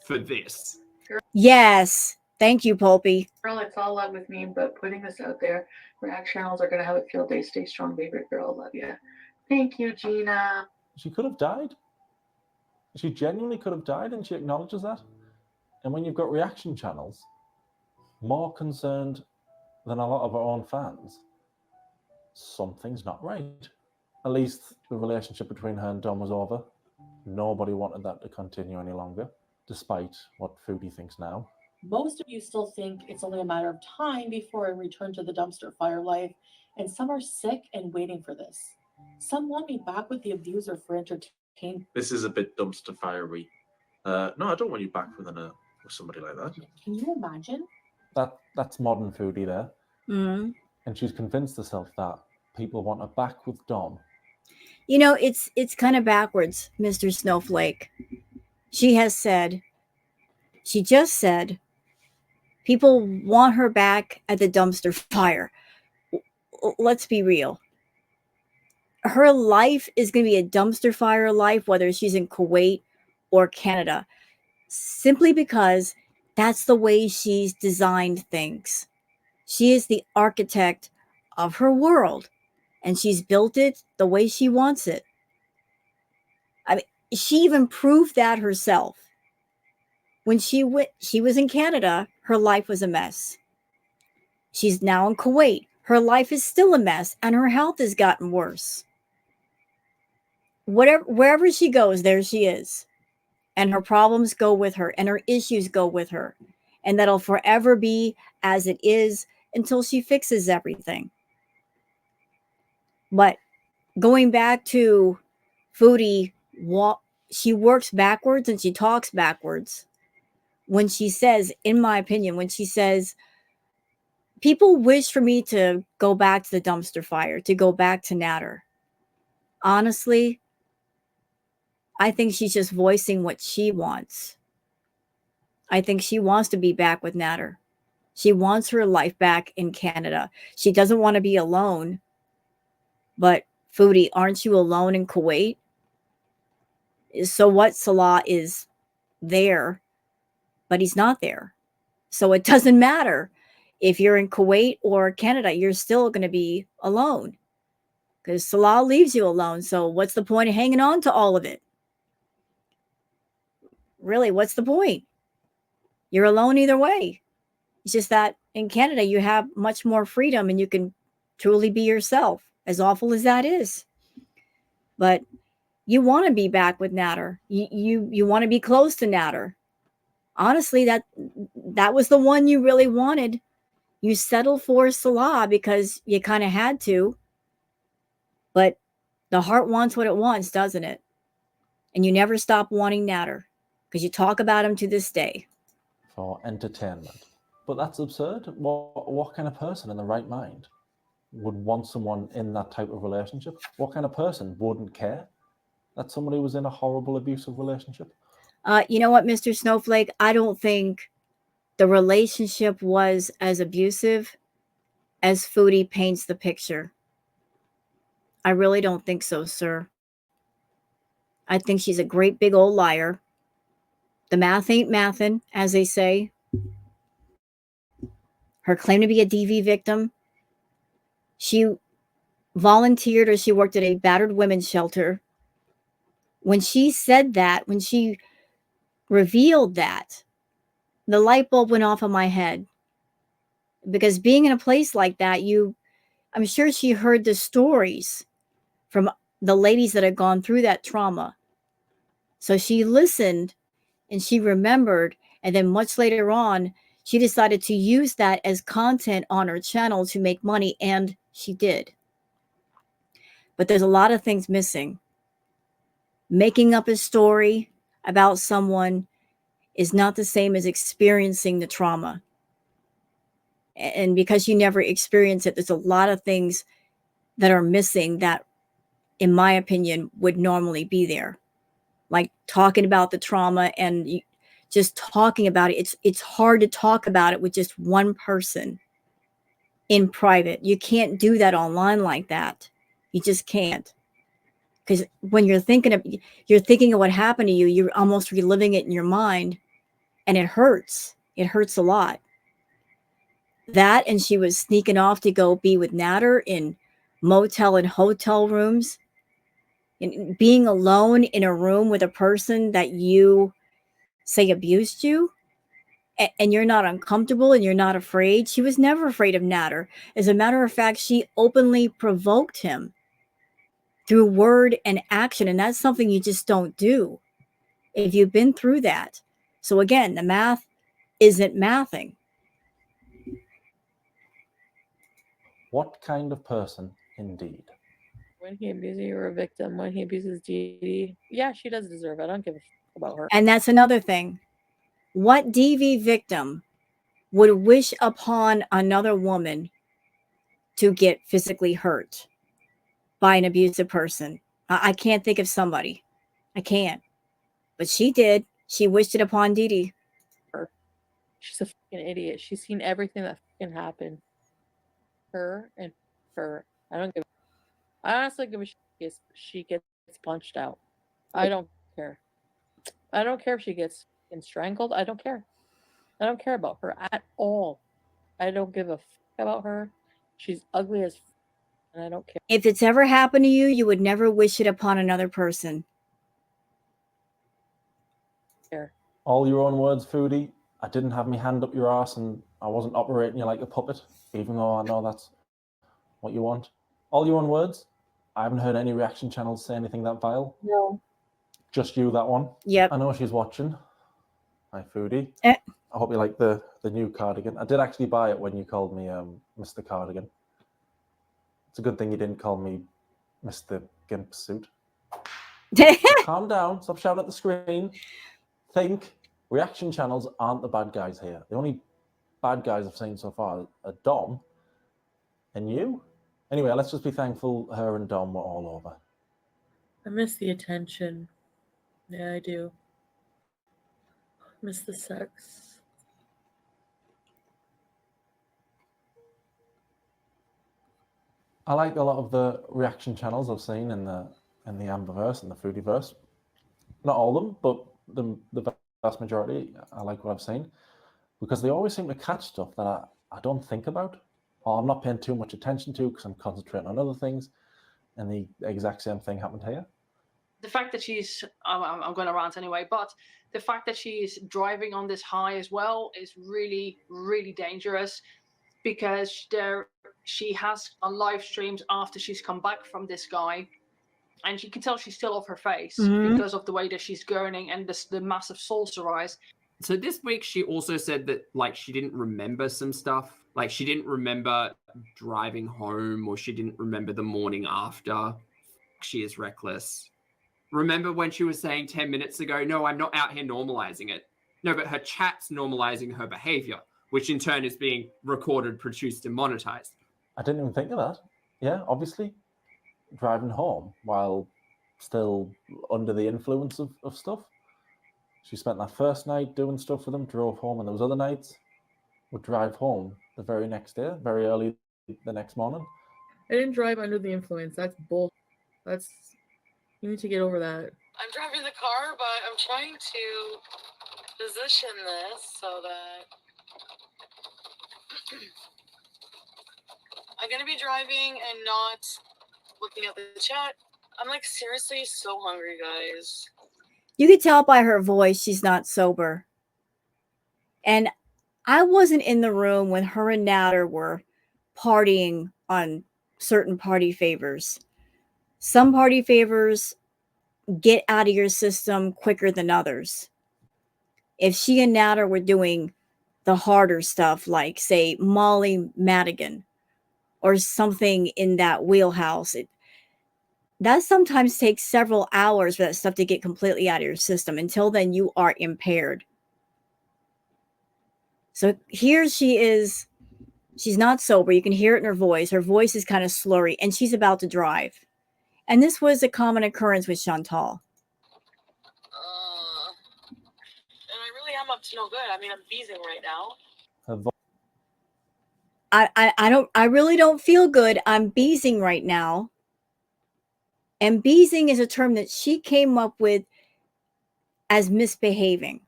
for this. Yes. Thank you, Pulpy. Girl, it's all love with me, but putting this out there, react channels are going to have a field day. Stay strong, baby girl. Love you. Thank you, Gina. She could have died. She genuinely could have died, and she acknowledges that. And when you've got reaction channels more concerned than a lot of our own fans, something's not right. At least the relationship between her and Dom was over. Nobody wanted that to continue any longer, despite what Foodie thinks now. Most of you still think it's only a matter of time before I return to the dumpster fire life, and some are sick and waiting for this. Some want me back with the abuser for entertainment. This is a bit dumpster fiery. No, I don't want you back with somebody like that. Can you imagine? That's modern Foodie there. Mm-hmm. And she's convinced herself that people want her back with Dom. You know, it's kind of backwards, Mr. Snowflake. She just said, people want her back at the dumpster fire. Let's be real. Her life is going to be a dumpster fire life, whether she's in Kuwait or Canada, simply because that's the way she's designed things. She is the architect of her world, and she's built it the way she wants it. I mean, she even proved that herself. When she was in Canada, her life was a mess. She's now in Kuwait. Her life is still a mess, and her health has gotten worse. Wherever she goes, there she is. And her problems go with her, and her issues go with her. And that'll forever be as it is until she fixes everything. But going back to Foodie, she works backwards and she talks backwards. When she says, in my opinion, when she says, people wish for me to go back to the dumpster fire, to go back to Natter. Honestly, I think she's just voicing what she wants. I think she wants to be back with Natter. She wants her life back in Canada. She doesn't want to be alone. But Foodie, aren't you alone in Kuwait? So what? Salah is there, but he's not there. So it doesn't matter if you're in Kuwait or Canada, you're still going to be alone because Salah leaves you alone. So what's the point of hanging on to all of it? really, what's the point? You're alone either way. It's just that in Canada, you have much more freedom and you can truly be yourself, as awful as that is. But you want to be back with Natter. You want to be close to Natter. Honestly, that was the one you really wanted. You settled for Salah because you kind of had to. But the heart wants what it wants, doesn't it? And you never stop wanting Natter because you talk about him to this day. For entertainment. But that's absurd. What kind of person in the right mind would want someone in that type of relationship? What kind of person wouldn't care that somebody was in a horrible, abusive relationship? You know what, Mr. Snowflake? I don't think the relationship was as abusive as Foodie paints the picture. I really don't think so, sir. I think she's a great big old liar. The math ain't mathin', as they say. Her claim to be a DV victim, she volunteered or she worked at a battered women's shelter. When she said that, when she revealed that, the light bulb went off in my head. Because being in a place like that, I'm sure she heard the stories from the ladies that had gone through that trauma. So she listened and she remembered. And then much later on, she decided to use that as content on her channel to make money. And she did. But there's a lot of things missing. Making up a story about someone is not the same as experiencing the trauma. And because you never experience it, there's a lot of things that are missing that, in my opinion, would normally be there. Like talking about the trauma and just talking about it. It's hard to talk about it with just one person in private. You can't do that online like that. You just can't. Because when you're thinking of what happened to you, you're almost reliving it in your mind, and it hurts. It hurts a lot. That, and she was sneaking off to go be with Natter in motel and hotel rooms. And being alone in a room with a person that you say abused you, and you're not uncomfortable and you're not afraid. She was never afraid of Natter. As a matter of fact, she openly provoked him through word and action. And that's something you just don't do if you've been through that. So again, the math isn't mathing. What kind of person, indeed? When he abuses you, you're a victim. When he abuses Dee, yeah, she does deserve it. I don't give a about her. And that's another thing. What DV victim would wish upon another woman to get physically hurt by an abusive person? I can't think of somebody. I can't. But she did. She wished it upon Dee. She's a fucking idiot. She's seen everything that fucking happened. Her and her. I honestly give a shit if she gets punched out. I don't care. I don't care if she gets strangled. I don't care. I don't care about her at all. I don't give a fuck about her. She's ugly as fuck, and I don't care. If it's ever happened to you, you would never wish it upon another person. All your own words, Foodie. I didn't have my hand up your ass and I wasn't operating you like a puppet, even though I know that's what you want. All your own words. I haven't heard any reaction channels say anything that vile. No. Just you, that one. Yep. I know she's watching. Hi, Foodie. I hope you like the new cardigan. I did actually buy it when you called me Mr. Cardigan. It's a good thing you didn't call me Mr. Gimp Suit. Calm down. Stop shouting at the screen. Think. Reaction channels aren't the bad guys here. The only bad guys I've seen so far are Dom and you. Anyway, let's just be thankful her and Dom were all over. I miss the attention. Yeah, I do. Miss the sex. I like a lot of the reaction channels I've seen in the Amberverse and the Foodieverse. Not all of them, but the vast majority. I like what I've seen because they always seem to catch stuff that I don't think about or I'm not paying too much attention to because I'm concentrating on other things. And the exact same thing happened here. the fact that she's, I'm going to rant anyway, but the fact that she's driving on this high as well is really, really dangerous, because she has on live streams after she's come back from this guy, and you can tell she's still off her face because of the way that she's gurning and the massive saucer eyes. So this week she also said that like she didn't remember some stuff. Like she didn't remember driving home, or she didn't remember the morning after. She is reckless. Remember when she was saying 10 minutes ago, no, I'm not out here normalizing it. No, but her chat's normalizing her behavior, which in turn is being recorded, produced, and monetized. I didn't even think of that. Yeah, obviously. Driving home while still under the influence of stuff. She spent that first night doing stuff with him, drove home, and those other nights would drive home the very next day, very early the next morning. I didn't drive under the influence. That's bull. That's, you need to get over that. I'm driving the car, but I'm trying to position this so that I'm gonna be driving and not looking at the chat. I'm like seriously so hungry, guys. You could tell by her voice she's not sober. And I wasn't in the room when her and Natter were partying on certain party favors. Some party favors get out of your system quicker than others. If she and Natter were doing the harder stuff, like, say, Molly Madigan or something in that wheelhouse, that sometimes takes several hours for that stuff to get completely out of your system. Until then, you are impaired. So here she is. She's not sober. You can hear it in her voice. Her voice is kind of slurry, and she's about to drive. And this was a common occurrence with Chantal. And I really am up to no good. I mean, I'm beezing right now. I really don't feel good. I'm beezing right now. And beezing is a term that she came up with as misbehaving.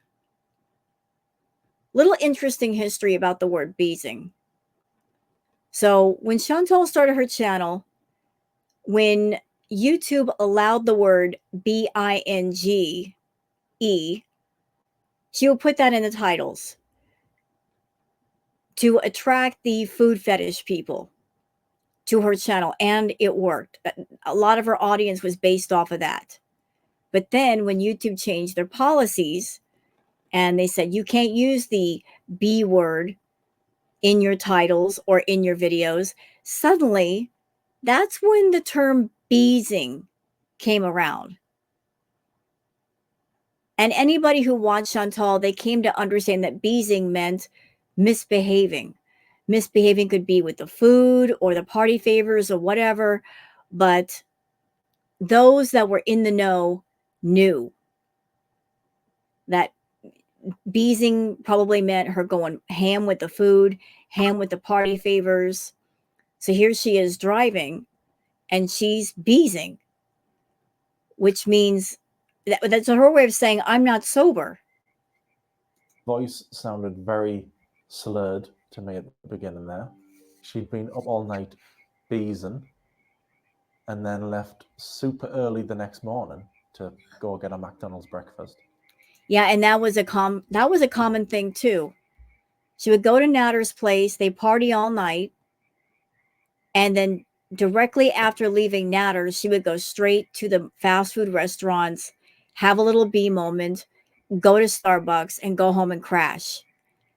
Little interesting history about the word beezing. So when Chantal started her channel, when YouTube allowed the word B-I-N-G-E, she would put that in the titles to attract the food fetish people to her channel, and it worked. A lot of her audience was based off of that. But then when YouTube changed their policies and they said you can't use the B word in your titles or in your videos, suddenly that's when the term beezing came around. And anybody who watched Chantal, they came to understand that beezing meant misbehaving. Misbehaving could be with the food or the party favors or whatever, but those that were in the know knew that beezing probably meant her going ham with the food, ham with the party favors. So here she is driving and she's beezing, which means that's her way of saying, I'm not sober. Voice sounded very slurred to me at the beginning there. She'd been up all night beezing and then left super early the next morning to go get a McDonald's breakfast. Yeah, and that was a common thing too. She would go to Natter's place, they party all night, and then directly after leaving Natter's, she would go straight to the fast food restaurants, have a little bee moment, go to Starbucks, and go home and crash.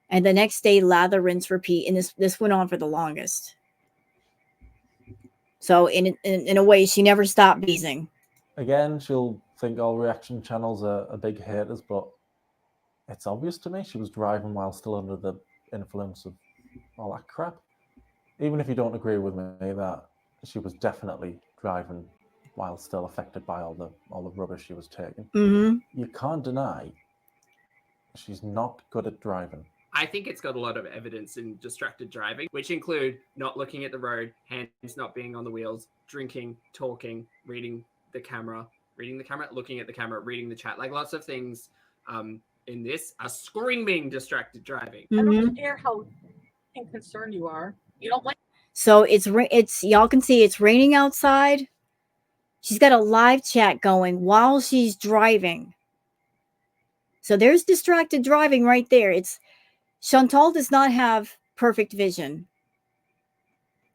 And the next day, lather, rinse, repeat. And this went on for the longest. So in a way, she never stopped beezing. Again, she'll think all reaction channels are big haters, but it's obvious to me she was driving while still under the influence of all that crap. Even if you don't agree with me that she was definitely driving while still affected by all the rubbish she was taking, you can't deny she's not good at driving. I think it's got a lot of evidence in distracted driving, which include not looking at the road, hands not being on the wheels, drinking, talking, reading the camera, looking at the camera, reading the chat. Like lots of things in this are screaming distracted driving. I don't care how concerned you are. You don't like. So it's y'all can see it's raining outside. She's got a live chat going while she's driving. So there's distracted driving right there. Chantal does not have perfect vision.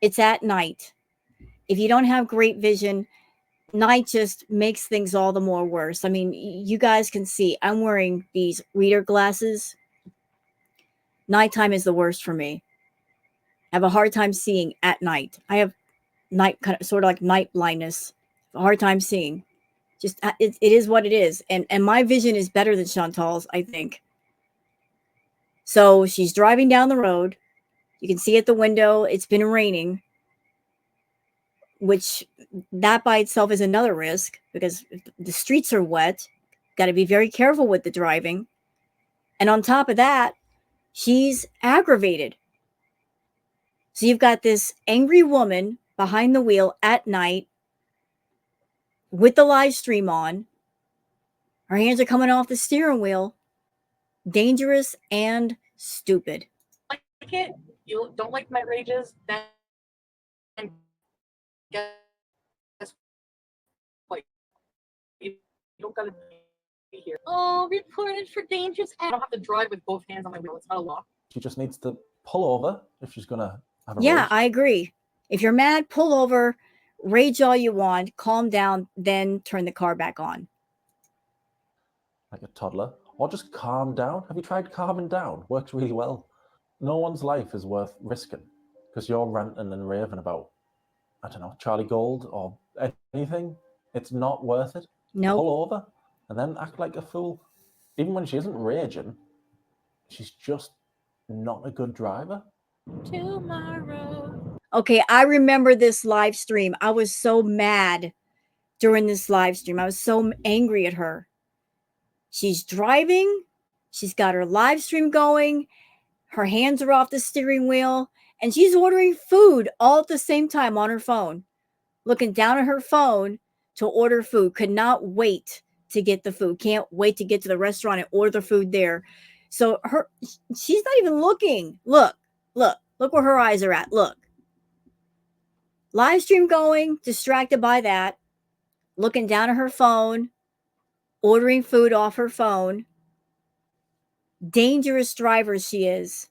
It's at night. If you don't have great vision, night just makes things all the more worse. I mean, you guys can see I'm wearing these reader glasses. Nighttime is the worst for me. I have a hard time seeing at night. I have sort of like night blindness. A hard time seeing. Just it is what it is. And my vision is better than Chantal's, I think. So she's driving down the road. You can see at the window it's been raining, which that by itself is another risk because the streets are wet. Got to be very careful with the driving. And on top of that, she's aggravated. So you've got this angry woman behind the wheel at night with the live stream on. Her hands are coming off the steering wheel. Dangerous and stupid. Like it, you don't like my rages, then guess what? You don't gotta be here. Oh, reported for dangerous. I don't have to drive with both hands on my wheel. It's not a law. She just needs to pull over if she's gonna have a Yeah, rage. I agree. If you're mad, pull over, rage all you want, calm down, then turn the car back on. Like a toddler. Or just calm down. Have you tried calming down? Works really well. No one's life is worth risking because you're ranting and raving about, I don't know, Charlie Gold or anything. It's not worth it. Nope. Pull over and then act like a fool. Even when she isn't raging, she's just not a good driver. Tomorrow. Okay, I remember this live stream. I was so mad during this live stream. I was so angry at her. She's driving. She's got her live stream going. Her hands are off the steering wheel. And she's ordering food all at the same time on her phone. Looking down at her phone to order food. Could not wait to get the food. Can't wait to get to the restaurant and order the food there. So she's not even looking. Look where her eyes are at. Look. Live stream going, distracted by that. Looking down at her phone. Ordering food off her phone. Dangerous driver she is.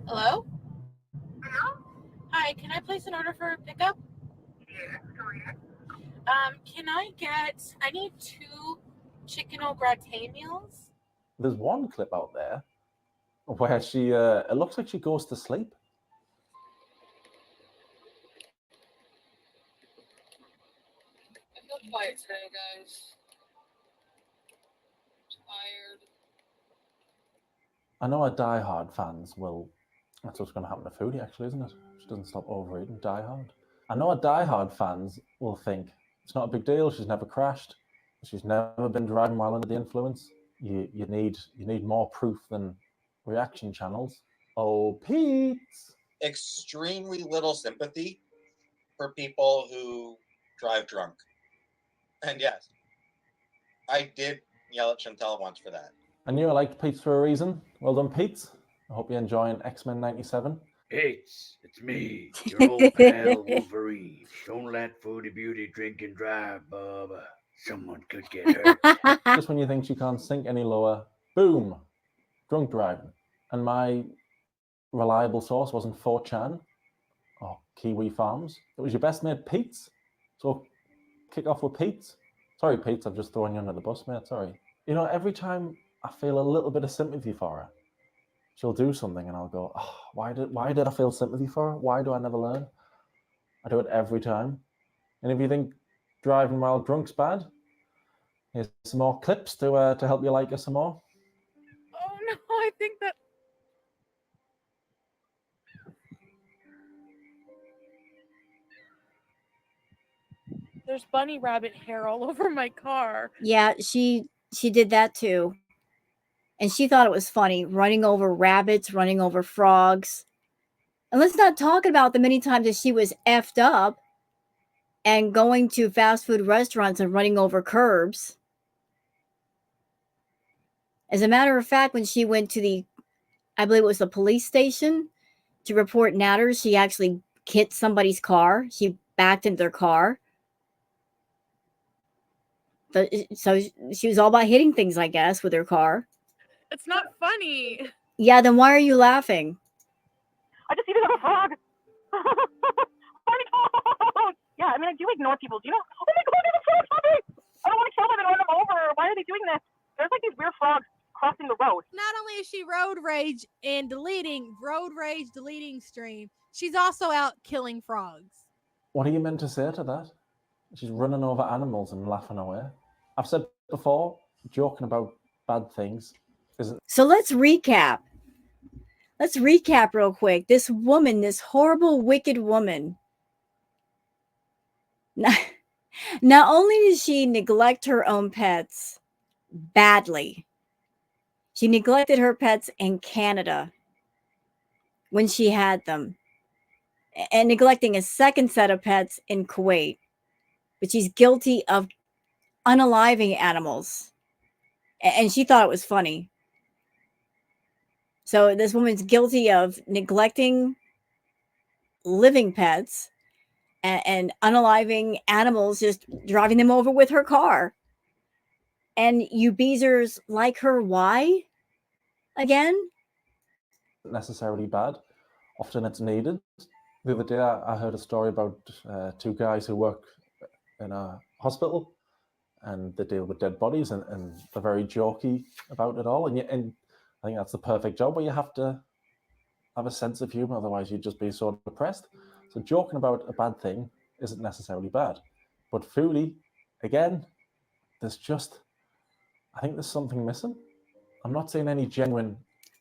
Hello? Hello? Hi, can I place an order for pickup? Yeah, go ahead. I need 2 chicken au gratin meals. There's one clip out there where she, it looks like she goes to sleep. I feel quiet today, guys. Tired. I know our diehard fans will. That's what's going to happen to Foodie, actually, isn't it? She doesn't stop overeating. Diehard. I know our diehard fans will think it's not a big deal. She's never crashed. She's never been driving while under the influence. You need more proof than reaction channels. Oh, Peetz! Extremely little sympathy for people who drive drunk. And yes, I did yell at Chantal once for that. I knew I liked Peetz for a reason. Well done, Peetz. I hope you're enjoying X-Men 97. Peetz, it's me, your old pal Wolverine. Don't let Foodie Beauty drink and drive, Bubba. Someone could get hurt. Just when you think she can't sink any lower, boom, drunk driving. And my reliable source wasn't 4chan or Kiwi Farms. It was your best mate, Peetz. So kick off with Peetz. Sorry, Peetz, I've just thrown you under the bus, mate. Sorry. You know, every time I feel a little bit of sympathy for her, she'll do something and I'll go, oh, why did I feel sympathy for her? Why do I never learn? I do it every time. And if you think driving while drunk's bad, here's some more clips to help you like her some more. Oh no, I think that. There's bunny rabbit hair all over my car. Yeah, she did that too. And she thought it was funny, running over rabbits, running over frogs. And let's not talk about the many times that she was effed up and going to fast food restaurants and running over curbs. As a matter of fact, when she went to I believe it was the police station, to report natters. She actually hit somebody's car. She backed into their car. So she was all about hitting things, I guess, with her car. It's not funny. Yeah, then why are you laughing? I just see this other frog. Oh my God. Yeah, I mean, I do ignore people. Do you know? Oh my God, there's a frog coming. I don't want to kill them and run them over. Why are they doing this? There's like these weird frogs crossing the road. Not only is she road rage deleting stream, she's also out killing frogs. What are you meant to say to that? She's running over animals and laughing away. I've said before, joking about bad things isn't. So let's recap. Let's recap real quick. This woman, this horrible, wicked woman, not only did she neglect her own pets badly, she neglected her pets in Canada when she had them, and neglecting a second set of pets in Kuwait. But she's guilty of unaliving animals, and she thought it was funny. So this woman's guilty of neglecting living pets and unaliving animals, just driving them over with her car. And you beezers like her. Why? Again? Necessarily bad. Often it's needed. The other day I heard a story about two guys who work in a hospital and they deal with dead bodies, and they're very jokey about it all. And I think that's the perfect job where you have to have a sense of humor, otherwise you'd just be so depressed. So joking about a bad thing isn't necessarily bad. But Foodie, again, I think there's something missing. I'm not seeing any genuine.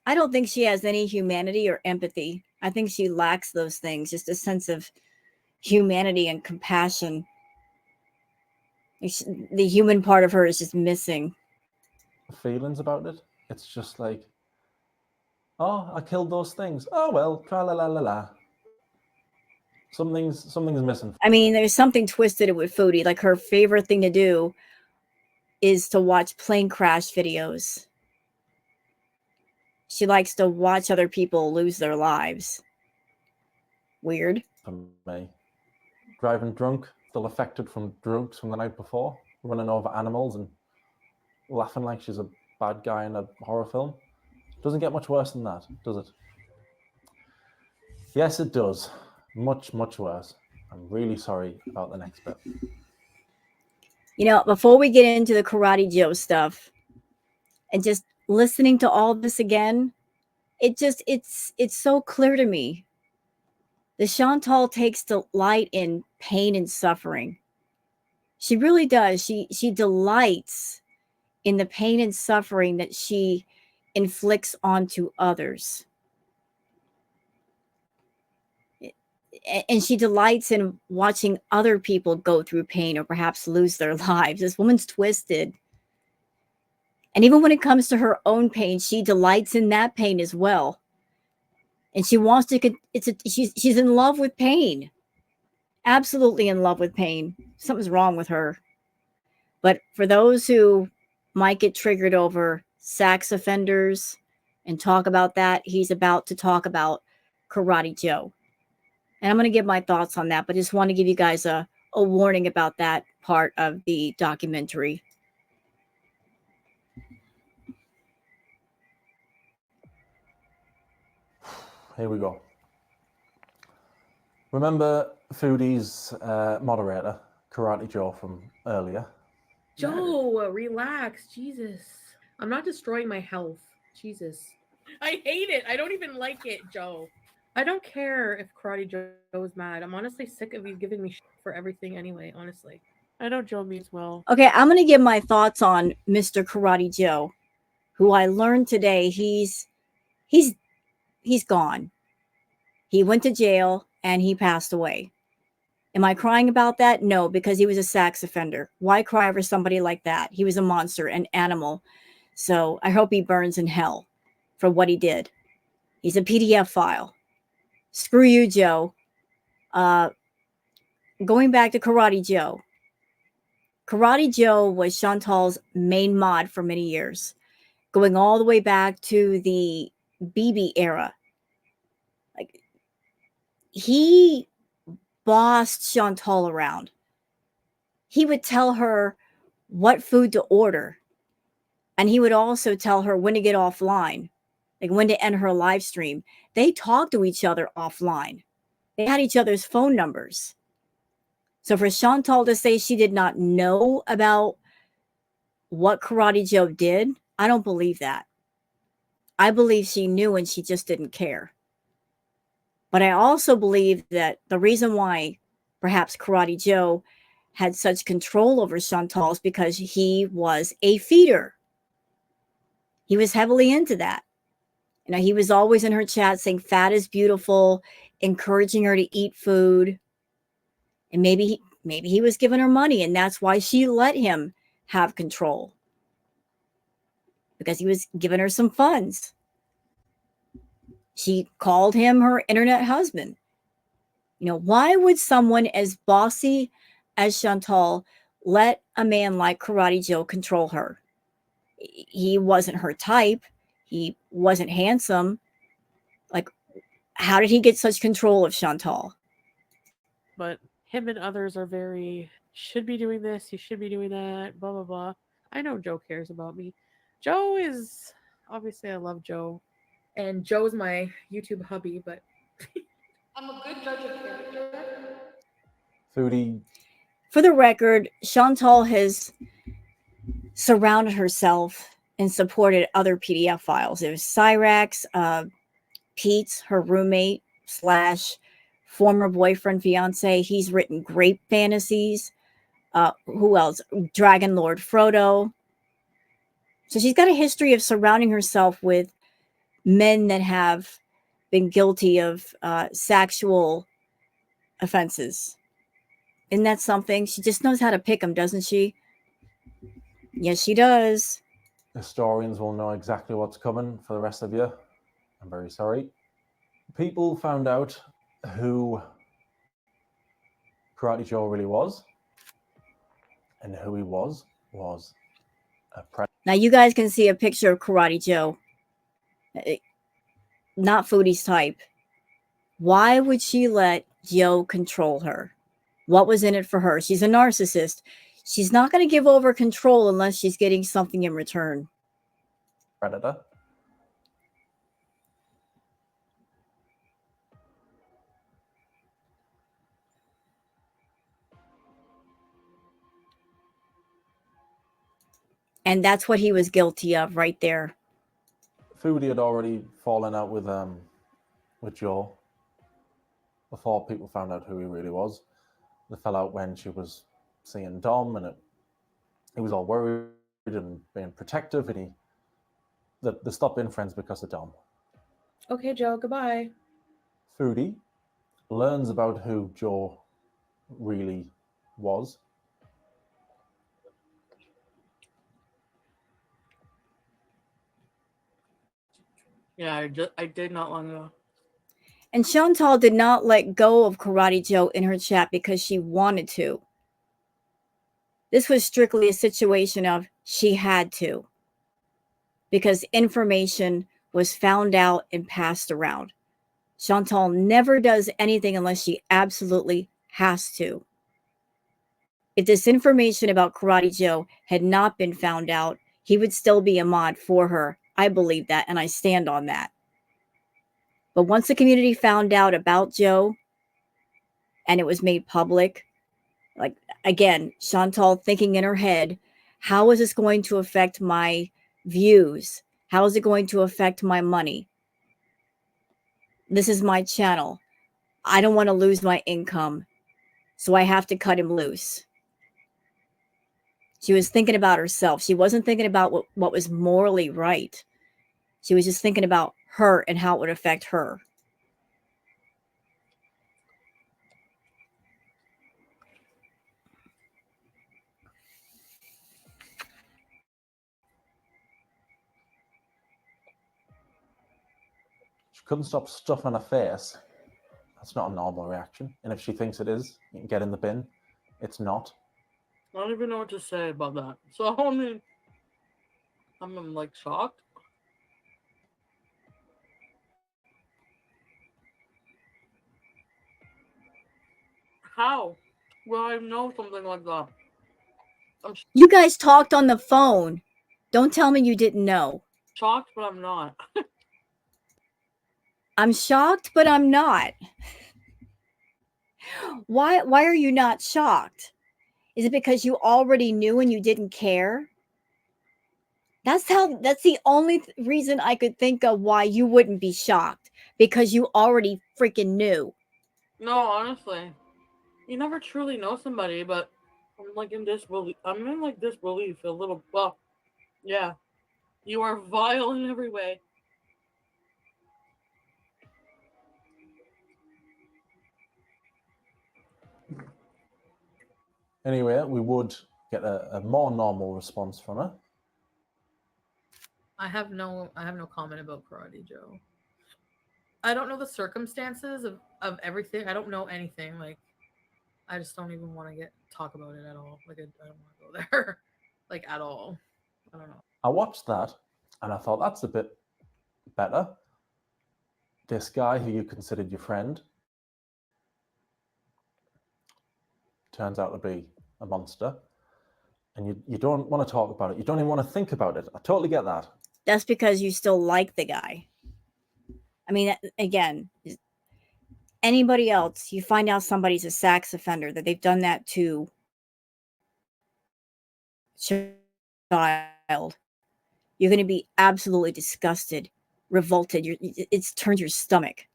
I don't think she has any humanity or empathy. I think she lacks those things, just a sense of humanity and compassion. The human part of her is just missing. Feelings about it. It's just like, oh, I killed those things. Oh well, tra la la la la. Something's missing. I mean, there's something twisted with Foodie. Like, her favorite thing to do is to watch plane crash videos. She likes to watch other people lose their lives. Weird. For me, driving drunk, still affected from drugs from the night before, running over animals and laughing like she's a bad guy in a horror film. Doesn't get much worse than that, does it? Yes, it does. Much, much worse. I'm really sorry about the next bit. You know, before we get into the Karate Joe stuff, and just listening to all this again, it's so clear to me. The Chantal takes delight in pain and suffering. She really does. She delights in the pain and suffering that she inflicts onto others. And she delights in watching other people go through pain or perhaps lose their lives. This woman's twisted. And even when it comes to her own pain, she delights in that pain as well. And she wants to, she's in love with pain. Absolutely in love with pain. Something's wrong with her. But for those who might get triggered over sex offenders and talk about that, he's about to talk about Karate Joe. And I'm going to give my thoughts on that, but just want to give you guys a warning about that part of the documentary. Here we go. Remember Foodie's moderator, Karate Joe, from earlier? Joe, relax. Jesus. I'm not destroying my health. Jesus. I hate it. I don't even like it, Joe. I don't care if Karate Joe is mad. I'm honestly sick of you giving me shit for everything anyway, honestly. I know Joe means well. Okay, I'm going to give my thoughts on Mr. Karate Joe, who I learned today he's gone. He went to jail and he passed away. Am I crying about that? No, because he was a sex offender. Why cry over somebody like that? He was a monster, an animal. So I hope he burns in hell for what he did. He's a PDF file. Screw you, Joe. Going back to Karate Joe. Karate Joe was Chantal's main mod for many years, going all the way back to the BB era. Like, he bossed Chantal around. He would tell her what food to order. And he would also tell her when to get offline, like when to end her live stream. They talked to each other offline. They had each other's phone numbers. So for Chantal to say she did not know about what Karate Joe did, I don't believe that. I believe she knew and she just didn't care. But I also believe that the reason why perhaps Karate Joe had such control over Chantal is because he was a feeder. He was heavily into that. You know, he was always in her chat saying fat is beautiful, encouraging her to eat food. And maybe he was giving her money, and that's why she let him have control. Because he was giving her some funds. She called him her internet husband. You know, why would someone as bossy as Chantal let a man like Karate Joe control her? He wasn't her type. He wasn't handsome. Like, how did he get such control of Chantal? But him and others are very, should be doing this, you should be doing that, blah, blah, blah. I know Joe cares about me. Joe is, obviously I love Joe. And Joe's my YouTube hubby, but I'm a good judge of character. Foodie. For the record, Chantal has surrounded herself and supported other PDF files. It was Cyrax, Peetz, her roommate / former boyfriend, fiance. He's written great fantasies. Who else? Dragon Lord Frodo. So she's got a history of surrounding herself with men that have been guilty of sexual offenses. Isn't that something? She just knows how to pick them, doesn't she? Yes, she does. Historians will know exactly what's coming for the rest of you. I'm very sorry. People found out who Karate Joe really was. And who he was a predator. Now you guys can see a picture of Karate Joe. Not Foodie's type. Why would she let Joe control her? What was in it for her? She's a narcissist. She's not going to give over control unless she's getting something in return. Predator. And that's what he was guilty of right there. Foodie had already fallen out with Joe before people found out who he really was. They fell out when she was seeing Dom, and he was all worried and being protective, and they stopped being friends because of Dom. okay, Joe, goodbye. Foodie learns about who Joe really was. Yeah, I did not long ago. And Chantal did not let go of Karate Joe in her chat because she wanted to. This was strictly a situation of she had to. Because information was found out and passed around. Chantal never does anything unless she absolutely has to. If this information about Karate Joe had not been found out, he would still be a mod for her. I believe that, and I stand on that. But once the community found out about Joe and it was made public, like, again, Chantal thinking in her head, how is this going to affect my views? How is it going to affect my money? This is my channel. I don't want to lose my income, so I have to cut him loose. She was thinking about herself. She wasn't thinking about what was morally right. She was just thinking about her and how it would affect her. She couldn't stop stuffing her face. That's not a normal reaction. And if she thinks it is, you can get in the bin. It's not. I don't even know what to say about that. So, I mean, I'm like shocked. How? Well, I know something like that. You guys talked on the phone. Don't tell me you didn't know. Shocked, but I'm not. I'm shocked, but I'm not. Why are you not shocked? Is it because you already knew and you didn't care? That's the only reason I could think of why you wouldn't be shocked, because you already freaking knew. No, honestly. You never truly know somebody, but I'm like in disbelief. I'm in like disbelief a little. Well, yeah. You are vile in every way. Anyway, we would get a more normal response from her. I have no comment about Fraudy, Joe. I don't know the circumstances of everything. I don't know anything. Like, I just don't even want to talk about it at all. Like, I don't want to go there, like, at all. I don't know. I watched that and I thought, that's a bit better. This guy who you considered your friend turns out to be a monster, and you don't want to talk about it. You don't even want to think about it. I totally get that. That's because you still like the guy. I mean, again, anybody else, you find out somebody's a sex offender, that they've done that to child, you're going to be absolutely disgusted, revolted. It's turned your stomach.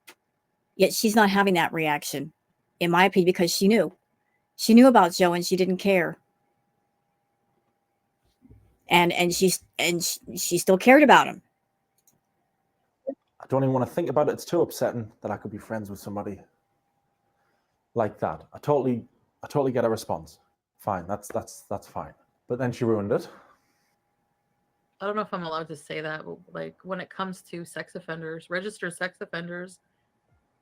Yet she's not having that reaction, in my opinion, because she knew about Joe and she didn't care. And she still cared about him. I don't even want to think about it. It's too upsetting that I could be friends with somebody like that. I totally get a response. Fine, that's fine. But then she ruined it. I don't know if I'm allowed to say that, but like when it comes to sex offenders, registered sex offenders,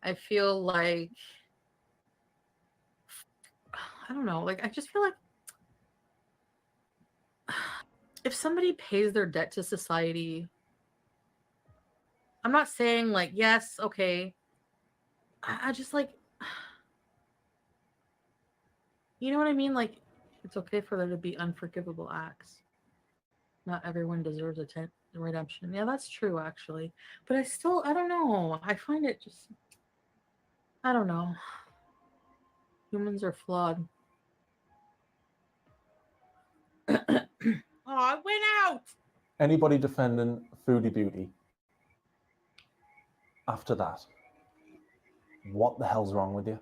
I feel like, I don't know, like I just feel like if somebody pays their debt to society, I'm not saying like, yes, okay. I just like, you know what I mean? Like, it's okay for there to be unforgivable acts. Not everyone deserves redemption. Yeah, that's true, actually. But I don't know. I find it just, I don't know. Humans are flawed. Oh, I went out! Anybody defending Foodie Beauty after that? What the hell's wrong with you?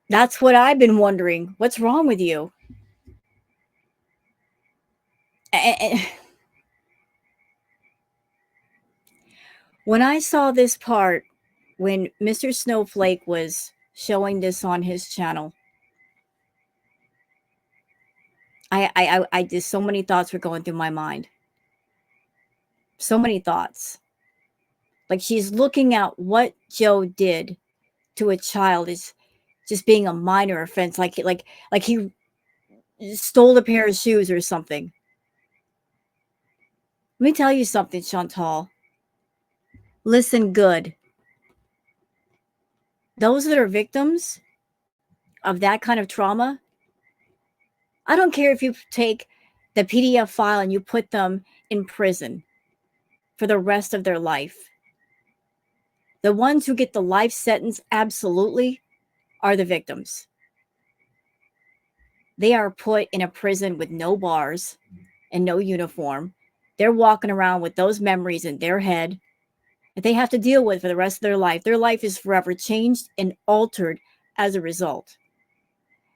That's what I've been wondering. What's wrong with you? When I saw this part, when Mr. Snowflake was showing this on his channel, I just, so many thoughts were going through my mind. So many thoughts. Like, she's looking at what Joe did to a child is just being a minor offense. Like he stole a pair of shoes or something. Let me tell you something, Chantal. Listen good. Those that are victims of that kind of trauma, I don't care if you take the PDF file and you put them in prison for the rest of their life. The ones who get the life sentence, absolutely, are the victims. They are put in a prison with no bars and no uniform. They're walking around with those memories in their head that they have to deal with for the rest of their life. Their life is forever changed and altered as a result.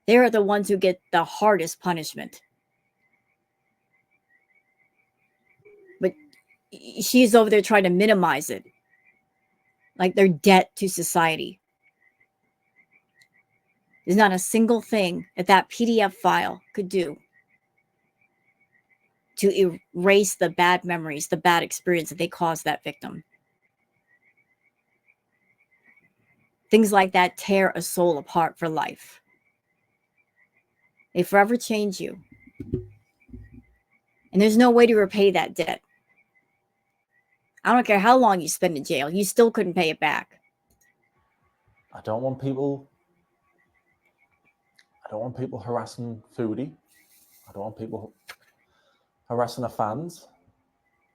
They are the ones who get the hardest punishment. But she's over there trying to minimize it, like their debt to society. There's not a single thing that PDF file could do to erase the bad memories, the bad experience that they caused that victim. Things like that tear a soul apart for life. They forever change you. And there's no way to repay that debt. I don't care how long you spend in jail, you still couldn't pay it back. I don't want people don't want people harassing Foodie. I don't want people harassing her fans.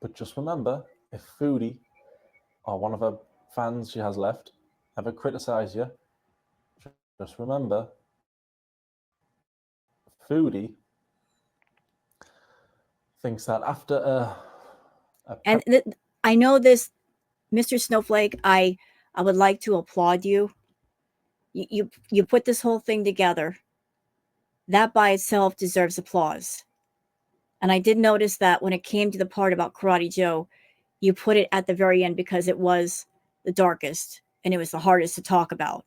But just remember, if Foodie or one of her fans she has left ever criticize you, just remember, Foodie thinks that after And I know this, Mr. Snowflake, I would like to applaud you. You put this whole thing together. That by itself deserves applause. And I did notice that when it came to the part about Karate Joe, you put it at the very end because it was the darkest and it was the hardest to talk about.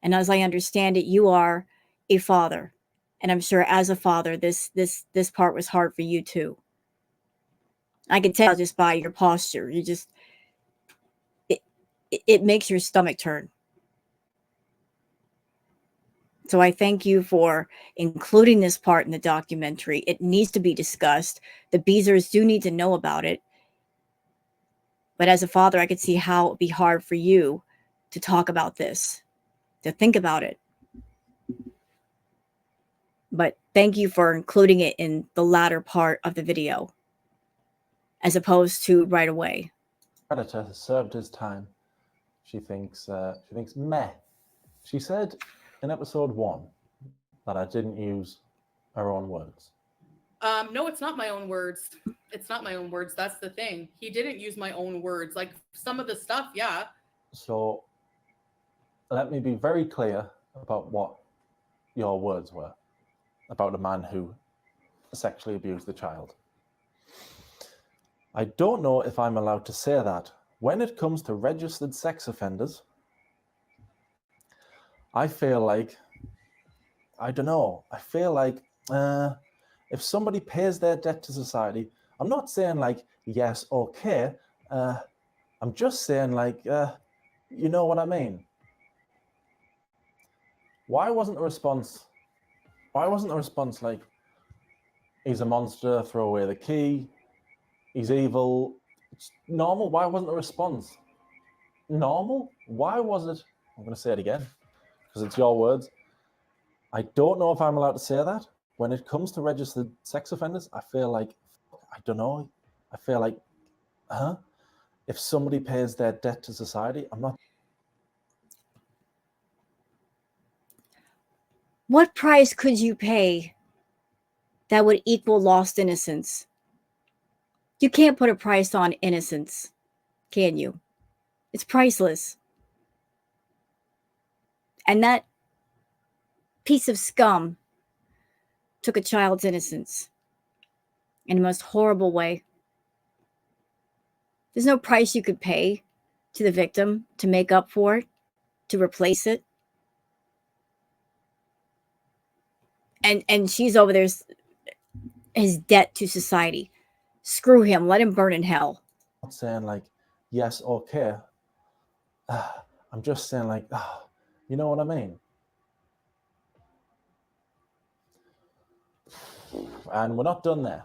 And as I understand it, you are a father. And I'm sure as a father, this part was hard for you too. I can tell just by your posture. You just, it makes your stomach turn. So I thank you for including this part in the documentary. It needs to be discussed. The Beezers do need to know about it. But as a father, I could see how it'd be hard for you to talk about this, to think about it. But thank you for including it in the latter part of the video, as opposed to right away. Predator has served his time. She thinks meh. She said in episode 1 that I didn't use her own words. No, it's not my own words. It's not my own words. That's the thing. He didn't use my own words. Like some of the stuff, yeah. So let me be very clear about what your words were about a man who sexually abused the child. I don't know if I'm allowed to say that. When it comes to registered sex offenders, I feel like, I don't know, I feel like if somebody pays their debt to society, I'm not saying like, yes, okay, I'm just saying like, you know what I mean? Why wasn't the response like, he's a monster, throw away the key, he's evil? It's normal. Why wasn't the response normal? Why was it? I'm going to say it again because it's your words. I don't know if I'm allowed to say that. When it comes to registered sex offenders, I feel like, I don't know. I feel like, if somebody pays their debt to society, I'm not. What price could you pay that would equal lost innocence? You can't put a price on innocence, can you? It's priceless. And that piece of scum took a child's innocence in the most horrible way. There's no price you could pay to the victim to make up for it, to replace it. And she's over there, his debt to society. Screw him. Let him burn in hell. I'm not saying like, yes, okay. I'm just saying like, you know what I mean? And we're not done there.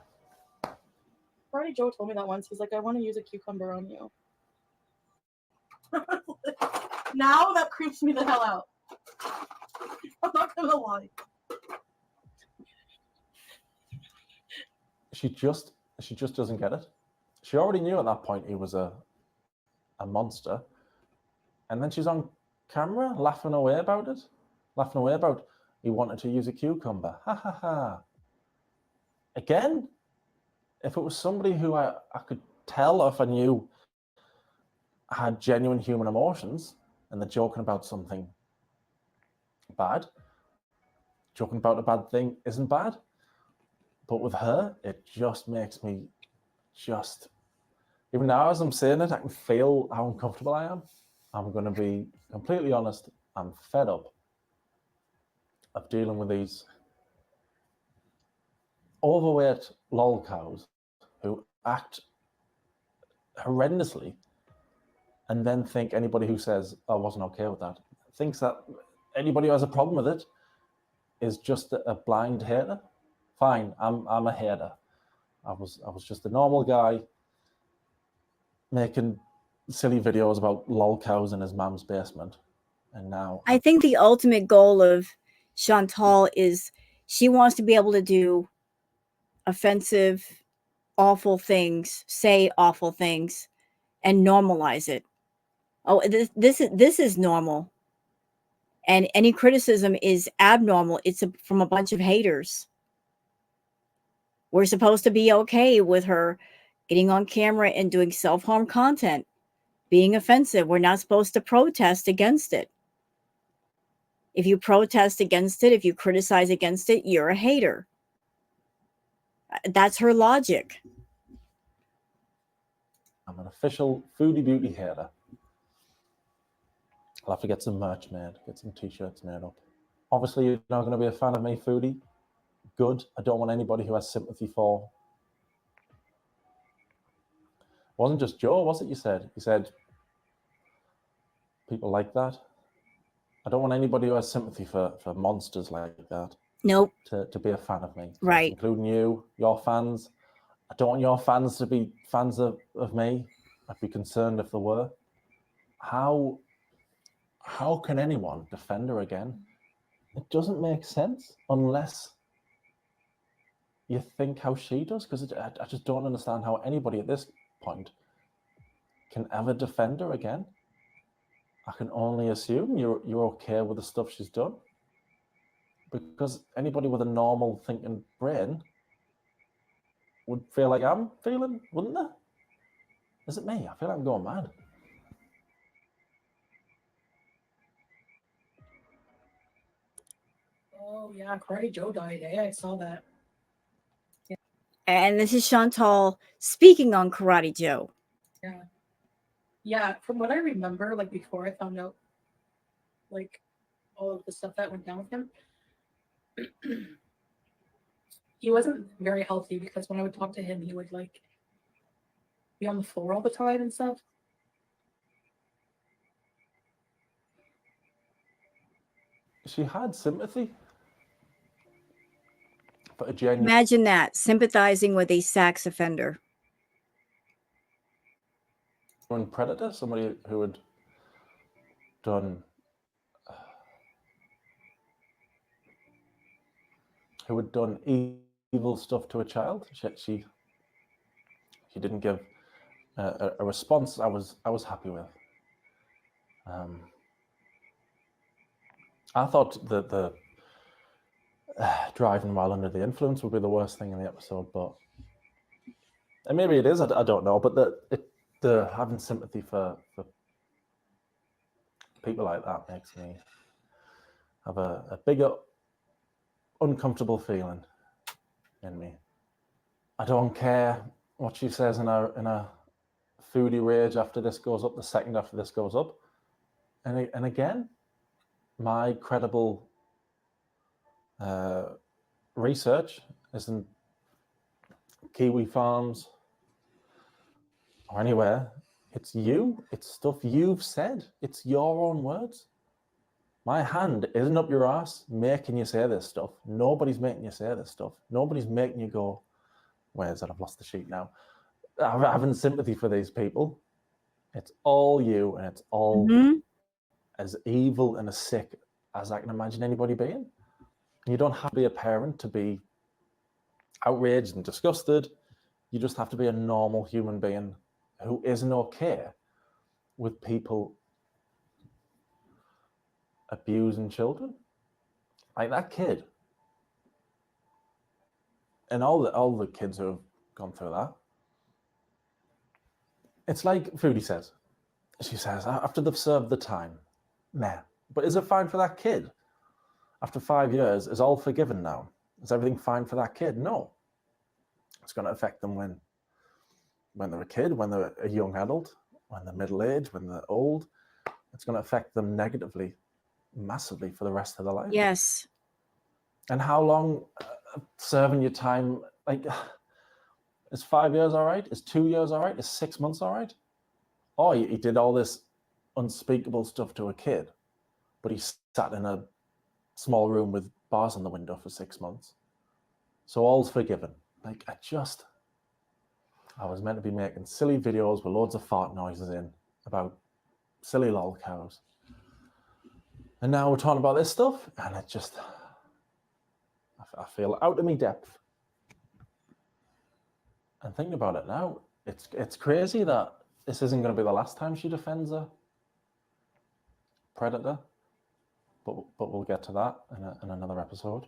Fraudy Joe told me that once. He's like, I want to use a cucumber on you. Now that creeps me the hell out. I'm not gonna lie. She just doesn't get it. She already knew at that point he was a monster. And then she's on camera laughing away about it. Laughing away about he wanted to use a cucumber. Ha ha ha. Again, if it was somebody who I could tell if I knew had genuine human emotions and they're joking about something bad, joking about a bad thing isn't bad. But with her, it just makes me even now as I'm saying it, I can feel how uncomfortable I am. I'm going to be completely honest. I'm fed up of dealing with these overweight lol cows who act horrendously and then think anybody who says I wasn't okay with that thinks that anybody who has a problem with it is just a blind hater. Fine, I'm a hater. I was just a normal guy making silly videos about lol cows in his mum's basement, and now I think the ultimate goal of Chantal is, she wants to be able to do offensive, awful things, say awful things, and normalize it. Oh, this is normal. And any criticism is abnormal. It's from a bunch of haters. We're supposed to be okay with her getting on camera and doing self-harm content, being offensive. We're not supposed to protest against it. If you protest against it, if you criticize against it, you're a hater. That's her logic. I'm an official Foodie Beauty hater. I'll have to get some merch made, get some t-shirts made up. Obviously, you're not going to be a fan of me, Foodie. Good. I don't want anybody who has sympathy for. It wasn't just Joe, was it? You said people like that. I don't want anybody who has sympathy for monsters like that. Nope. To be a fan of me. Right. Including you, your fans. I don't want your fans to be fans of me. I'd be concerned if there were. How can anyone defend her again? It doesn't make sense unless you think how she does, because I just don't understand how anybody at this point can ever defend her again. I can only assume you're okay with the stuff she's done, because anybody with a normal thinking brain would feel like I'm feeling, wouldn't they? Is it me? I feel like I'm going mad. Oh yeah, Karate Joe died. Yeah, I saw that. And this is Chantal speaking on Karate Joe. Yeah. Yeah, from what I remember, like before I found out like all of the stuff that went down with him, he wasn't very healthy, because when I would talk to him, he would like be on the floor all the time and stuff. She had sympathy for a genuine. Imagine that, sympathizing with a sex offender. Predator, somebody who had done evil stuff to a child. She didn't give a response I was happy with. I thought that the driving while under the influence would be the worst thing in the episode, but and maybe it is. I don't know, but the having sympathy for people like that makes me have a bigger uncomfortable feeling in me. I don't care what she says in a foodie rage after this goes up, the second after this goes up, and again, my credible research isn't Kiwi Farms or anywhere. It's you. It's stuff you've said. It's your own words. My hand isn't up your ass making you say this stuff. Nobody's making you say this stuff. Nobody's making you go, where's that? I've lost the sheet now. I'm having sympathy for these people. It's all you, and it's all as evil and as sick as I can imagine anybody being. You don't have to be a parent to be outraged and disgusted. You just have to be a normal human being who isn't okay with people abusing children. Like that kid. And all the kids who have gone through that. It's like Foodie says. She says, after they've served the time, nah. But is it fine for that kid? After 5 years, is all forgiven now? Is everything fine for that kid? No. It's going to affect them when they're a kid, when they're a young adult, when they're middle-aged, when they're old. It's going to affect them negatively, massively for the rest of their life. Yes. And how long serving your time, like, is 5 years all right? Is 2 years all right? Is 6 months all right? Oh, he did all this unspeakable stuff to a kid, but he sat in a small room with bars on the window for 6 months. So all's forgiven. Like, I was meant to be making silly videos with loads of fart noises in about silly lol cows. And now we're talking about this stuff, and it just, I feel out of my depth. And thinking about it now, it's crazy that this isn't going to be the last time she defends a predator. But we'll get to that in another episode.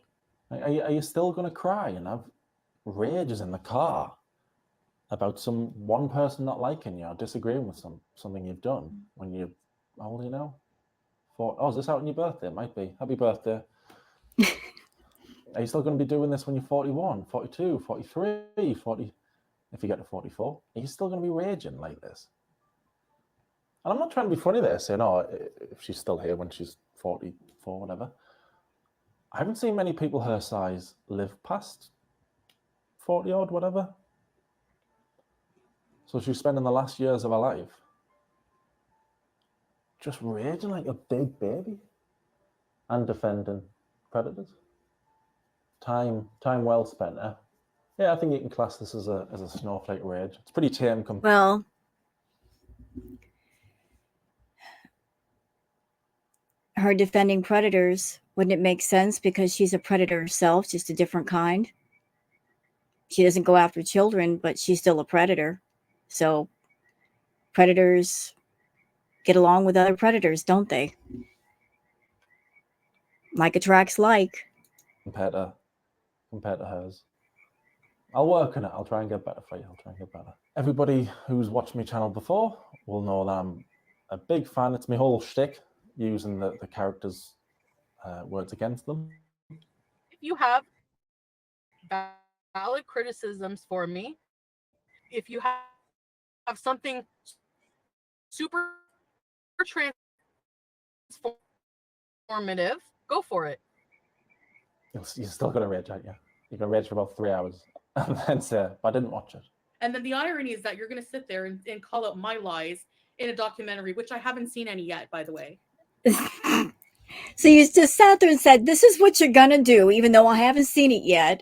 Are you still going to cry and have rages in the car about one person not liking you or disagreeing with something you've done when you, how old are you now? Is this out on your birthday? It might be. Happy birthday. Are you still going to be doing this when you're 41, 42, 43, 40? If you get to 44, are you still going to be raging like this? And I'm not trying to be funny there, saying, oh, if she's still here when she's 44, whatever. I haven't seen many people her size live past 40 odd, whatever. So she's spending the last years of her life just raging like a big baby and defending predators. Time well spent, eh? Yeah, I think you can class this as a snowflake rage. It's pretty tame. Well, her defending predators, wouldn't it make sense because she's a predator herself, just a different kind? She doesn't go after children, but she's still a predator. So predators get along with other predators, don't they? Like attracts like. Compared to hers. I'll work on it. I'll try and get better for you. I'll try and get better. Everybody who's watched my channel before will know that I'm a big fan. It's my whole shtick, using the characters' words against them. If you have valid criticisms for me, if you have something super transformative, go for it. You're still going to rage, aren't you? You're going to rage for about 3 hours and then say, I didn't watch it. And then the irony is that you're going to sit there and call out my lies in a documentary, which I haven't seen any yet, by the way. So you just sat there and said, this is what you're going to do, even though I haven't seen it yet.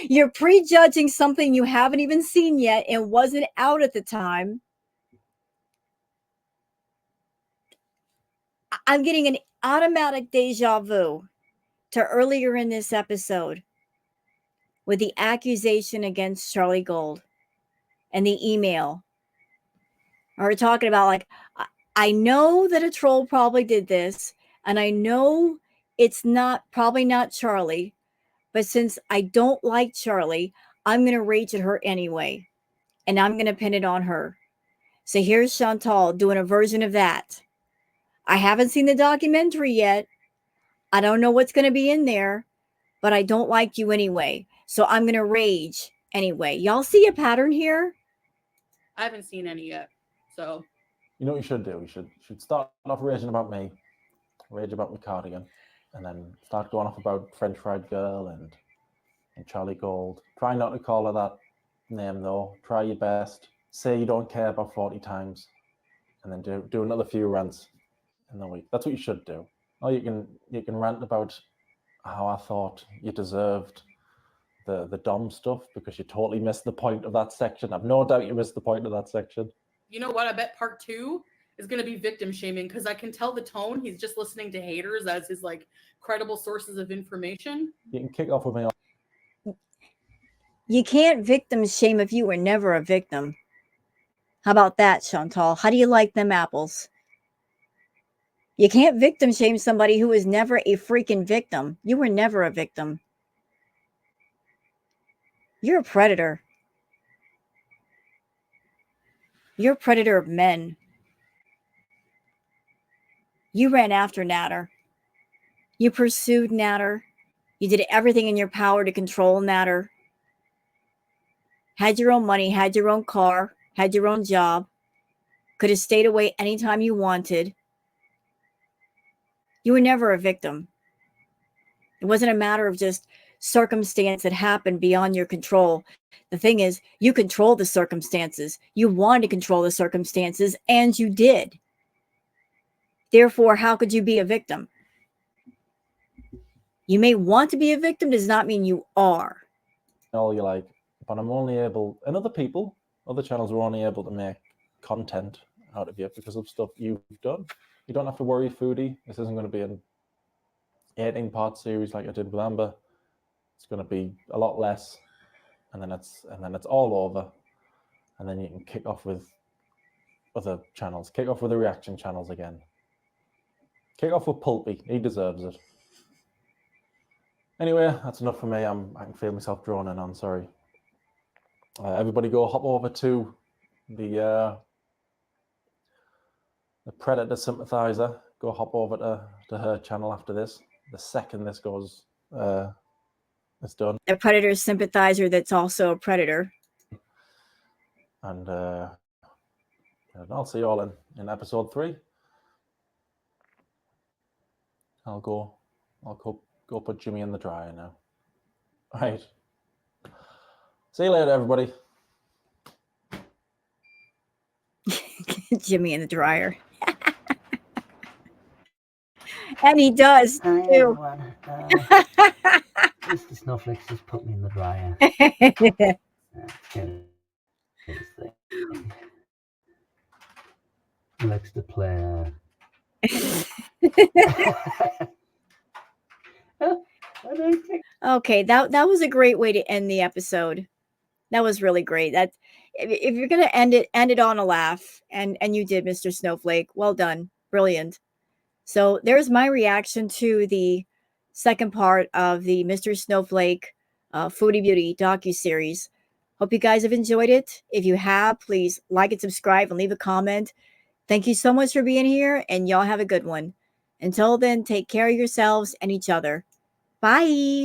You're prejudging something you haven't even seen yet and wasn't out at the time. I'm getting an automatic deja vu to earlier in this episode with the accusation against Charlie Gold and the email. We're talking about, like, I know that a troll probably did this, and I know it's probably not Charlie, but since I don't like Charlie, I'm going to rage at her anyway, and I'm going to pin it on her. So here's Chantal doing a version of that. I haven't seen the documentary yet. I don't know what's going to be in there, but I don't like you anyway. So I'm going to rage anyway. Y'all see a pattern here? I haven't seen any yet. So you know what you should do? You should start off raging about me, rage about my cardigan, and then start going off about French Fried Girl and Charlie Gold. Try not to call her that name though. Try your best. Say you don't care about 40 times, and then do another few rants in the week. That's what you should do. Or you can rant about how I thought you deserved the Dom stuff because you totally missed the point of that section. I've no doubt you missed the point of that section. you know what? I bet part 2 is going to be victim shaming because I can tell the tone. He's just listening to haters as his like credible sources of information. You can kick off with me. You can't victim shame if you were never a victim. How about that, Chantal? How do you like them apples? You can't victim shame somebody who was never a freaking victim. You were never a victim. You're a predator. You're a predator of men. You ran after Natter. You pursued Natter. You did everything in your power to control Natter. Had your own money, had your own car, had your own job. Could have stayed away anytime you wanted. You were never a victim. It wasn't a matter of just circumstance that happened beyond your control. The thing is, you control the circumstances. You wanted to control the circumstances, and you did. Therefore, how could you be a victim? You may want to be a victim, does not mean you are. All you like, but I'm only able, and other channels are only able to make content out of you because of stuff you've done. You don't have to worry, Foodie. This isn't going to be an 18-part series like I did with Amber. It's going to be a lot less, and then it's all over, and then you can kick off with other channels. Kick off with the reaction channels again. Kick off with Pulpy. He deserves it. Anyway, that's enough for me. I can feel myself droning on. Sorry. Everybody, go hop over to the Predator sympathizer. Go hop over to her channel after this. The second this goes, it's done. A predator sympathizer that's also a predator. And I'll see you all in episode 3. I'll go put Jimmy in the dryer now. All right. See you later, everybody. Jimmy in the dryer. And he does Hi, too. everyone. Mr. Snowflake's just put me in the dryer. He likes to play. Okay, that was a great way to end the episode. That was really great. That if you're gonna end it on a laugh, and you did, Mr. Snowflake. Well done, brilliant. So there's my reaction to the second part of the Mr. Snowflake Foodie Beauty docu-series. Hope you guys have enjoyed it. If you have, please like and subscribe and leave a comment. Thank you so much for being here, and y'all have a good one. Until then, take care of yourselves and each other. Bye.